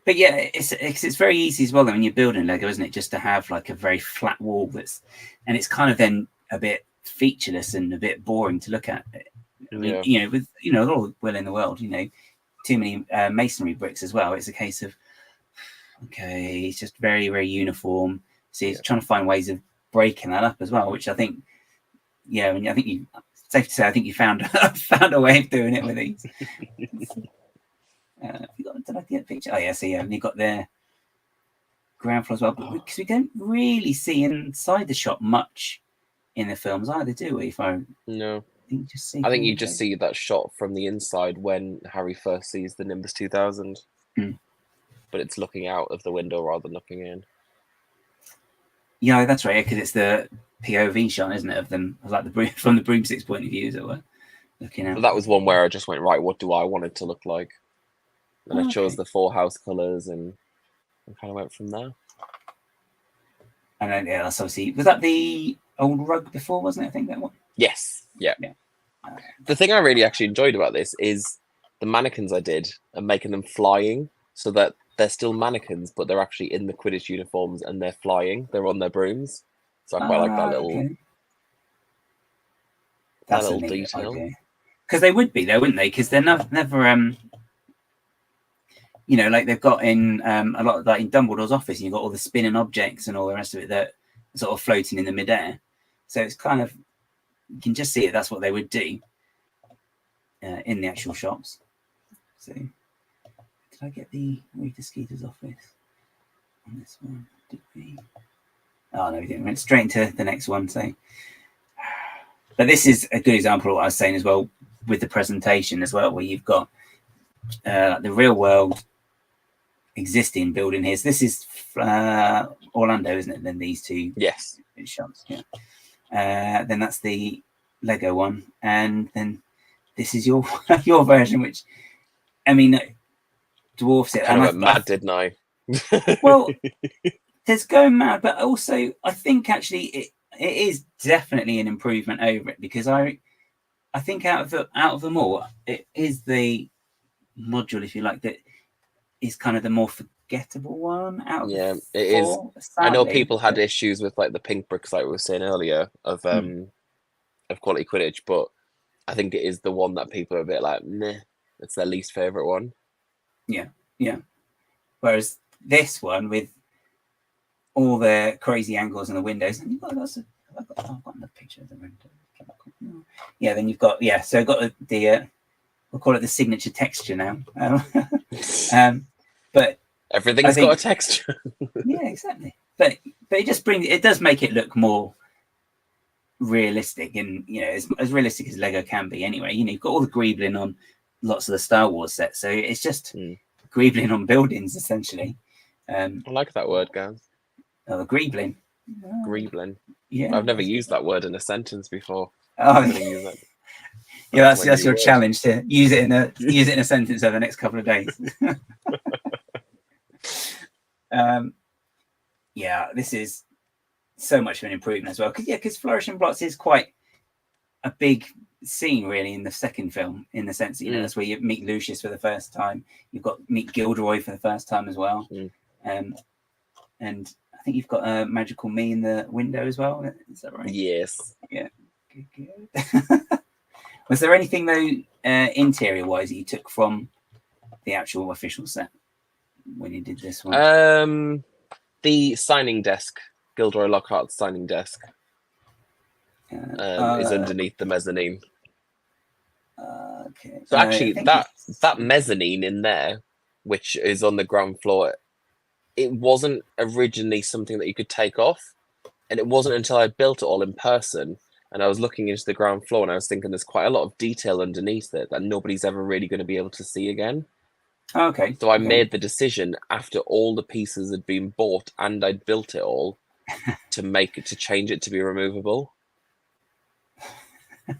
But yeah, it's very easy as well when you're building Lego, isn't it? Just to have like a very flat wall and it's kind of then a bit featureless and a bit boring to look at. I mean, with all well in the world, too many masonry bricks as well. It's a case of it's just very, very uniform. So he's trying to find ways of breaking that up as well, which I think, I think safe to say, I think you found a way of doing it with these. Did I get a picture? Oh yeah, so and you've got the ground floor as well, because we don't really see inside the shop much in the films either, do we? No. I think you just see that shot from the inside when Harry first sees the Nimbus 2000. But it's looking out of the window rather than looking in. Yeah, that's right. Because it's the POV shot, isn't it, of them, like from the broomstick's point of view, as it were, looking out. But that was one where I just went, right, what do I want it to look like? And I chose the 4 house colours and kind of went from there. And then that's obviously, was that the old rug before, wasn't it? I think that one. Yes. Yeah. The thing I really actually enjoyed about this is the mannequins I did and making them flying, so that they're still mannequins, but they're actually in the Quidditch uniforms and they're flying. They're on their brooms. So I quite like that little, that's a little detail. Because they would be there, wouldn't they? Because they're never like they've got in a lot of that in Dumbledore's office, and you've got all the spinning objects and all the rest of it that are sort of floating in the midair. So it's kind of, you can just see it. That's what they would do in the actual shops. So, did I get the Rita Skeeter's office on this one? Did we? Oh no, we didn't. We went straight into the next one. So, but this is a good example of what I was saying as well with the presentation as well, where you've got the real world existing building here. So this is Orlando, isn't it? Then these two shops. Yeah. Then that's the Lego one, and then this is your version, which I mean dwarfs it. Kind of went mad, didn't I? Well, there's going mad, but also I think actually it is definitely an improvement over it, because I think out of them all, it is the module, if you like, that is kind of the more forgettable one out of it is. I know people had issues with like the pink bricks, like we were saying earlier, of Quality Quidditch, but I think it is the one that people are a bit like, meh, it's their least favorite one. Yeah. Whereas this one, with all the crazy angles and the windows, and you've got I've got another picture of the window. Yeah, then you've got so I've got the we'll call it the signature texture now. But everything's got a texture. Yeah, exactly. But it does make it look more realistic, and as realistic as Lego can be anyway. You've got all the greebling on lots of the Star Wars sets, so it's just greebling on buildings essentially. I like that word, guys. Oh, greebling. Greebling. Yeah, I've never used that word in a sentence before. Oh, yeah, that's your challenge, to use it in a sentence over the next couple of days. This is so much of an improvement as well, because Flourishing Blocks is quite a big scene really in the second film, in the sense that, you know, that's where you meet Lucius for the first time. You've got meet Gilderoy for the first time as well. And I think you've got a magical me in the window as well. Is that right? Yes. Yeah. Good. Was there anything though, interior wise, that you took from the actual official set when you did this one? The signing desk, Gilderoy Lockhart's signing desk, is underneath the mezzanine. Okay. So actually, that mezzanine in there, which is on the ground floor, it wasn't originally something that you could take off, and it wasn't until I built it all in person and I was looking into the ground floor and I was thinking there's quite a lot of detail underneath it that nobody's ever really going to be able to see again. Okay. So I made the decision after all the pieces had been bought and I'd built it all to change it to be removable.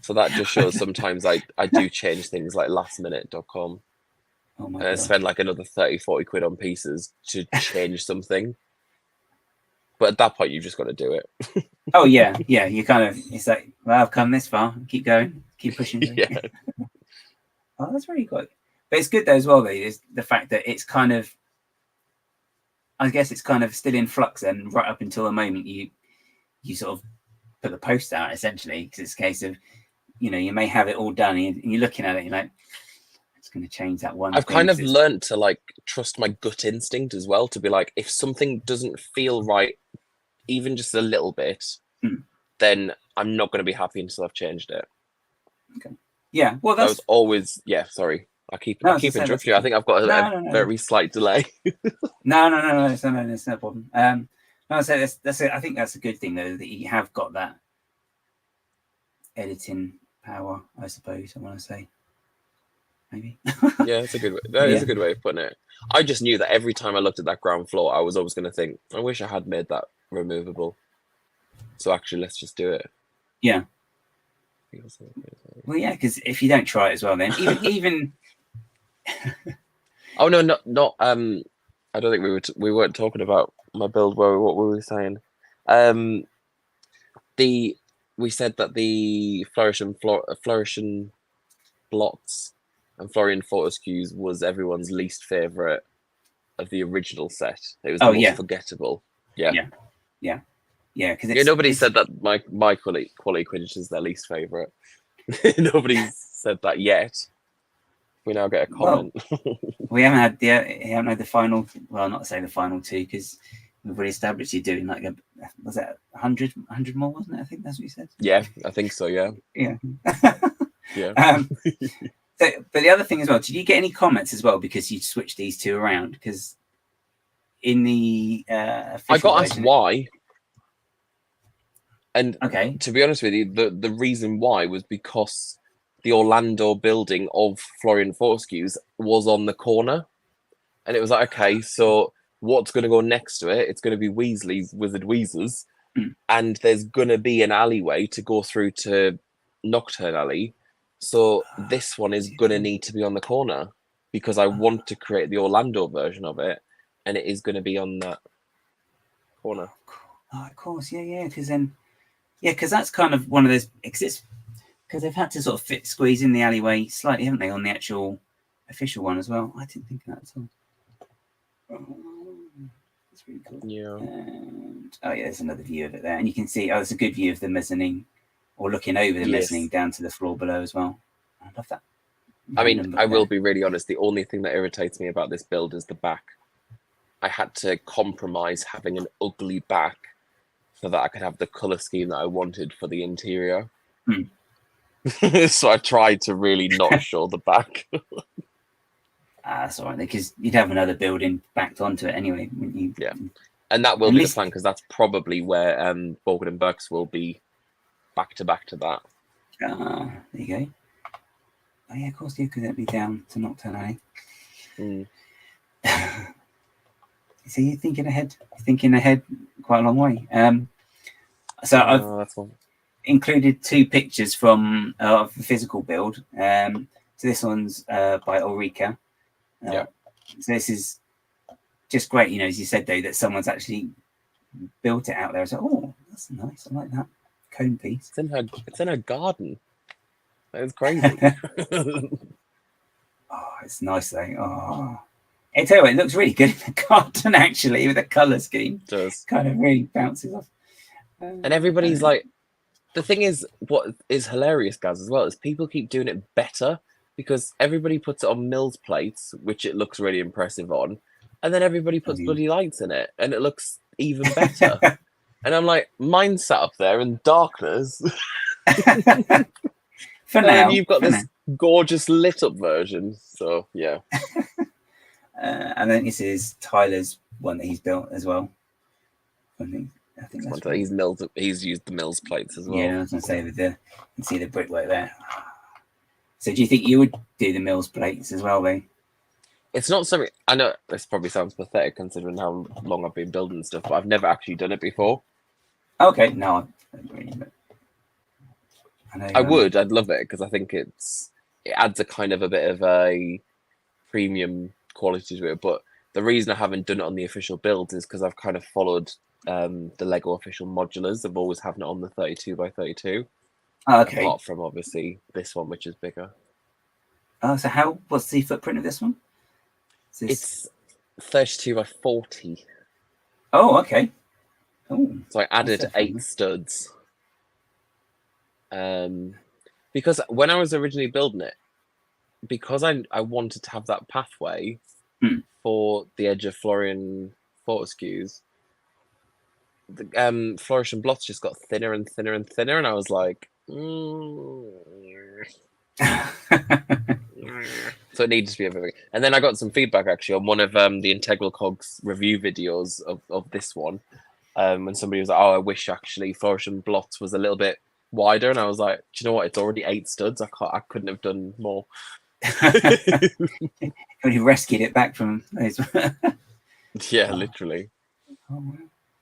So that just shows sometimes I do change things like lastminute.com. Oh my and I God. spend like another 30-40 quid on pieces to change something. But at that point, you've just got to do it. Oh yeah. You kind of, it's like, well, I've come this far. Keep going. Keep pushing. Yeah. Oh, that's really good. But it's good though as well, though, is the fact that it's kind of, I guess it's kind of still in flux then, right up until the moment you sort of put the post out, essentially, because it's a case of, you know, you may have it all done and you're looking at it, you're like, it's going to change that one. I've kind of learned to like trust my gut instinct as well, to be like, if something doesn't feel right, even just a little bit, then I'm not going to be happy until I've changed it. Okay. Yeah. Well, that's was always, sorry. I keep interrupting you. I think I've got a very slight delay. No, it's no problem. I say that's I think that's a good thing though, that you have got that editing power, I suppose. I want to say, maybe. Yeah, it's a good way. That is a good way of putting it. I just knew that every time I looked at that ground floor, I was always going to think, I wish I had made that removable. So actually, let's just do it. Yeah. Well, yeah, because if you don't try it as well, then even. Oh no, not. I don't think we weren't talking about my build. What were we saying? We said that the Flourishing Blots and Florian Fortescue's was everyone's least favorite of the original set. It was the most forgettable. Yeah. Because nobody said that my quality Quidditch is their least favorite. Nobody's said that yet. We now get a comment. Well, we haven't had the final. Well, not to say the final two, because we've already established you're doing like was it 100 more, wasn't it? I think that's what you said. Yeah, I think so. Yeah. Yeah. Yeah. But the other thing as well, did you get any comments as well because you switched these two around? Because in the I got asked why. And okay, to be honest with you, the reason why was because the Orlando building of Florian Fortescue's was on the corner. And it was like, okay, so what's going to go next to it? It's going to be Weasley's Wizard Weezers. And there's going to be an alleyway to go through to Nocturne Alley. So this one is going to need to be on the corner because I want to create the Orlando version of it. And it is going to be on that corner. Oh, of course, yeah. Because then, because that's kind of one of those exits. Because they've had to sort of squeeze in the alleyway slightly, haven't they, on the actual official one as well? I didn't think of that at all. That's really cool. Yeah. And, there's another view of it there. And you can see, there's a good view of the mezzanine, or looking over the mezzanine down to the floor below as well. I love that. I mean, I will be really honest. The only thing that irritates me about this build is the back. I had to compromise having an ugly back so that I could have the color scheme that I wanted for the interior. So I tried to really not show the back. That's all right, because you'd have another building backed onto it anyway, wouldn't you? Yeah, and that will be the plan, because that's probably where Borgard and Burks will be back to that. There you go. Oh yeah, of course, you could be down to Nocturne Alley. So you're thinking ahead quite a long way. So I've included two pictures from the physical build. So this one's by Ulrike. So this is just great, as you said, though, that someone's actually built it out there. So, that's nice. I like that cone piece. It's in her garden. It's crazy. Oh, it's nice though. Oh, I tell you what, it looks really good in the carton actually, with the color scheme. It does. Kind of really bounces off. And everybody's like, the thing is, what is hilarious, guys, as well, is people keep doing it better because everybody puts it on Mills plates, which it looks really impressive on, and then everybody puts bloody lights in it, and it looks even better. And I'm like, mine sat up there in darkness. For and now, then you've got this gorgeous lit up version. So yeah. And then this is Tyler's one that he's built as well. I think that's right. He's used the Mills plates as well. Yeah, I was gonna say with you can see the brickwork there. So do you think you would do the Mills plates as well, though? It's not something, I know this probably sounds pathetic considering how long I've been building stuff, but I've never actually done it before. Okay, no, I don't really, but I'd love it because I think it adds a kind of a bit of a premium quality to it. But the reason I haven't done it on the official builds is because I've kind of followed the Lego official modulars of always having it on the 32 by 32. Okay. Apart from obviously this one, which is bigger. So what's the footprint of this one? It's 32 by 40. Oh, okay. Oh, so I added 8 studs. Because when I was originally building it, because I wanted to have that pathway for the edge of Florian Fortescue's, the Flourish and Blots just got thinner and thinner and thinner, and I was like, so it needed to be a bit. And then I got some feedback actually on one of the Integral Cogs review videos of this one, when somebody was like, "Oh, I wish actually Flourish and Blots was a little bit wider," and I was like, "Do you know what? It's already 8 studs. I couldn't have done more." You rescued it back from those. Yeah, literally. Oh,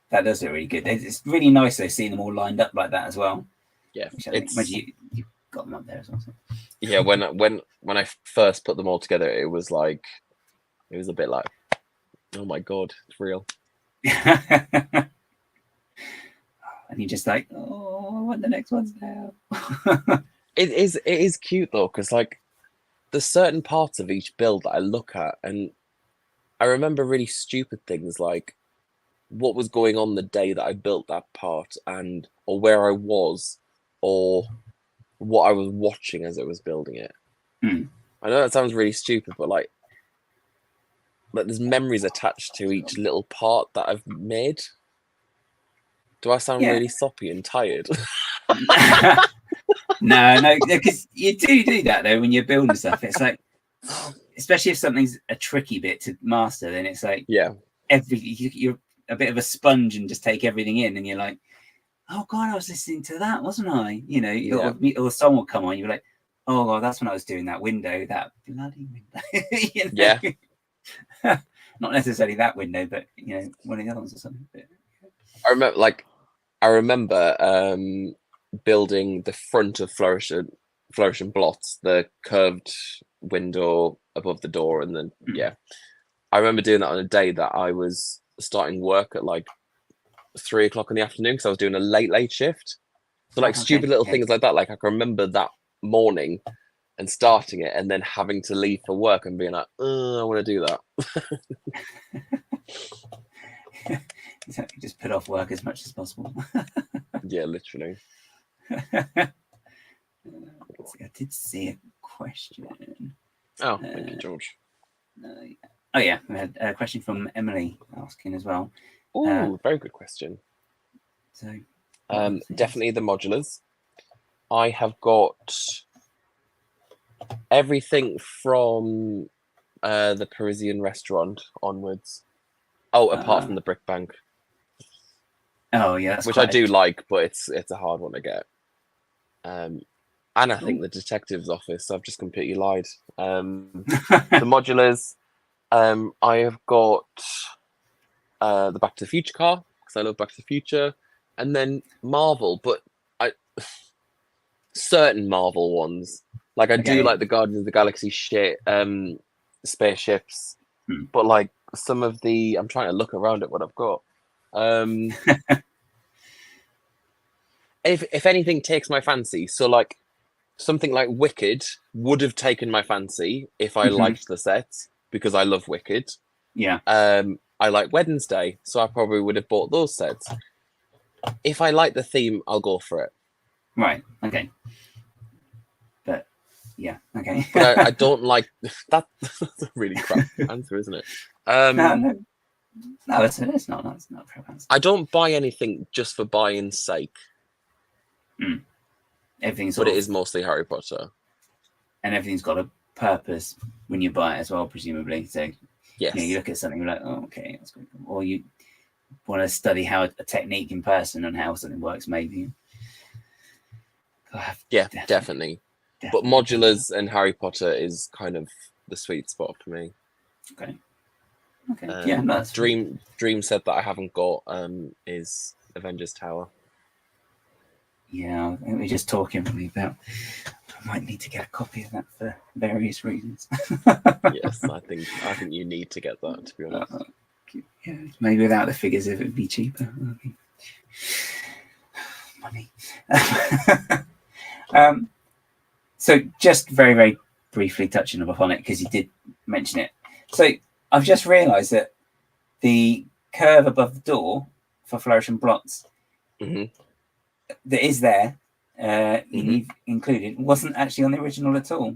that does look really good. It's really nice though, seeing them all lined up like that as well. Yeah, you got them up there as well. So. Yeah, when I first put them all together, it was a bit like, oh my god, it's real. And you're just like, oh, I want the next ones now. It is cute though, because like there's certain parts of each build that I look at, and I remember really stupid things like what was going on the day that I built that part, or where I was, or what I was watching as I was building it. I know that sounds really stupid, but like there's memories attached to each little part that I've made. Do I sound really soppy and tired? No, because you do that though when you're building stuff. It's like, especially if something's a tricky bit to master, then it's like, yeah, you're a bit of a sponge and just take everything in, and you're like, oh god, I was listening to that, wasn't I? You know, or someone will come on, you're like, oh god, that's when I was doing that window, that bloody window. You know? Yeah. Not necessarily that window, but you know, one of the other ones or something. But, I remember building the front of Flourish and Blots, the curved window above the door, and then I remember doing that on a day that I was starting work at like 3 o'clock in the afternoon because I was doing a late shift. So like stupid little things like that. Like I can remember that morning and starting it, and then having to leave for work and being like, I want to do that. Exactly, just put off work as much as possible. Yeah, literally. I did see a question. Oh, thank you, George. Oh yeah, we had a question from Emily asking as well. Oh, very good question. So, definitely the modulars. I have got everything from the Parisian restaurant onwards. Oh, apart from the brick bank. Oh yeah, which I do like, but it's a hard one to get. And I think the detective's office. I've just completely lied. The modulars. I have got the Back to the Future car because I love Back to the Future, and then Marvel, but certain Marvel ones. Like I do like the Guardians of the Galaxy shit, spaceships, but like some of the, I'm trying to look around at what I've got. If anything takes my fancy, so like something like Wicked would have taken my fancy if I liked the sets, because I love Wicked. Yeah. I like Wednesday, so I probably would have bought those sets. If I like the theme, I'll go for it. Right. Okay. But yeah. Okay. But I don't like that. That's a really crap answer, isn't it? No, it's not. It's not a crap answer. I don't buy anything just for buying's sake. Everything's. But it is mostly Harry Potter. And everything's got a purpose when you buy it as well, presumably. So yes, you look at something like, oh, okay, that's great. Or you want to study how a technique in person and how something works, maybe. Yeah, definitely. But modulars and Harry Potter is kind of the sweet spot for me. Okay. Yeah, that's dream set that I haven't got is Avengers Tower. Yeah, we're just talking about. I might need to get a copy of that for various reasons. Yes, I think you need to get that, to be honest. Yeah, maybe without the figures, if it would be cheaper. Money. So just very, very briefly touching upon it, because you did mention it. So I've just realised that the curve above the door for Flourish and Blots that is there, you've included, wasn't actually on the original at all.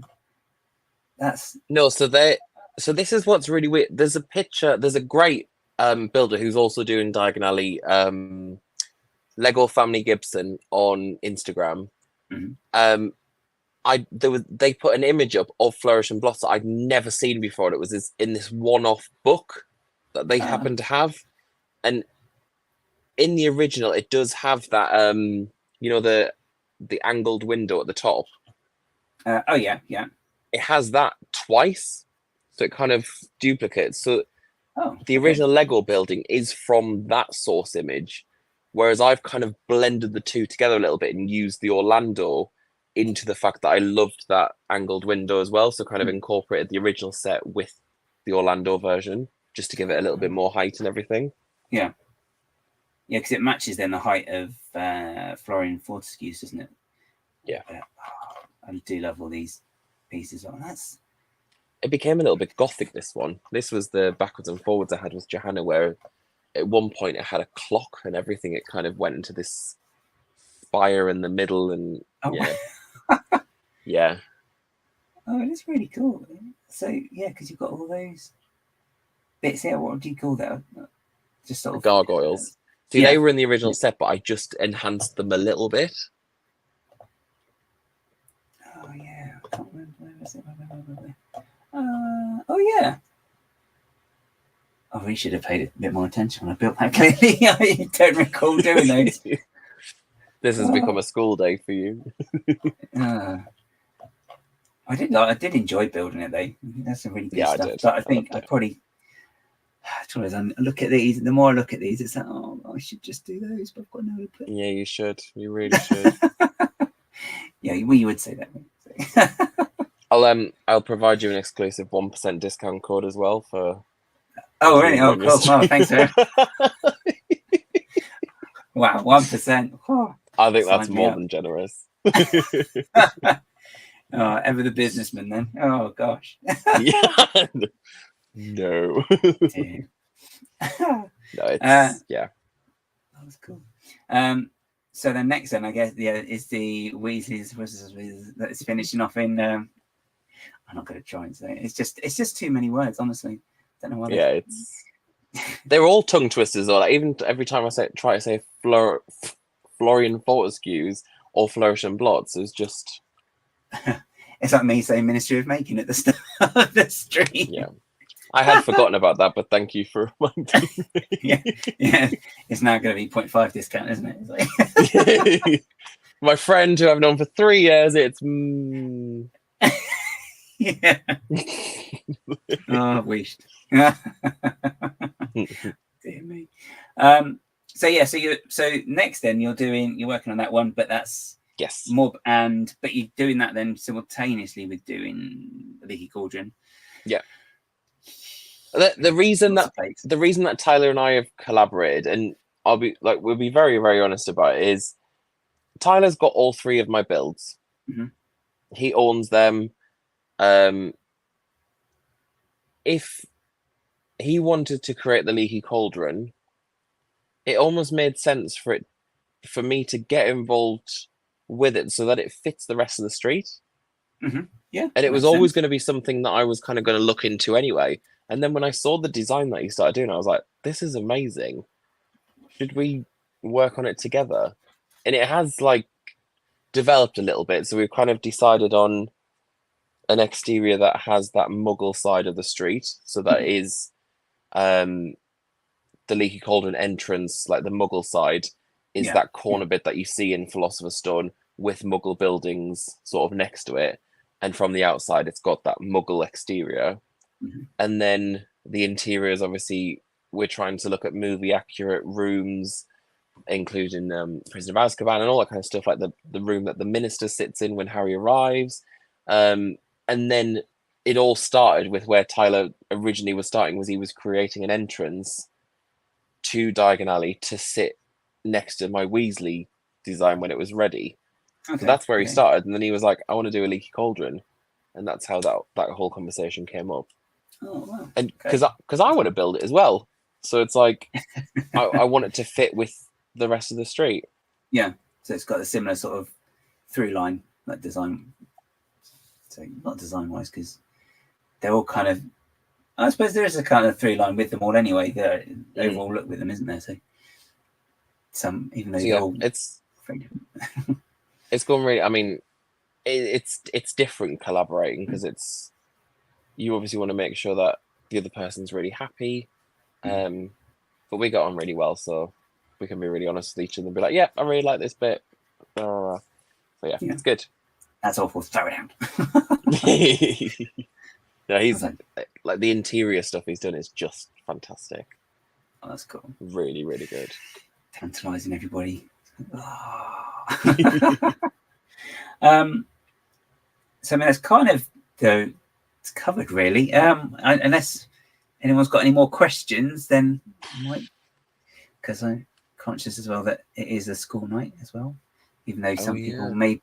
That's no. So this is what's really weird. There's a picture. There's a great builder who's also doing diagonally Lego Family Gibson on Instagram. They put an image up of Flourish and Blots that I'd never seen before. And it was in this one-off book that they happen to have, and in the original it does have that the angled window at the top. Oh yeah. It has that twice, so it kind of duplicates. So the original Lego building is from that source image, whereas I've kind of blended the two together a little bit and used the Orlando into the fact that I loved that angled window as well. So kind of incorporated the original set with the Orlando version just to give it a little bit more height and everything. Yeah, because it matches then the height of Florian Fortescue's, doesn't it? Yeah. I do love all these pieces. It became a little bit gothic, this one. This was the backwards and forwards I had with Johanna, where at one point it had a clock and everything. It kind of went into this spire in the middle, and yeah. Oh, it is really cool. So yeah, because you've got all those bits here. What do you call that? Just sort of gargoyles. See, they were in the original set, but I just enhanced them a little bit. Oh yeah, I can't remember. Where is it? Oh yeah. Oh, we should have paid a bit more attention when I built that. Clearly, I don't recall doing those. This has become a school day for you. I did enjoy building it though. That's some really good stuff. I did. But I think I probably. Look at these. The more I look at these, it's like, oh, I should just do those, but I've got no input. Yeah, you should. You really should. Yeah, you would say that. I'll provide you an exclusive 1% discount code as well for. Oh, really? Oh, cool. Oh, thanks, sir. Wow, 1%. Oh, I think that's more than generous. Oh, ever the businessman then. Oh gosh. Yeah. No. No, it's yeah. That was cool. So then next then I guess is the Weasleys that's finishing off in I'm not gonna try and say it. It's just too many words, honestly. Don't know why. Yeah, they're all tongue twisters, or like, even every time I try to say Florian Fortescue's or Flourish and Blots, it's just it's like me saying Ministry of Making at the start of the stream. Yeah. I had forgotten about that, but thank you for reminding me. Yeah. It's now going to be 0.5 discount, isn't it? It's like... My friend who I've known for 3 years, it's... Yeah. Oh, I wished. Dear me. So next then you're working on that one, but that's Mob, but you're doing that then simultaneously with doing Leaky Cauldron. Yeah. The reason that Tyler and I have collaborated, and we'll be very, very honest about it, is Tyler's got all 3 of my builds. he owns them. If he wanted to create the leaky cauldron, it almost made sense for me to get involved with it so that it fits the rest of the street. Yeah, and it was makes always sense. going to be something that I was kind of going to look into anyway. And then when I saw the design that he started doing, I was like, this is amazing. Should we work on it together? And it has like developed a little bit. So we've kind of decided on an exterior that has that muggle side of the street. So that is the Leaky Cauldron entrance, like the muggle side, is Yeah. that corner bit that you see in Philosopher's Stone with muggle buildings sort of next to it. And from the outside, it's got that muggle exterior. And then the interiors, obviously, we're trying to look at movie accurate rooms, including Prisoner of Azkaban and all that kind of stuff, like the room that the minister sits in when Harry arrives. And then it all started with where Tyler originally was starting, was he was creating an entrance to Diagon Alley to sit next to my Weasley design when it was ready. Okay. So that's where he started. And then he was like, I want to do a Leaky Cauldron. And that's how that whole conversation came up. Oh, wow. And because I want to build it as well. So it's like, I want it to fit with the rest of the street. Yeah. So it's got a similar sort of through line, like design. So not design wise, because they're all kind of, I suppose there is a kind of through line with them all anyway. The overall look with them, isn't there? So some, even though they're all it's very different. It's going really, I mean, it's different collaborating because it's, you obviously want to make sure that the other person's really happy. But we got on really well, so we can be really honest with each other and be like, yeah, I really like this bit. So yeah, it's good. That's awful. Throw it out. No, he's like the interior stuff he's done is just fantastic. Oh, that's cool. Really, really good. Tantalizing everybody. Oh. So I mean, that's kind of it's covered really. Unless anyone's got any more questions, then I might, because I'm conscious as well that it is a school night as well. Even though some people maybe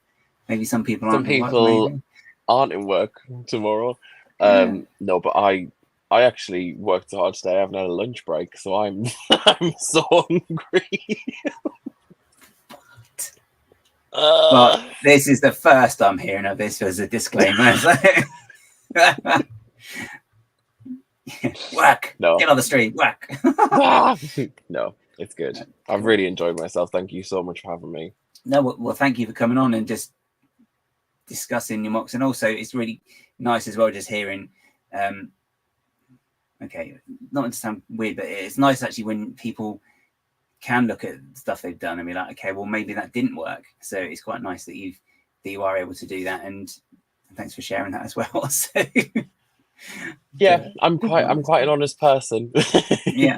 some people aren't. Some people aren't in work tomorrow. No, but I actually worked hard today. I haven't had a lunch break, so I'm so hungry. Well, this is the first I'm hearing of this as a disclaimer. Work. No. Get on the street. Work. No, it's good. I've really enjoyed myself. Thank you so much for having me. No, well, thank you for coming on and just discussing your MOCs, and also it's really nice as well just hearing. Okay, not to sound weird, but it's nice actually when people can look at stuff they've done and be like, okay, well maybe that didn't work. So it's quite nice that you are able to do that, and thanks for sharing that as well. So yeah, I'm quite an honest person. Yeah.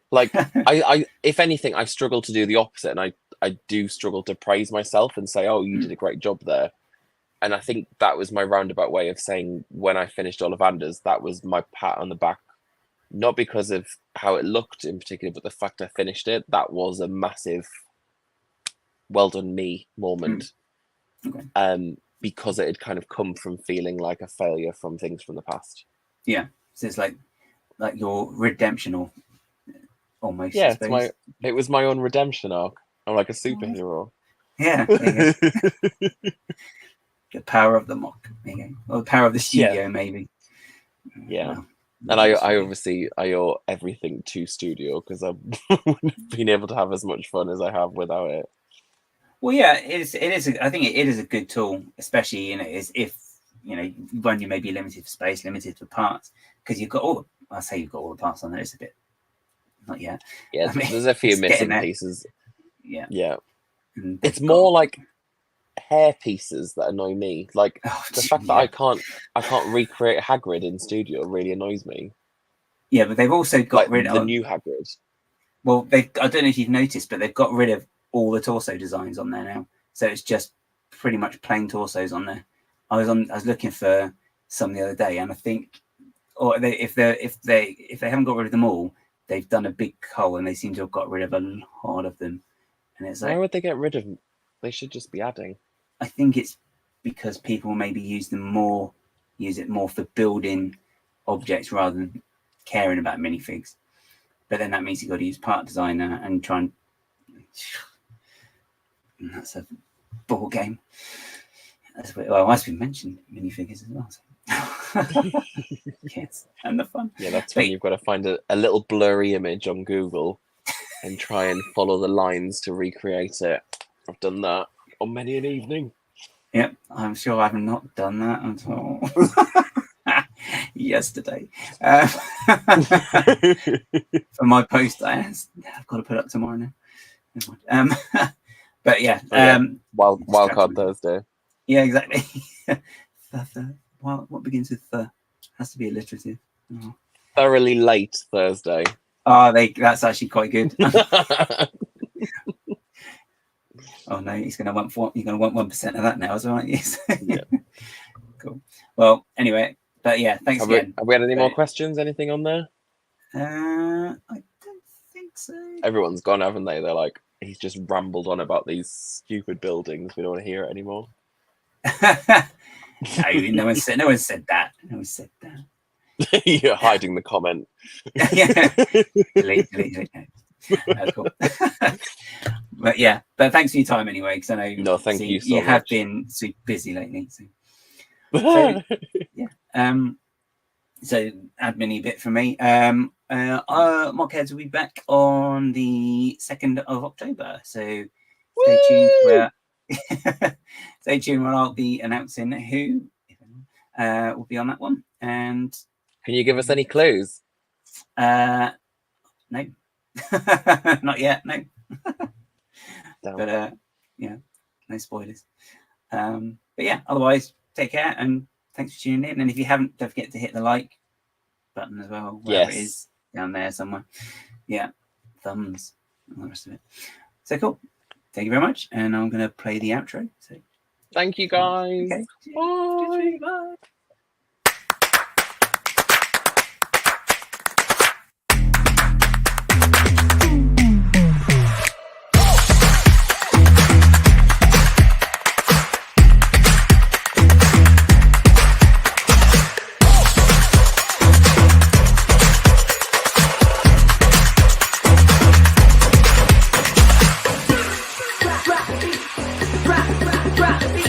Like I if anything, I struggle to do the opposite, and I do struggle to praise myself and say, oh, you did a great job there. And I think that was my roundabout way of saying when I finished Ollivanders, that was my pat on the back. Not because of how it looked in particular, but the fact I finished it, that was a massive well done me moment. Okay. Because it had kind of come from feeling like a failure from things from the past. Yeah. So it's like your redemption, or almost. Yeah, it was my own redemption arc. I'm like a superhero. Yeah. The power of the MOC. There you go. Or the power of the studio, maybe. Yeah. Well, and I obviously owe everything to studio, because I wouldn't have been able to have as much fun as I have without it. Well, yeah, it is. I think it is a good tool, especially if when you may be limited for space, limited for parts, because you've got you've got all the parts on there. It's a bit not yet. Yeah, I mean, there's a few missing pieces. Yeah. It's more like hair pieces that annoy me. Like the fact that I can't recreate Hagrid in studio really annoys me. Yeah, but they've also got rid of the new Hagrid. Well, I don't know if you've noticed, but they've got rid of all the torso designs on there now, so it's just pretty much plain torsos on there. I was looking for some the other day, and I think, if they haven't got rid of them all, they've done a big cull, and they seem to have got rid of a lot of them. And it's like, why would they get rid of them? They should just be adding. I think it's because people maybe use it more for building objects rather than caring about minifigs. But then that means you've got to use part designer and try and that's a ball game. That's what, well, as we mentioned, minifigures as well. So. Yes, and the fun. Yeah, that's when you've got to find a little blurry image on Google and try and follow the lines to recreate it. I've done that on many an evening. Yep, I'm sure I've not done that until yesterday. For my post, I've got to put up tomorrow now. But yeah, Wildcard Thursday. Yeah, exactly. What begins with the? Has to be alliterative. Oh. Thoroughly late Thursday. Oh, that's actually quite good. Oh no, you're going to want 1% of that now, as well, aren't you? Yeah. Cool. Well, anyway, but yeah, thanks again. Have we had any more questions? Anything on there? I don't think so. Everyone's gone, haven't they? They're like, he's just rambled on about these stupid buildings. We don't want to hear it anymore. No one said that. No one said that. You're hiding the comment. Yeah. Delete. Cool. But yeah, but thanks for your time anyway, because I know you so you much. have been super busy lately. So yeah. So admin bit for me. MOC Heads will be back on the 2nd of October. So stay tuned for stay tuned when I'll be announcing who will be on that one. And can you give us any clues? No. Not yet, no. But yeah, no spoilers. But yeah, otherwise, take care and thanks for tuning in. And if you haven't, don't forget to hit the like button as well, wherever it is down there somewhere. Yeah, thumbs and all the rest of it. So cool. Thank you very much. And I'm going to play the outro. So thank you, guys. Okay. Bye. Bye. Drop